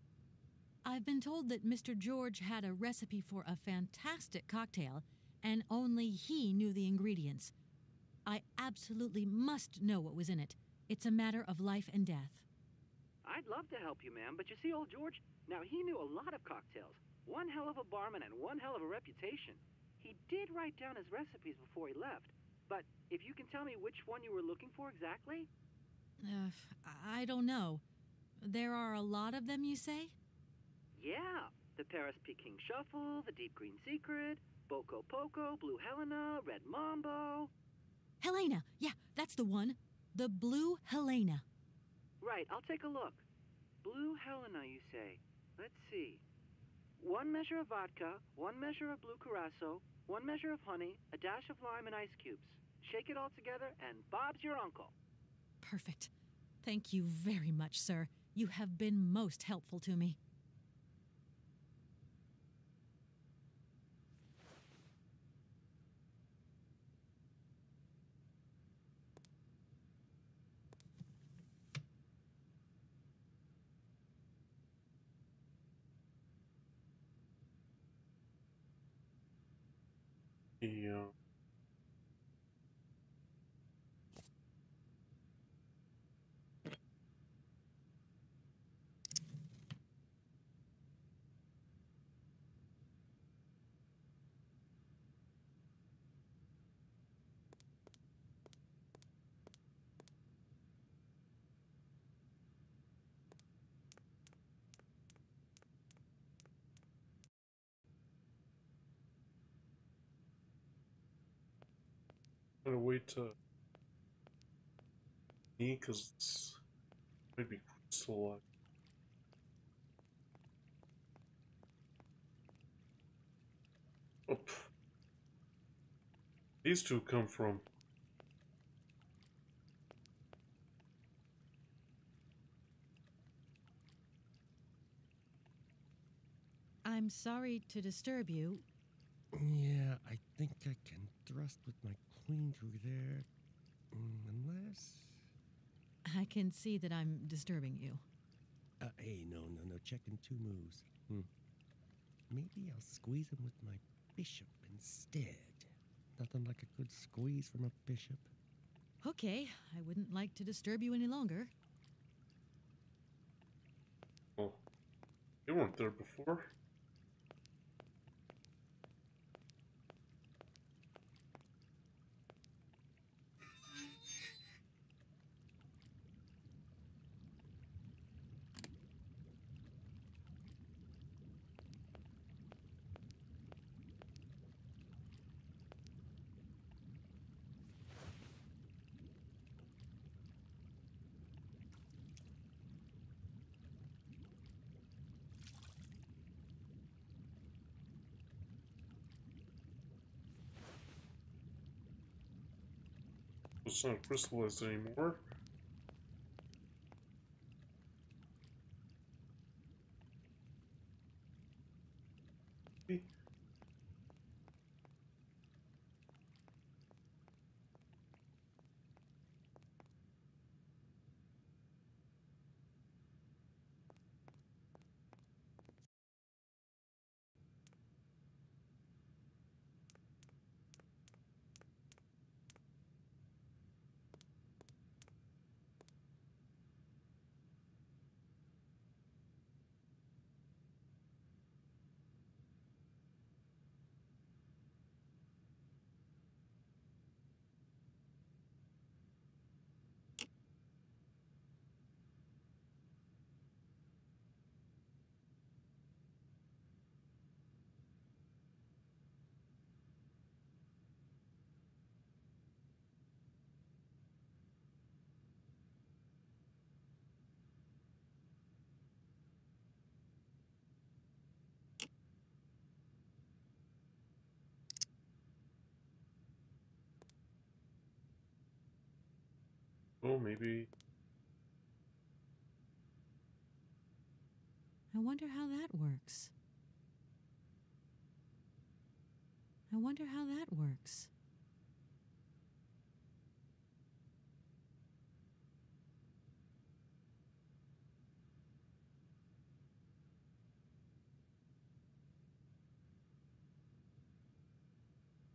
S4: I've been told that Mr. George had a recipe for a fantastic cocktail, and only he knew the ingredients. I absolutely must know what was in it. It's a matter of life and death.
S5: I'd love to help you, ma'am, but you see, old George, now he knew a lot of cocktails. One hell of a barman and one hell of a reputation. He did write down his recipes before he left, but if you can tell me which one you were looking for exactly?
S4: I don't know. There are a lot of them, you say?
S5: Yeah, the Paris Peking Shuffle, the Deep Green Secret, Boko Poco, Blue Helena, Red Mambo.
S4: Helena! Yeah, that's the one. The Blue Helena.
S5: Right, I'll take a look. Blue Helena, you say? Let's see. 1 measure of vodka, 1 measure of blue curacao, 1 measure of honey, a dash of lime and ice cubes. Shake it all together, and Bob's your uncle.
S4: Perfect. Thank you very much, sir. You have been most helpful to me.
S1: Yeah. I'm gonna wait to me because it's maybe crystal. Oh, these two come from.
S4: I'm sorry to disturb you.
S14: Yeah, I think I can thrust with my queen through there. Unless...
S4: I can see that I'm disturbing you.
S14: Hey, no. Checking two moves. Maybe I'll squeeze him with my bishop instead. Nothing like a good squeeze from a bishop.
S4: Okay, I wouldn't like to disturb you any longer.
S1: Oh, they weren't there before. It's not crystallized anymore. Oh, maybe.
S4: I wonder how that works. I wonder how that works.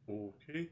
S1: Okay.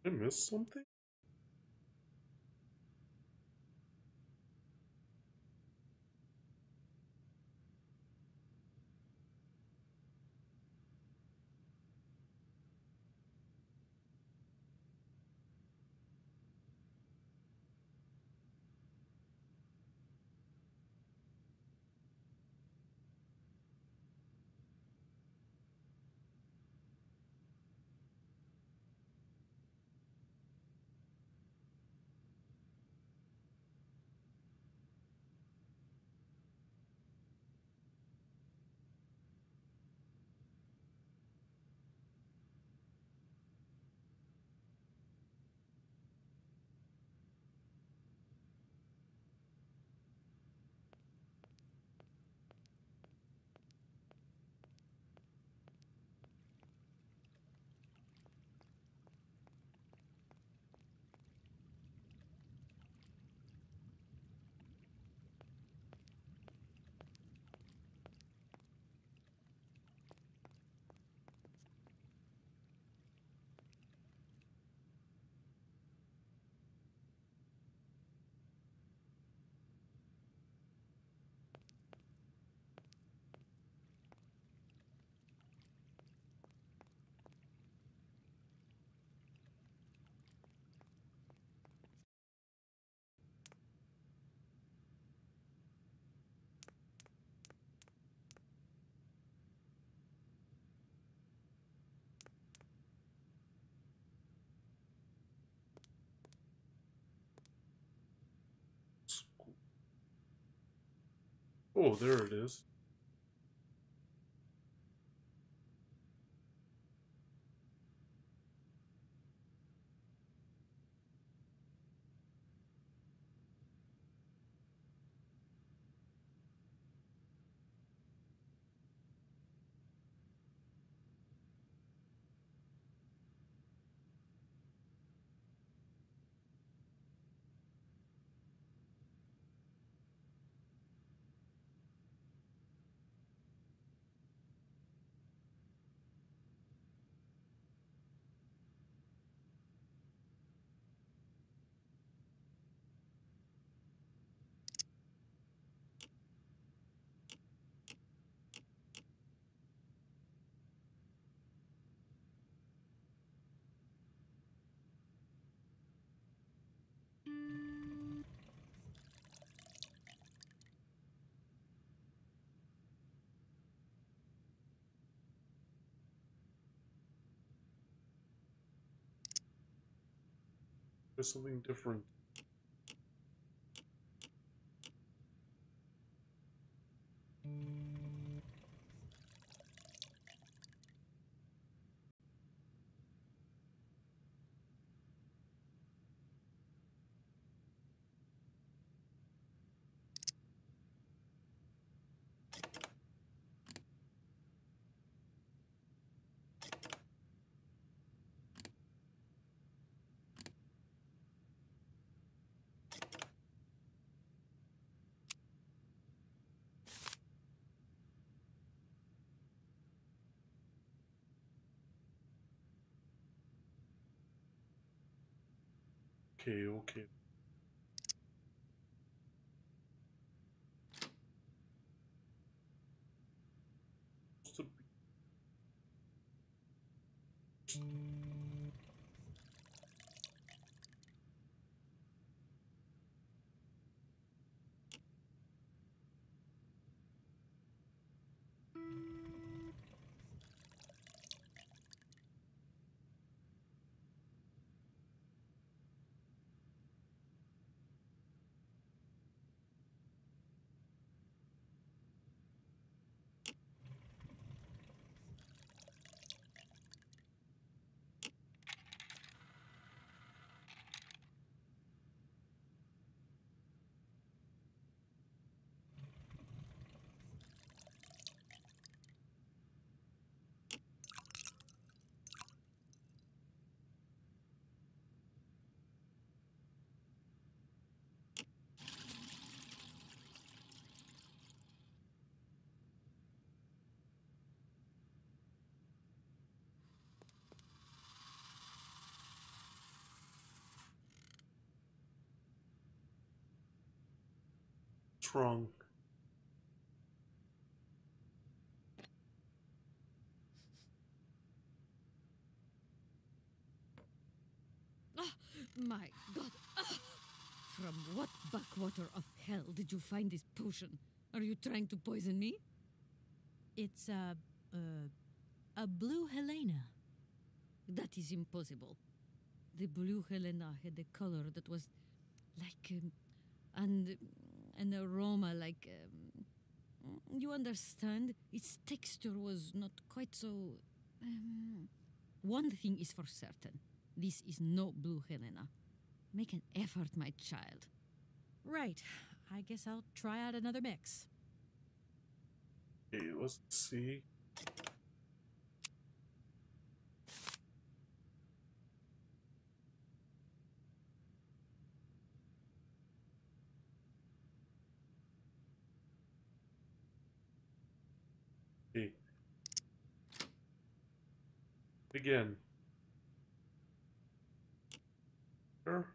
S1: Did I miss something? Oh, there it is. There's something different. Okay, okay. What's wrong?
S13: Ah, my God. Ah. From what backwater of hell did you find this potion? Are you trying to poison me?
S4: It's a blue Helena.
S13: That is impossible. The blue Helena had a color that was like, and an aroma like, you understand? Its texture was not quite so. One thing is for certain. This is no blue Helena. Make an effort, my child.
S4: Right. I guess I'll try out another mix.
S1: Okay, let's see. Okay. Again. Sure.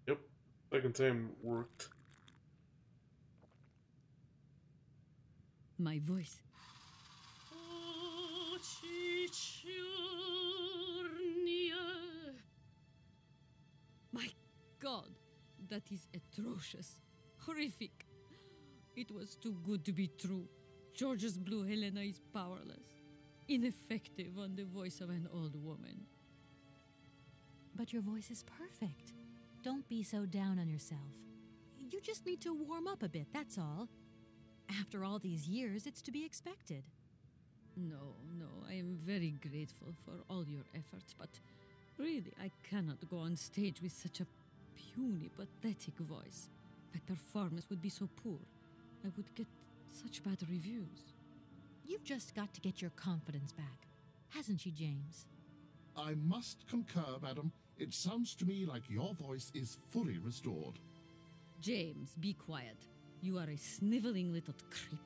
S1: Yep. Second time worked.
S13: My voice. My God, that is atrocious, horrific. It was too good to be true. George's blue Helena is powerless, ineffective on the voice of an old woman.
S4: But your voice is perfect. Don't be so down on yourself. You just need to warm up a bit, that's all. After all these years, it's to be expected.
S13: No, I am very grateful for all your efforts, but really, I cannot go on stage with such a puny, pathetic voice. My performance would be so poor. I would get such bad reviews.
S4: You've just got to get your confidence back. Hasn't she, James?
S10: I must concur, madam. It sounds to me like your voice is fully restored.
S13: James, be quiet. You are a sniveling little creep.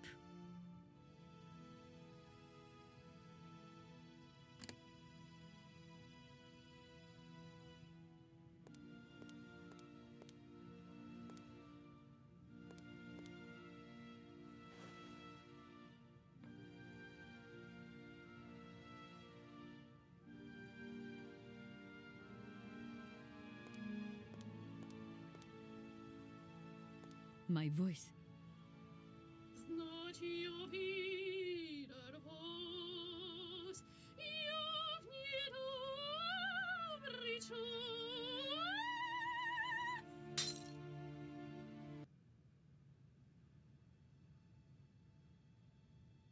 S13: My voice.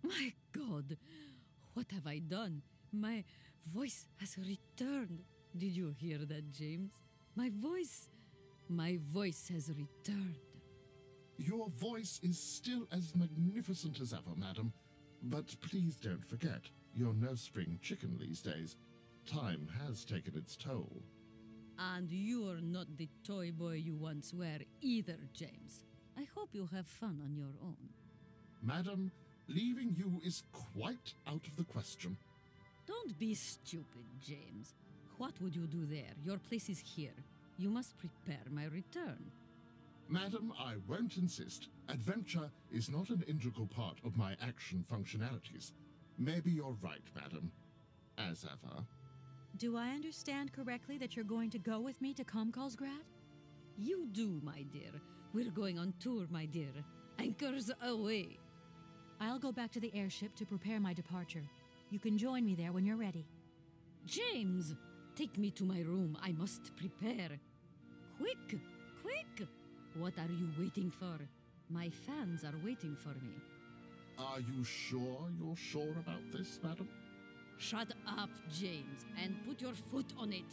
S13: My God, what have I done? My voice has returned. Did you hear that, James? My voice has returned.
S10: Your voice is still as magnificent as ever, madam. But please don't forget, you're no spring chicken these days. Time has taken its toll.
S13: And you're not the toy boy you once were either, James. I hope you have fun on your own.
S10: Madam, leaving you is quite out of the question.
S13: Don't be stupid, James. What would you do there? Your place is here. You must prepare my return.
S10: Madam, I won't insist. Adventure is not an integral part of my action functionalities. Maybe you're right, madam. As ever.
S4: Do I understand correctly that you're going to go with me to Comcalsgrad?
S13: You do, my dear. We're going on tour, my dear. Anchors away.
S4: I'll go back to the airship to prepare my departure. You can join me there when you're ready.
S13: James, take me to my room. I must prepare. Quick, quick. What are you waiting for? My fans are waiting for me.
S10: Are you sure you're sure about this, madam?
S13: Shut up, James, and put your foot on it.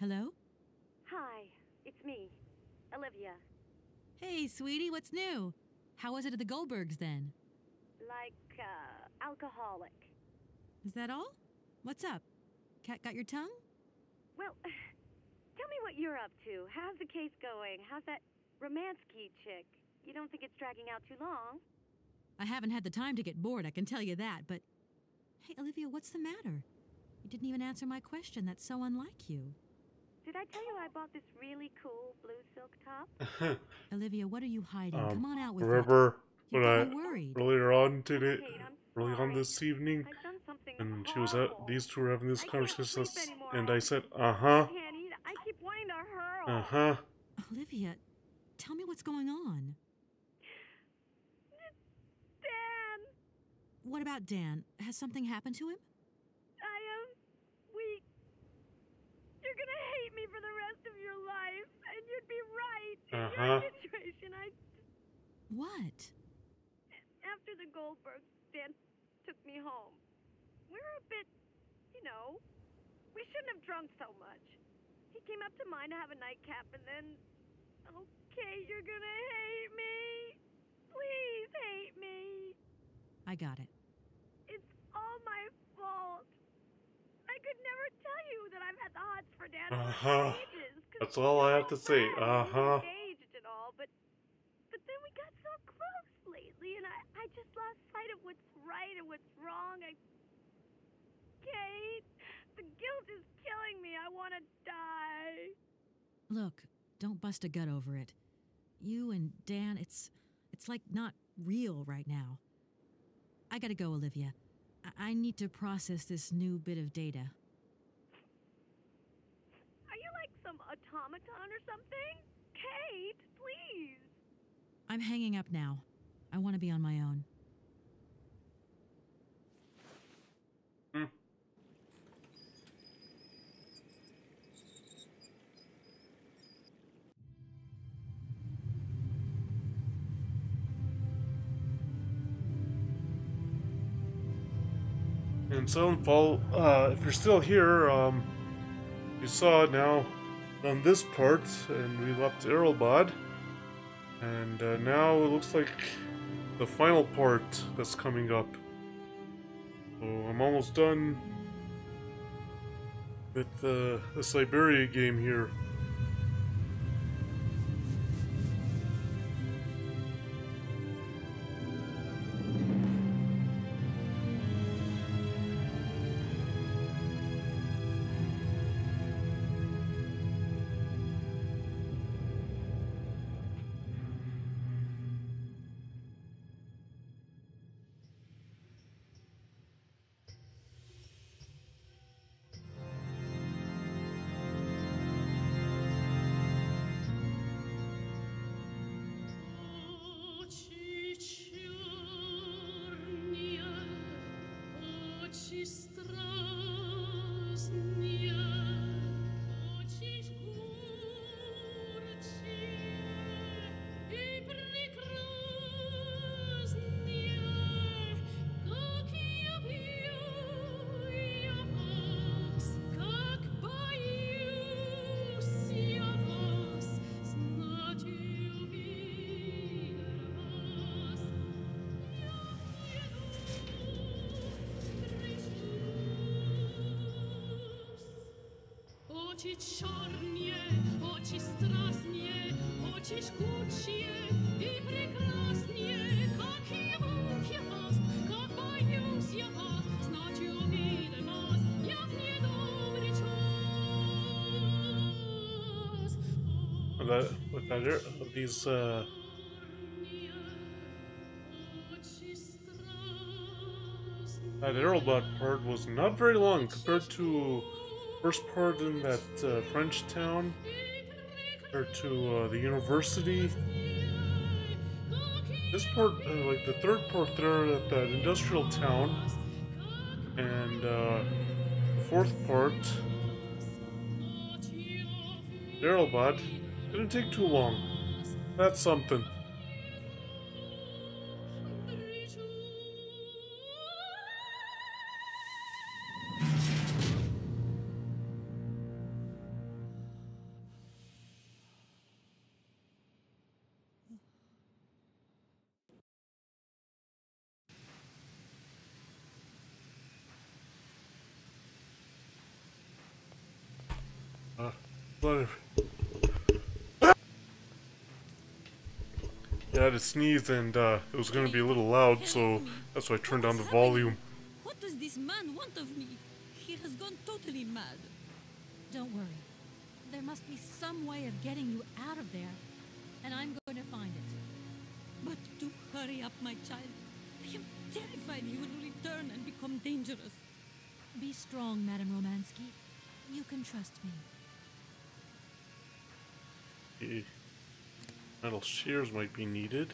S4: Hello?
S2: Hi, it's me, Olivia.
S4: Hey, sweetie, what's new? How was it at the Goldbergs then?
S2: Like, alcoholic.
S4: Is that all? What's up? Cat got your tongue?
S2: Well, tell me what you're up to. How's the case going? How's that Romansky chick? You don't think it's dragging out too long?
S4: I haven't had the time to get bored, I can tell you that, but... Hey, Olivia, what's the matter? You didn't even answer my question. That's so unlike you.
S2: Did I tell you I bought this really cool blue silk top?
S4: Olivia, what are you hiding? Come on out with
S1: remember
S4: it. You
S1: when
S4: got me worried.
S1: earlier on today,
S2: Kate, I'm
S1: early on
S2: sorry.
S1: this evening,
S2: I've done something
S1: and she
S2: horrible.
S1: was these two were having this
S2: I can't
S1: conversation,
S2: sleep anymore.
S1: and I said,
S2: I
S1: uh-huh,
S2: can't eat. I keep wanting to hurl.
S1: uh-huh.
S4: Olivia, tell me what's going on.
S2: Dan!
S4: What about Dan? Has something happened to him?
S2: You're gonna hate me for the rest of your life, and you'd be right. In
S1: Uh-huh.
S2: your situation,
S4: What?
S2: After the Goldbergs, Dan took me home. We were a bit, we shouldn't have drunk so much. He came up to mine to have a nightcap, and then, okay, you're gonna hate me. Please hate me.
S4: I got it.
S2: It's all my fault. I could never tell you that I've had the hots for Dan for ages.
S1: That's all I have to say.
S2: We're engaged and all, but then we got so close lately, and I just lost sight of what's right and what's wrong. Kate, the guilt is killing me. I want to die.
S4: Look, don't bust a gut over it. You and Dan, it's like not real right now. I gotta go, Olivia. I need to process this new bit of data.
S2: Are you like some automaton or something? Kate, please.
S4: I'm hanging up now. I want to be on my own.
S1: And Silentfall, if you're still here, you saw now on this part, and we left Erlbad, and now it looks like the final part that's coming up. So I'm almost done with the Syberia game here. These that Erlbot part was not very long compared to first part in that French town, compared to the university. This part, like the third part there at that industrial town, and the fourth part, Erlbot, didn't take too long. That's something. But yeah, I had to sneeze, and it was going to be a little loud, so that's why I turned down the volume.
S13: What does this man want of me? He has gone totally mad. Don't worry. There must be some way of getting you out of there, and I'm going to find it. But do hurry up, my child. I am terrified he will return and become dangerous. Be strong, Madame Romansky. You can trust me.
S1: Okay. Metal shears might be needed.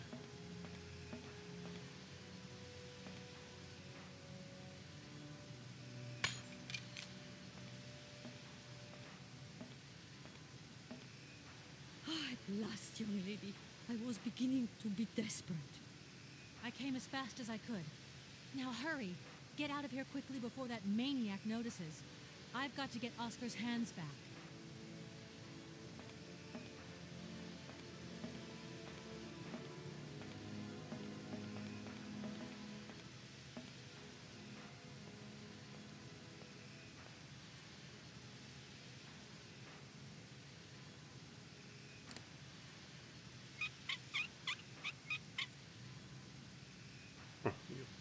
S13: At last, young lady. I was beginning to be desperate. I came as fast as I could. Now hurry. Get out of here quickly before that maniac notices. I've got to get Oscar's hands back.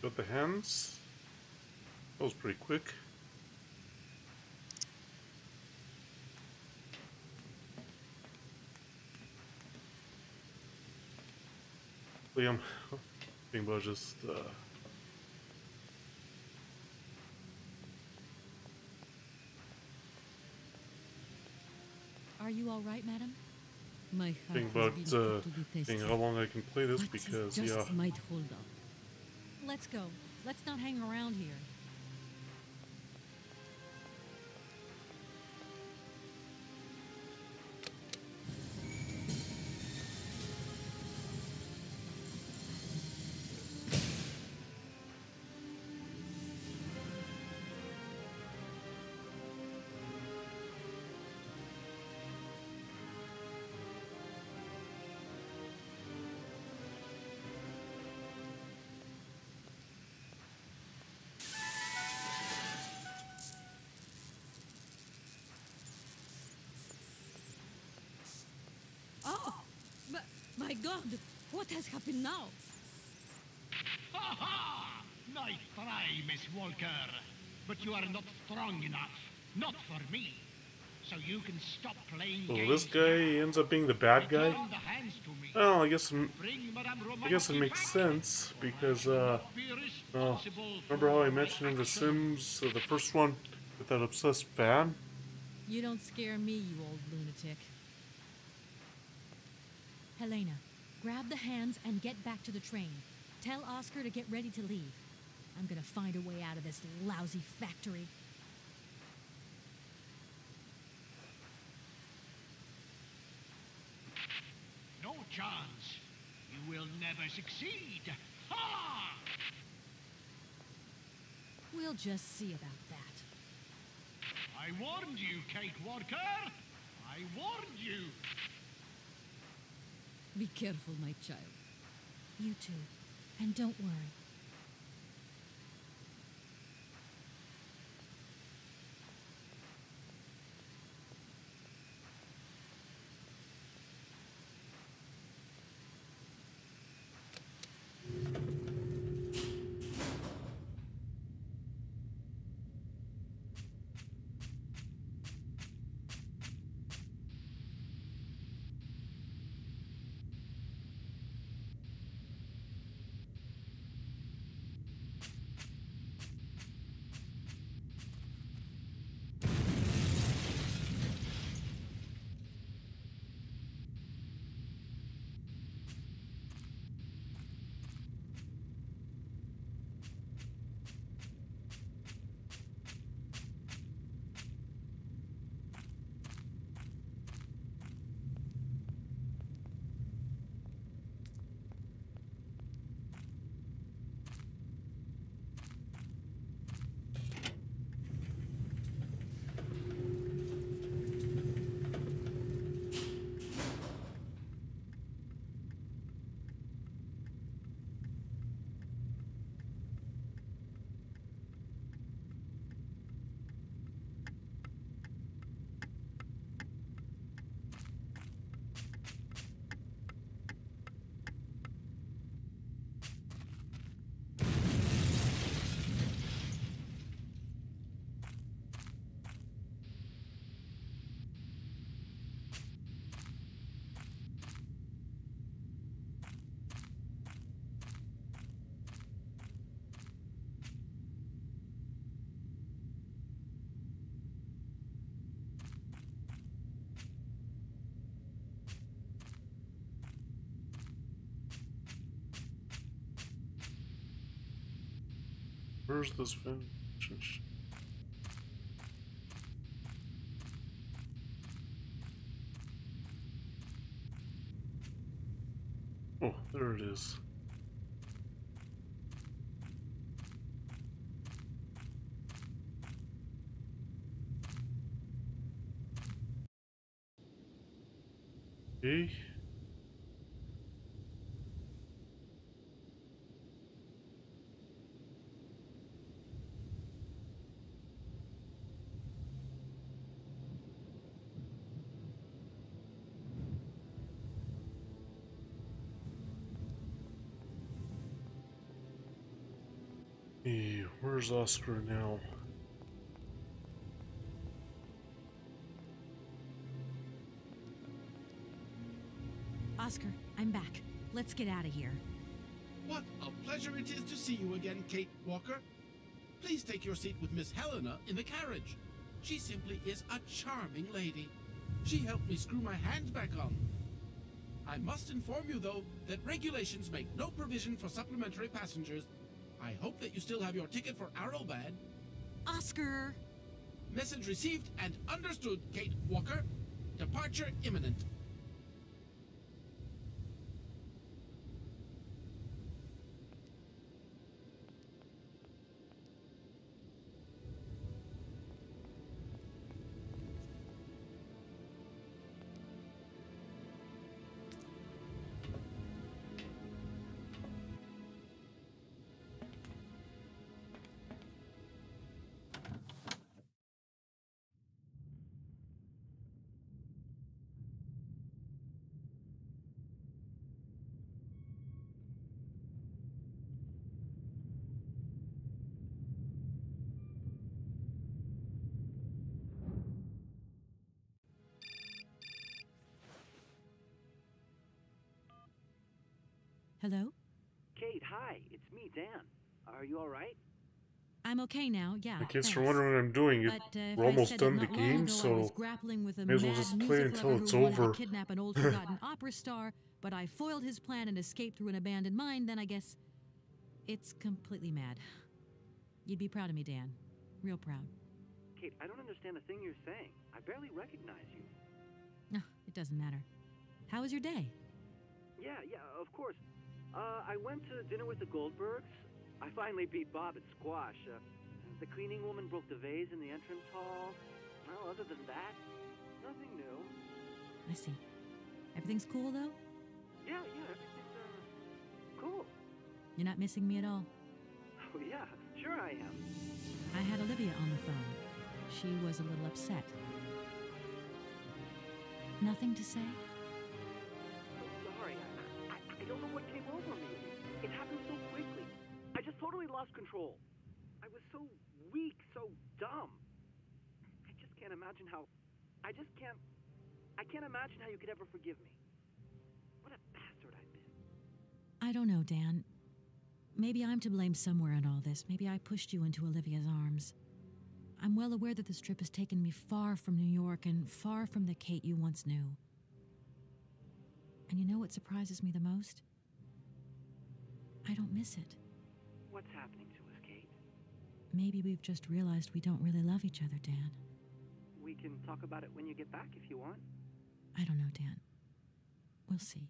S1: Got the hands. That was pretty quick. Liam, thinking about just
S13: Are you all right, madam? My heart
S1: thinking about seeing how long I can play this,
S13: but
S1: because
S13: just
S1: yeah.
S13: might hold up. Let's go. Let's not hang around here. God! What has happened now?
S12: Ha ha! Nice try, Miss Walker. But you are not strong enough. Not for me. So you can stop playing
S1: Well,
S12: games.
S1: this guy ends up being the bad guy?
S12: Return the hands to me.
S1: Well, I
S12: Bring Madame
S1: guess it
S12: Romanski
S1: makes
S12: back,
S1: sense, because,
S12: or I shall not be
S1: well,
S12: responsible
S1: remember how I
S12: for my
S1: mentioned in The
S12: actions.
S1: Sims, the first one, with that obsessed fan?
S4: You don't scare me, you old lunatic. Helena, grab the hands and get back to the train. Tell Oscar to get ready to leave. I'm gonna find a way out of this lousy factory.
S12: No chance. You will never succeed. Ha!
S4: We'll just see about that.
S12: I warned you, Kate Walker. I warned you.
S13: Be careful, my child.
S4: You too. And don't worry.
S1: Where's this fan? Oh, there it is. Okay. Hey, where's Oscar now?
S4: Oscar, I'm back. Let's get out of here.
S15: What a pleasure it is to see you again, Kate Walker. Please take your seat with Miss Helena in the carriage. She simply is a charming lady. She helped me screw my hand back on. I must inform you, though, that regulations make no provision for supplementary passengers. I hope that you still have your ticket for Arrowbad.
S4: Oscar!
S15: Message received and understood, Kate Walker. Departure imminent.
S4: Hello?
S5: Kate, hi. It's me, Dan. Are you alright?
S4: I'm okay now, yeah.
S1: In case
S4: thanks.
S1: you're wondering what I'm doing,
S4: But if
S1: we're
S4: I
S1: almost
S4: said that
S1: done the
S4: not long
S1: game,
S4: ago I
S1: so
S4: was grappling with a
S1: may as well
S4: mad
S1: just play
S4: music
S1: until
S4: lover
S1: it's
S4: who wanted
S1: over.
S4: to kidnap an old forgotten opera star, but I foiled his plan and escaped through an abandoned mine, then I guess it's completely mad. You'd be proud of me, Dan. Real proud.
S5: Kate, I don't understand a thing you're saying. I barely recognize you.
S4: No, it doesn't matter. How was your day?
S5: Yeah, of course. I went to dinner with the Goldbergs. I finally beat Bob at squash. The cleaning woman broke the vase in the entrance hall. Well, other than that, nothing new.
S4: I see. Everything's cool, though?
S5: Yeah, everything's, cool.
S4: You're not missing me at all?
S5: Oh, yeah, sure I am.
S4: I had Olivia on the phone. She was a little upset. Nothing to say?
S5: So sorry. I don't know what came over me. It happened so quickly. I just totally lost control. I was so weak, so dumb. I just can't imagine how... I can't imagine how you could ever forgive me. What a bastard I've been.
S4: I don't know, Dan. Maybe I'm to blame somewhere in all this. Maybe I pushed you into Olivia's arms. I'm well aware that this trip has taken me far from New York and far from the Kate you once knew. And you know what surprises me the most? I don't miss it.
S5: What's happening to us, Kate?
S4: Maybe we've just realized we don't really love each other, Dan.
S5: We can talk about it when you get back if you want.
S4: I don't know, Dan. We'll see.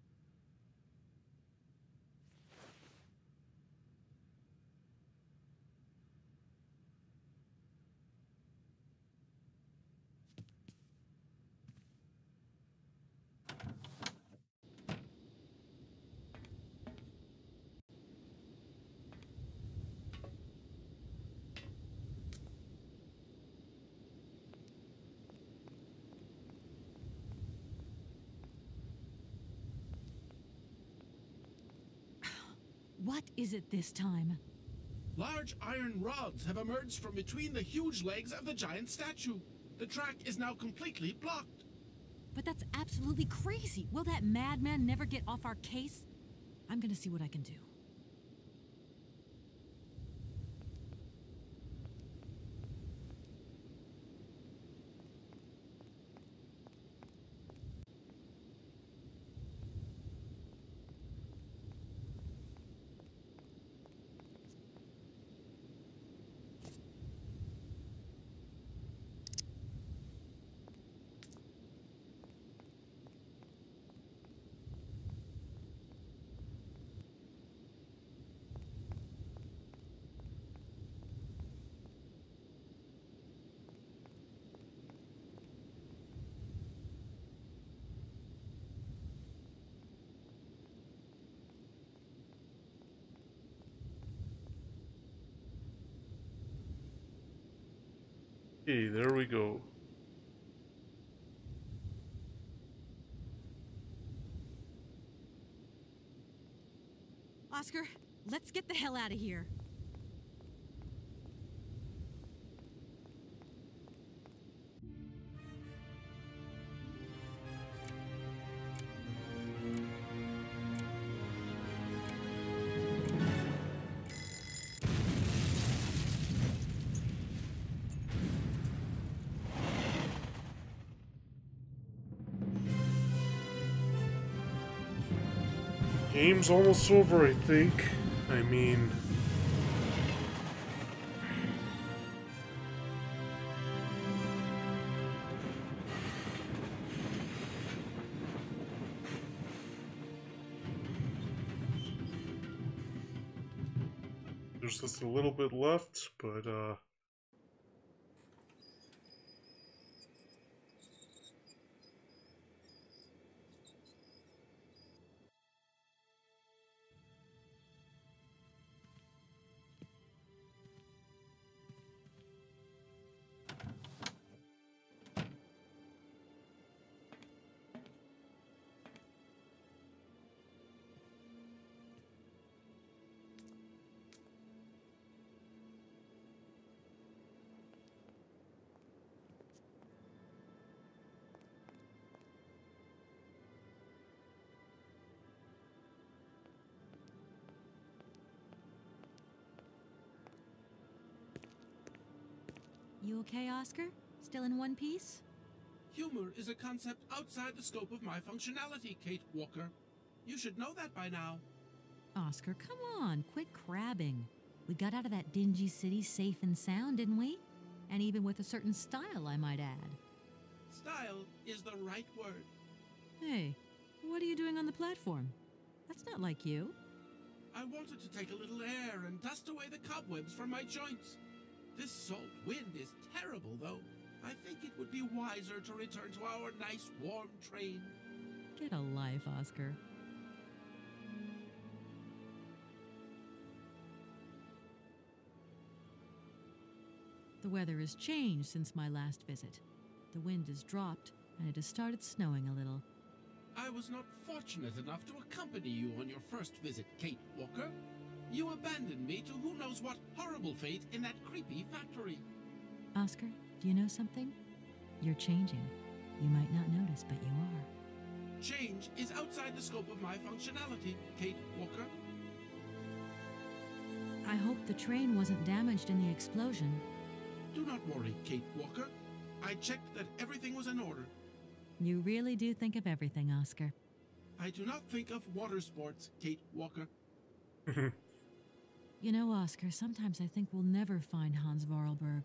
S4: What is it this time?
S15: Large iron rods have emerged from between the huge legs of the giant statue. The track is now completely blocked.
S4: But that's absolutely crazy. Will that madman never get off our case? I'm gonna see what I can do.
S1: Okay, there we go.
S4: Oscar, let's get the hell out of here.
S1: Game's almost over, I think. I mean... there's just a little bit left, but,
S4: You okay, Oscar? Still in one piece?
S15: Humor is a concept outside the scope of my functionality, Kate Walker. You should know that by now.
S4: Oscar, come on, quit crabbing. We got out of that dingy city safe and sound, didn't we? And even with a certain style, I might add.
S15: Style is the right word.
S4: Hey, what are you doing on the platform? That's not like you.
S15: I wanted to take a little air and dust away the cobwebs from my joints. This salt wind is terrible, though. I think it would be wiser to return to our nice, warm train.
S4: Get a life, Oscar. The weather has changed since my last visit. The wind has dropped, and it has started snowing a little.
S15: I was not fortunate enough to accompany you on your first visit, Kate Walker. You abandoned me to who knows what horrible fate in that creepy factory.
S4: Oscar, do you know something? You're changing. You might not notice, but you are.
S15: Change is outside the scope of my functionality, Kate Walker.
S4: I hope the train wasn't damaged in the explosion.
S15: Do not worry, Kate Walker. I checked that everything was in order.
S4: You really do think of everything, Oscar.
S15: I do not think of water sports, Kate Walker.
S4: You know, Oscar, sometimes I think we'll never find Hans Vorarlberg.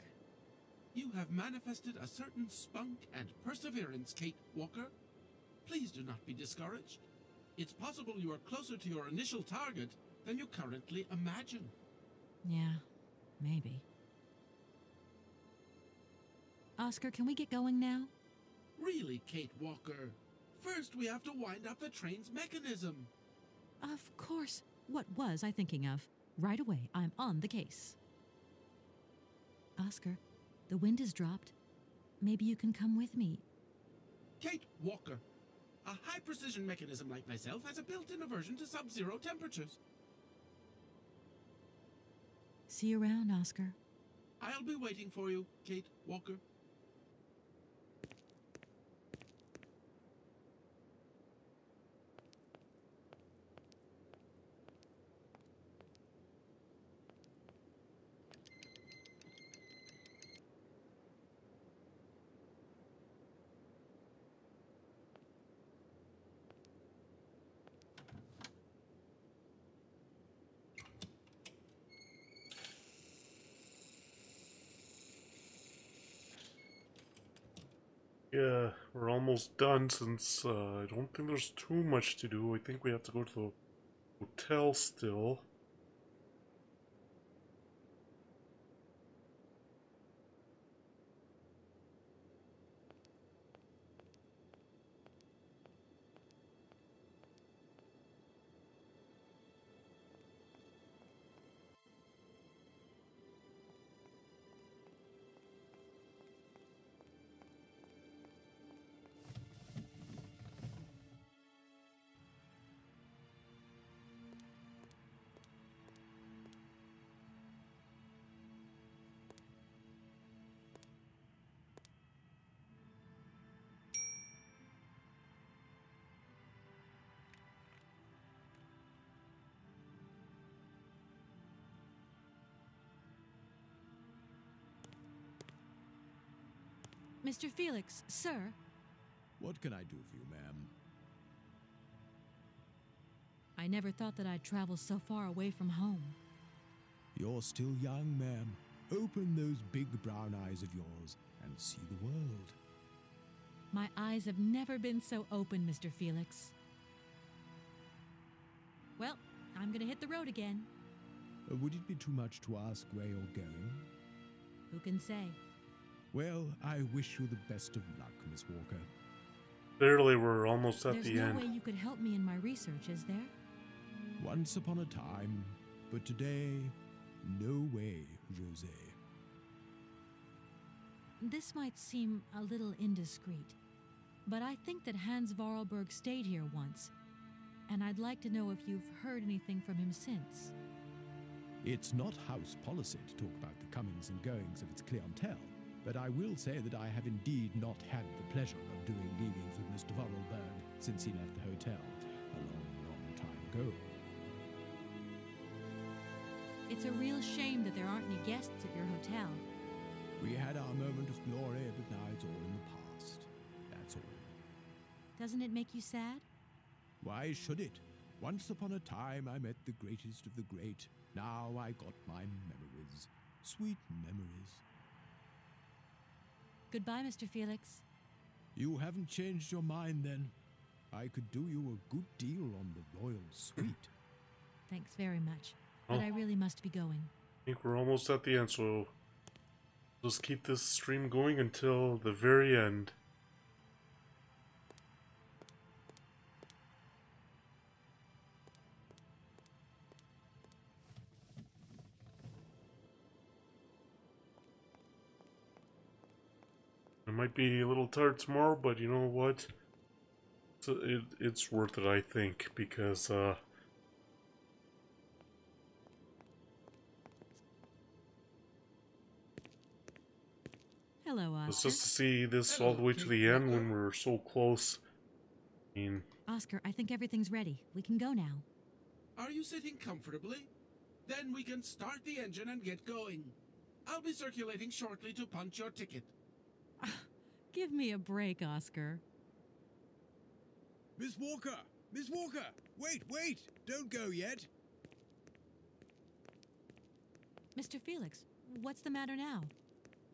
S15: You have manifested a certain spunk and perseverance, Kate Walker. Please do not be discouraged. It's possible you are closer to your initial target than you currently imagine.
S4: Yeah, maybe. Oscar, can we get going now?
S15: Really, Kate Walker. First, we have to wind up the train's mechanism.
S4: Of course. What was I thinking of? Right away, I'm on the case. Oscar, the wind has dropped. Maybe you can come with me.
S15: Kate Walker. A high-precision mechanism like myself has a built-in aversion to sub-zero temperatures.
S4: See you around, Oscar.
S15: I'll be waiting for you, Kate Walker.
S1: Yeah, we're almost done since I don't think there's too much to do. I think we have to go to the hotel still.
S4: Mr. Felix, sir.
S6: What can I do for you, ma'am?
S4: I never thought that I'd travel so far away from home.
S6: You're still young, ma'am. Open those big brown eyes of yours and see the world.
S4: My eyes have never been so open, Mr. Felix. Well, I'm gonna hit the road again.
S6: Would it be too much to ask where you're going?
S4: Who can say?
S6: Well, I wish you the best of luck, Miss Walker.
S1: Clearly, we're almost at
S4: There's
S1: the
S4: no
S1: end.
S4: way you could help me in my research, is there?
S6: Once upon a time, but today, no way, José.
S4: This might seem a little indiscreet, but I think that Hans Vorarlberg stayed here once, and I'd like to know if you've heard anything from him since.
S6: It's not house policy to talk about the comings and goings of its clientele, but I will say that I have indeed not had the pleasure of doing dealings with Mr. Vorarlberg since he left the hotel a long, long time ago.
S4: It's a real shame that there aren't any guests at your hotel.
S6: We had our
S4: Doesn't it make you sad?
S6: Why should it? Once upon a time I met the greatest of the great. Now I got my memories. Sweet memories.
S4: Goodbye, Mr. Felix.
S6: You haven't changed your mind then. I could do you a good deal on the royal suite.
S4: Thanks very much, but I really must be going.
S1: I think we're almost at the end, so just keep this stream going until the very end. I might be a little tired tomorrow, but you know what? It's worth it, I think, because
S4: Hello, Oscar.
S1: it's just to see this all the way to the end when we're so close. I mean,
S4: Oscar, I think everything's ready. We can go now.
S15: Are you sitting comfortably? Then we can start the engine and get going. I'll be circulating shortly to punch your ticket.
S4: Give me a break, Oscar.
S6: Miss Walker! Miss Walker! Wait, wait! Don't go yet!
S4: Mr. Felix, what's the matter now?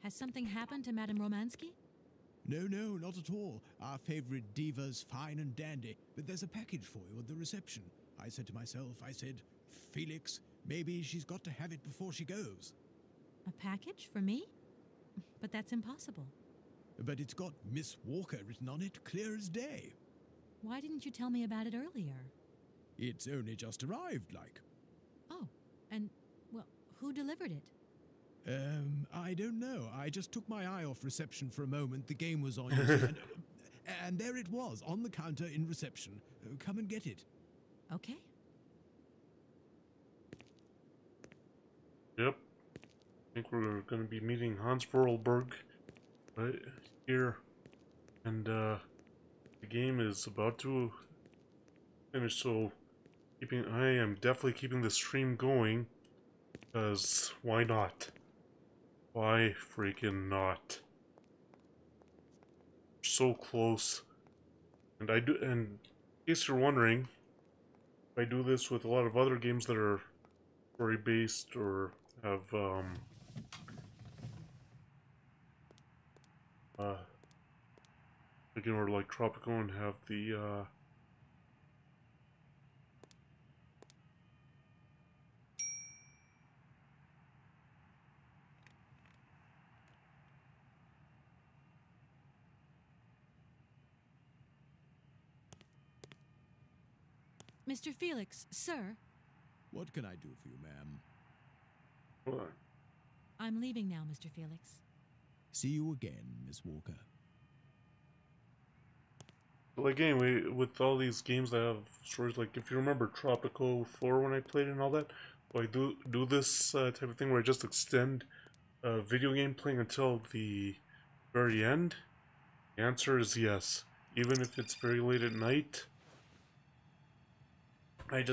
S4: Has something happened to Madame Romansky?
S6: No, no, not at all. Our favorite diva's fine and dandy, but there's a package for you at the reception. I said to myself, Felix, maybe she's got to have it before she goes.
S4: A package for me? But that's impossible.
S6: But it's got Miss Walker written on it, clear as day.
S4: Why didn't you tell me about it earlier?
S6: It's only just arrived, like.
S4: Oh, and, well, who delivered it?
S6: I don't know. I just took my eye off reception for a moment. The game was on, and there it was, on the counter in reception. Come and get it.
S4: Okay.
S1: Yep. I think we're going to be meeting Hans Vorarlberg right here. And, the game is about to finish, so I am definitely keeping the stream going, because why not? Why freaking not? So close. And in case you're wondering, I do this with a lot of other games that are story based or have again, or like Tropico and have the
S4: Mr. Felix, sir.
S6: What can I do for you, ma'am?
S1: what?
S4: I'm leaving now, Mr. Felix.
S6: See you again, Miss Walker.
S1: Well, again, with all these games that have stories, like if you remember Tropico 4 when I played and all that, I do this type of thing where I just extend video game playing until the very end. The answer is yes. Even if it's very late at night, I've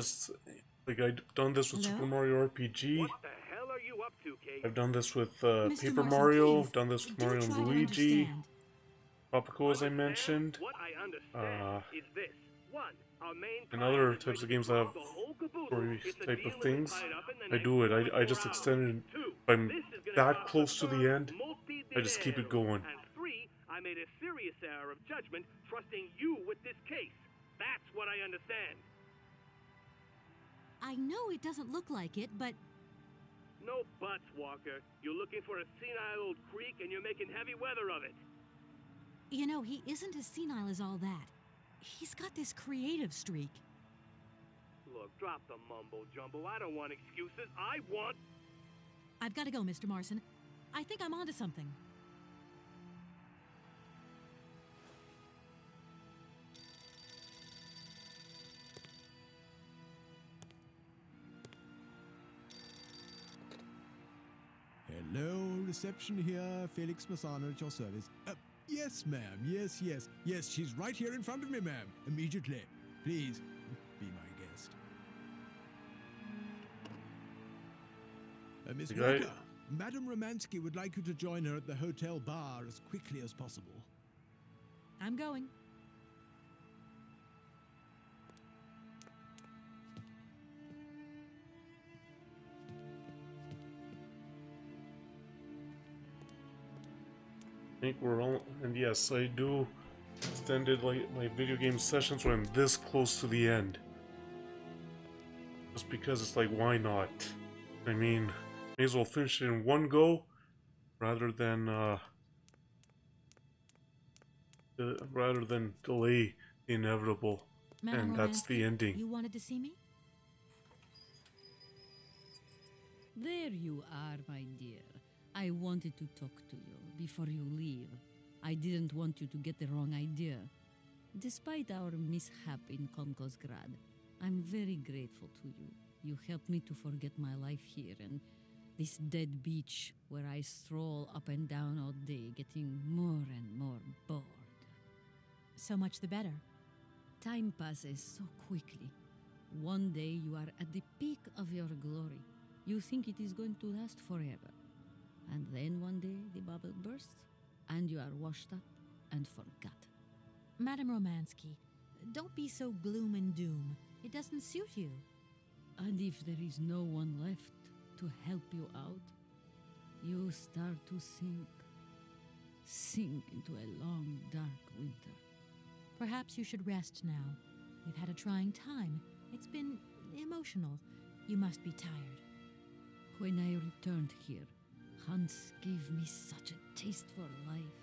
S1: done this with Super Mario RPG.
S5: What the hell are you up to, Kate?
S1: I've done this with
S4: Mr.
S1: Paper
S4: Marson,
S1: Mario.
S4: please,
S1: I've done this with
S4: do
S1: Mario
S4: try
S1: and
S4: to
S1: Luigi.
S4: understand.
S1: Tropico, as I mentioned.
S5: What I understand is this. One, our main
S1: And other types of games that have story type of things, I do it. I just extend it. If I'm that close to the end, I just keep it going.
S5: And three, I made a serious error of judgment trusting you with this case. That's what I understand.
S4: I know it doesn't look like it, but...
S5: No buts, Walker. You're looking for a senile old creek and you're making heavy weather of it.
S4: You know, he isn't as senile as all that. He's got this creative streak.
S5: Look, drop the mumbo-jumbo. I don't want excuses. I want...
S4: I've got to go, Mr. Marson. I think I'm onto something.
S6: Hello, reception here. Felix Massano at your service. Yes, ma'am. Yes, yes. Yes, she's right here in front of me, ma'am. Immediately. Please, be my guest. Miss Walker, Madame Romansky would like you to join her at the hotel bar as quickly as possible.
S4: I'm going.
S1: think we're all, and yes, I do extended like my video game sessions when I'm this close to the end. Just because it's like, why not? I mean, may as well finish it in one go rather than delay the inevitable.
S4: Madam
S1: And that's the
S4: Romansky,
S1: ending.
S4: you wanted to see me?
S13: There you are, my dear. I wanted to talk to you before you leave. I didn't want you to get the wrong idea. Despite our mishap in Komkosgrad, I'm very grateful to you. You helped me to forget my life here and this dead beach where I stroll up and down all day, getting more and more bored.
S4: So much the better.
S13: Time passes so quickly. One day you are at the peak of your glory. You think it is going to last forever. And then one day the bubble bursts, and you are washed up and forgot.
S4: Madam Romansky, don't be so gloom and doom. It doesn't suit you.
S13: And if there is no one left to help you out, you start to sink into a long, dark winter.
S4: Perhaps you should rest now. You've had a trying time. It's been emotional. You must be tired.
S13: When I returned here, Hans gave me such a taste for life.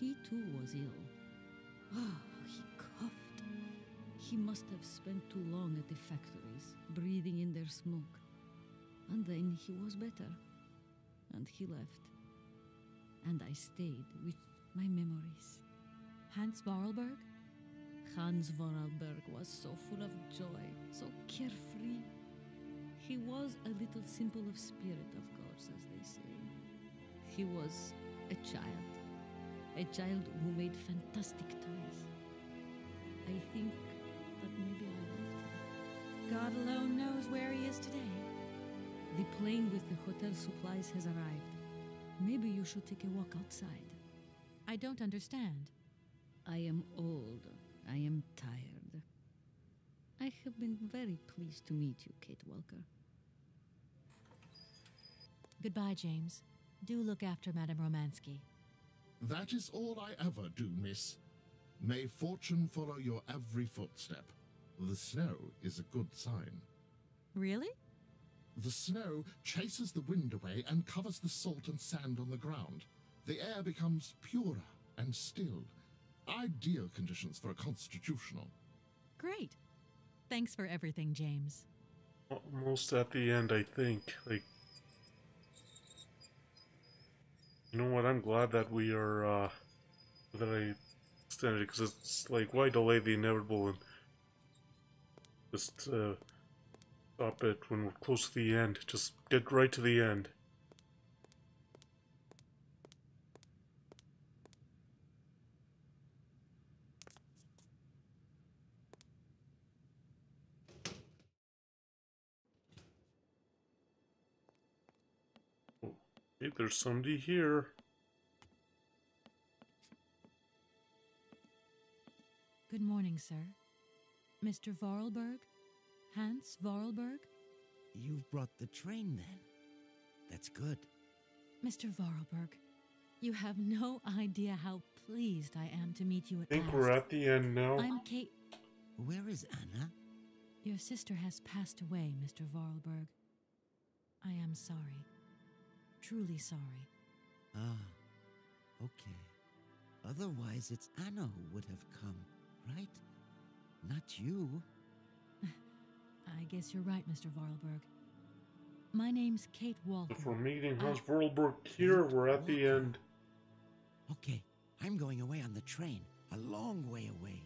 S13: He too was ill. Oh, he coughed. He must have spent too long at the factories, breathing in their smoke. And then he was better. And he left. And I stayed with my memories.
S4: Hans Vorarlberg?
S13: Hans Vorarlberg was so full of joy, so carefree. He was a little simple of spirit, of course, as they say. He was a child who made fantastic toys. I think that maybe I loved him.
S4: God alone knows where he is today.
S13: The plane with the hotel supplies has arrived. Maybe you should take a walk outside.
S4: I don't understand.
S13: I am old. I am tired. I have been very pleased to meet you, Kate Walker.
S4: Goodbye, James. Do look after Madame Romansky.
S10: That is all I ever do, miss. May fortune follow your every footstep. The snow is a good sign.
S4: Really?
S10: The snow chases the wind away and covers the salt and sand on the ground. The air becomes purer and stilled. Ideal conditions for a constitutional.
S4: Great. Thanks for everything, James.
S1: Almost at the end, I think. Like, you know what? I'm glad that we are, that I extended it, because it's like, why delay the inevitable and just stop it when we're close to the end? Just get right to the end. Hey, there's somebody here.
S4: Good morning, sir. Mr. Vorarlberg? Hans Vorarlberg?
S14: You've brought the train, then. That's good.
S4: Mr. Vorarlberg, you have no idea how pleased I am to meet you at
S1: I think
S4: last.
S1: we're at the end now.
S4: I'm Kate.
S14: Where is Anna?
S4: Your sister has passed away, Mr. Vorarlberg. I am sorry. Truly sorry.
S14: Ah, okay. Otherwise, it's Anna who would have come, right? Not you.
S4: I guess you're right, Mr. Vorarlberg. My name's Kate Walker.
S1: If we're meeting Hans Vorarlberg here, we're at the end.
S14: Okay, I'm going away on the train. A long way away.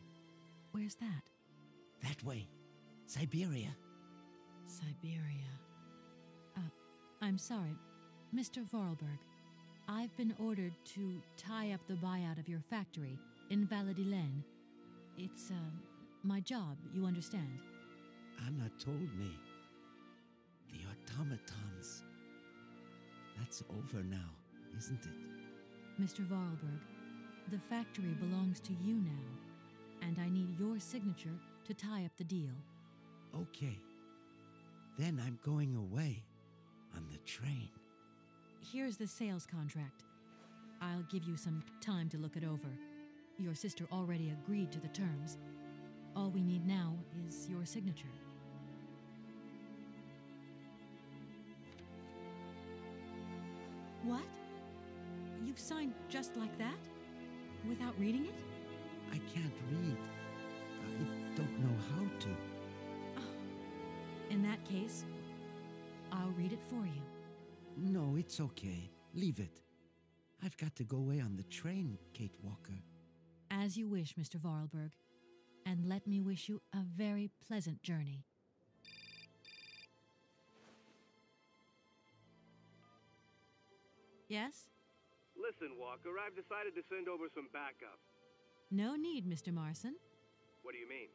S4: Where's that?
S14: That way. Syberia.
S4: Syberia. I'm sorry. Mr. Vorarlberg, I've been ordered to tie up the buyout of your factory in Valladolid. It's, my job, you understand.
S14: Anna told me. The automatons. That's over now, isn't it?
S4: Mr. Vorarlberg, the factory belongs to you now, and I need your signature to tie up the deal.
S14: Okay. Then I'm going away on the train.
S4: Here's the sales contract. I'll give you some time to look it over. Your sister already agreed to the terms. All we need now is your signature. What? You've signed just like that? Without reading it?
S6: I can't read. I don't know how to.
S4: Oh. In that case, I'll read it for you.
S6: No, it's okay. Leave it. I've got to go away on the train, Kate Walker.
S4: As you wish, Mr. Vorarlberg. And let me wish you a very pleasant journey. Yes?
S16: Listen, Walker, I've decided to send over some backup.
S4: No need, Mr. Marson.
S16: What do you mean?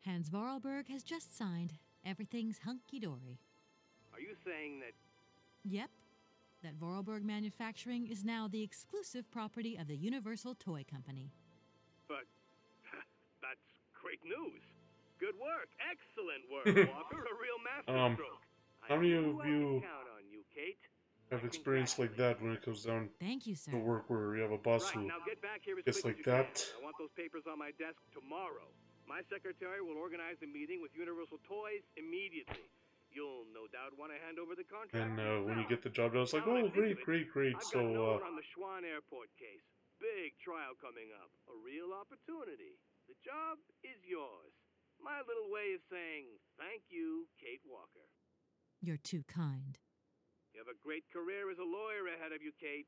S4: Hans Vorarlberg has just signed. Everything's hunky-dory.
S16: Are you saying that...
S4: Yep. That Vorarlberg Manufacturing is now the exclusive property of the Universal Toy Company.
S16: But... that's great news. Good work. Excellent work, Walker. A real masterstroke.
S1: How many of you
S16: count on you, Kate.
S1: have experience like that when it comes down
S4: Thank you, sir.
S1: to work where you have a boss who
S16: now get back here as
S1: gets
S16: quick
S1: like
S16: as you
S1: that?
S16: can. I want those papers on my desk tomorrow. My secretary will organize a meeting with Universal Toys immediately. You'll no doubt want to hand over the contract.
S1: And when you get the job done, it's like, oh, great.
S16: I've got no one on the Schwann Airport case. Big trial coming up. A real opportunity. The job is yours. My little way of saying thank you, Kate Walker.
S4: You're too kind.
S16: You have a great career as a lawyer ahead of you, Kate.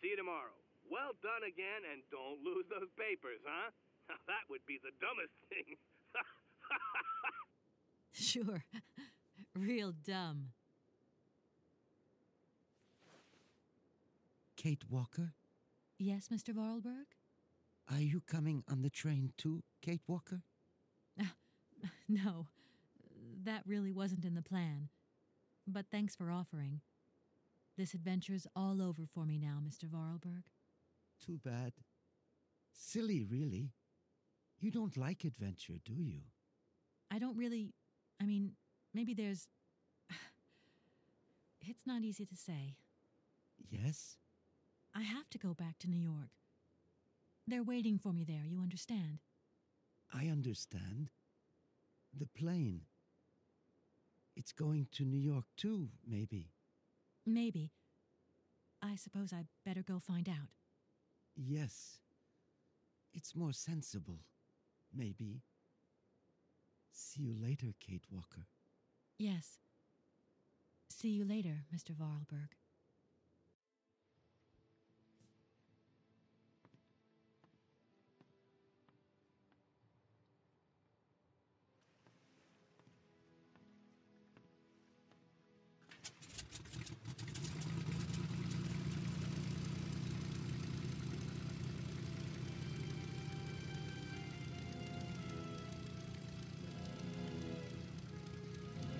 S16: See you tomorrow. Well done again, and don't lose those papers, huh? That would be the dumbest thing.
S4: Sure. Real dumb.
S6: Kate Walker?
S4: Yes, Mr. Vorarlberg?
S6: Are you coming on the train too, Kate Walker?
S4: No. That really wasn't in the plan. But thanks for offering. This adventure's all over for me now, Mr. Vorarlberg.
S6: Too bad. Silly, really. You don't like adventure, do you?
S4: I don't really... I mean, maybe there's... It's not easy to say.
S6: Yes?
S4: I have to go back to New York. They're waiting for me there, you understand?
S6: I understand. The plane. It's going to New York too, maybe.
S4: Maybe. I suppose I better go find out.
S6: Yes. It's more sensible. Maybe. See you later, Kate Walker.
S4: Yes. See you later, Mr. Vorarlberg.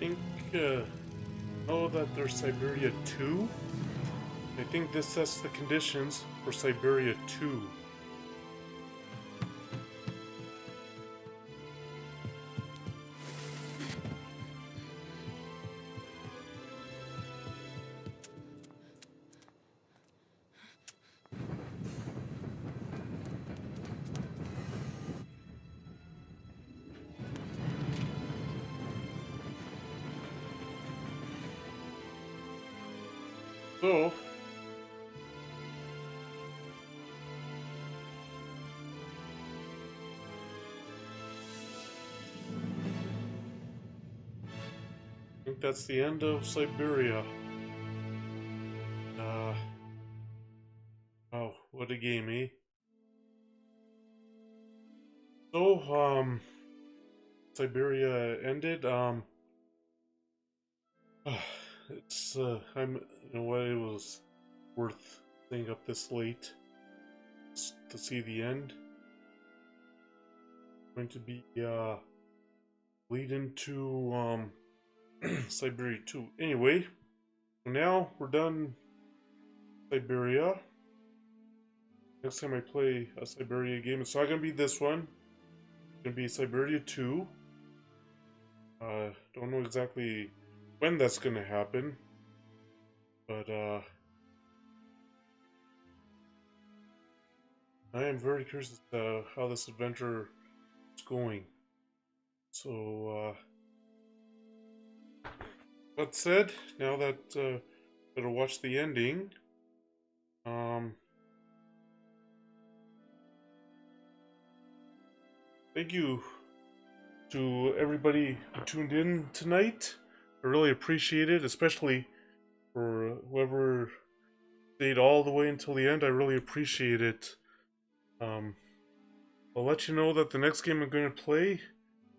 S1: I think, know that there's Syberia 2. I think this sets the conditions for Syberia 2. So, I think that's the end of Syberia. Oh, what a game, eh? So, Syberia ended, it's, you know what, it was worth staying up this late to see the end. Going to be, lead into, Syberia 2. Anyway, now we're done Syberia. Next time I play a Syberia game, it's not gonna be this one. It's gonna be Syberia 2. Don't know exactly when that's gonna happen, but I am very curious as to how this adventure is going. So, that said, now that better watch the ending. Thank you to everybody who tuned in tonight. I really appreciate it, especially for whoever stayed all the way until the end. I really appreciate it. I'll let you know that the next game I'm going to play is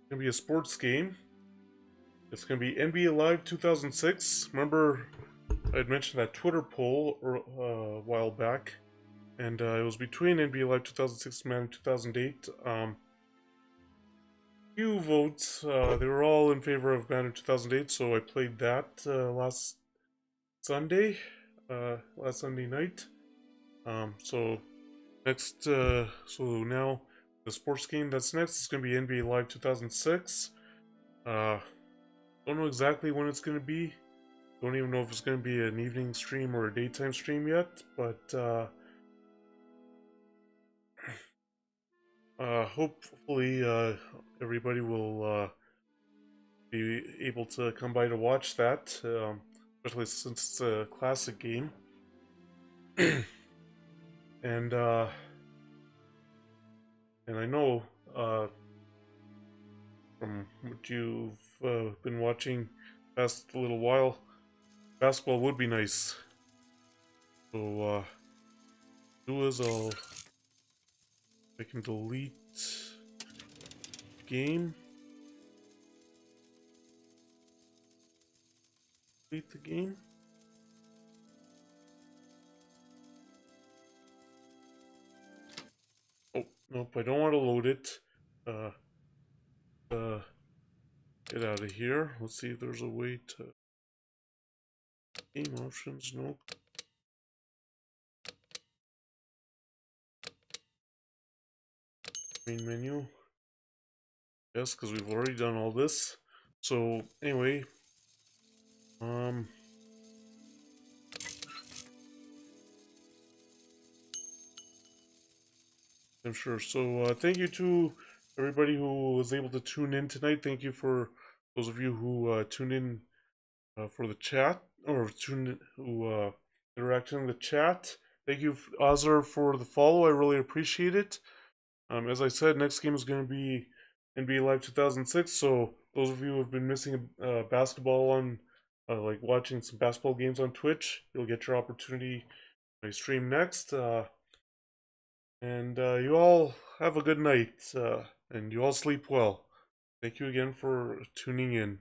S1: going to be a sports game. It's going to be NBA Live 2006. Remember, I had mentioned that Twitter poll a while back, and it was between NBA Live 2006 and Madden 2008. Few votes. They were all in favor of Madden 2008, so I played that last Sunday night. So next, so now the sports game that's next is going to be NBA Live 2006. Don't know exactly when it's going to be. Don't even know if it's going to be an evening stream or a daytime stream yet, but hopefully everybody will be able to come by to watch that, especially since it's a classic game. And I know from what you've been watching past a little while, basketball would be nice. So do as I can delete game. Delete the game. Oh, nope, I don't want to load it. Get out of here. Let's see if there's a way to... Game options, nope. Main menu. Yes, because we've already done all this. So, anyway. I'm sure. So, thank you to everybody who was able to tune in tonight. Thank you for those of you who tuned in for the chat, or who interacted in the chat. Thank you, Ozzer, for the follow. I really appreciate it. As I said, next game is going to be NBA Live 2006. So those of you who have been missing basketball on, like watching some basketball games on Twitch, you'll get your opportunity when I stream next. And you all have a good night, and you all sleep well. Thank you again for tuning in.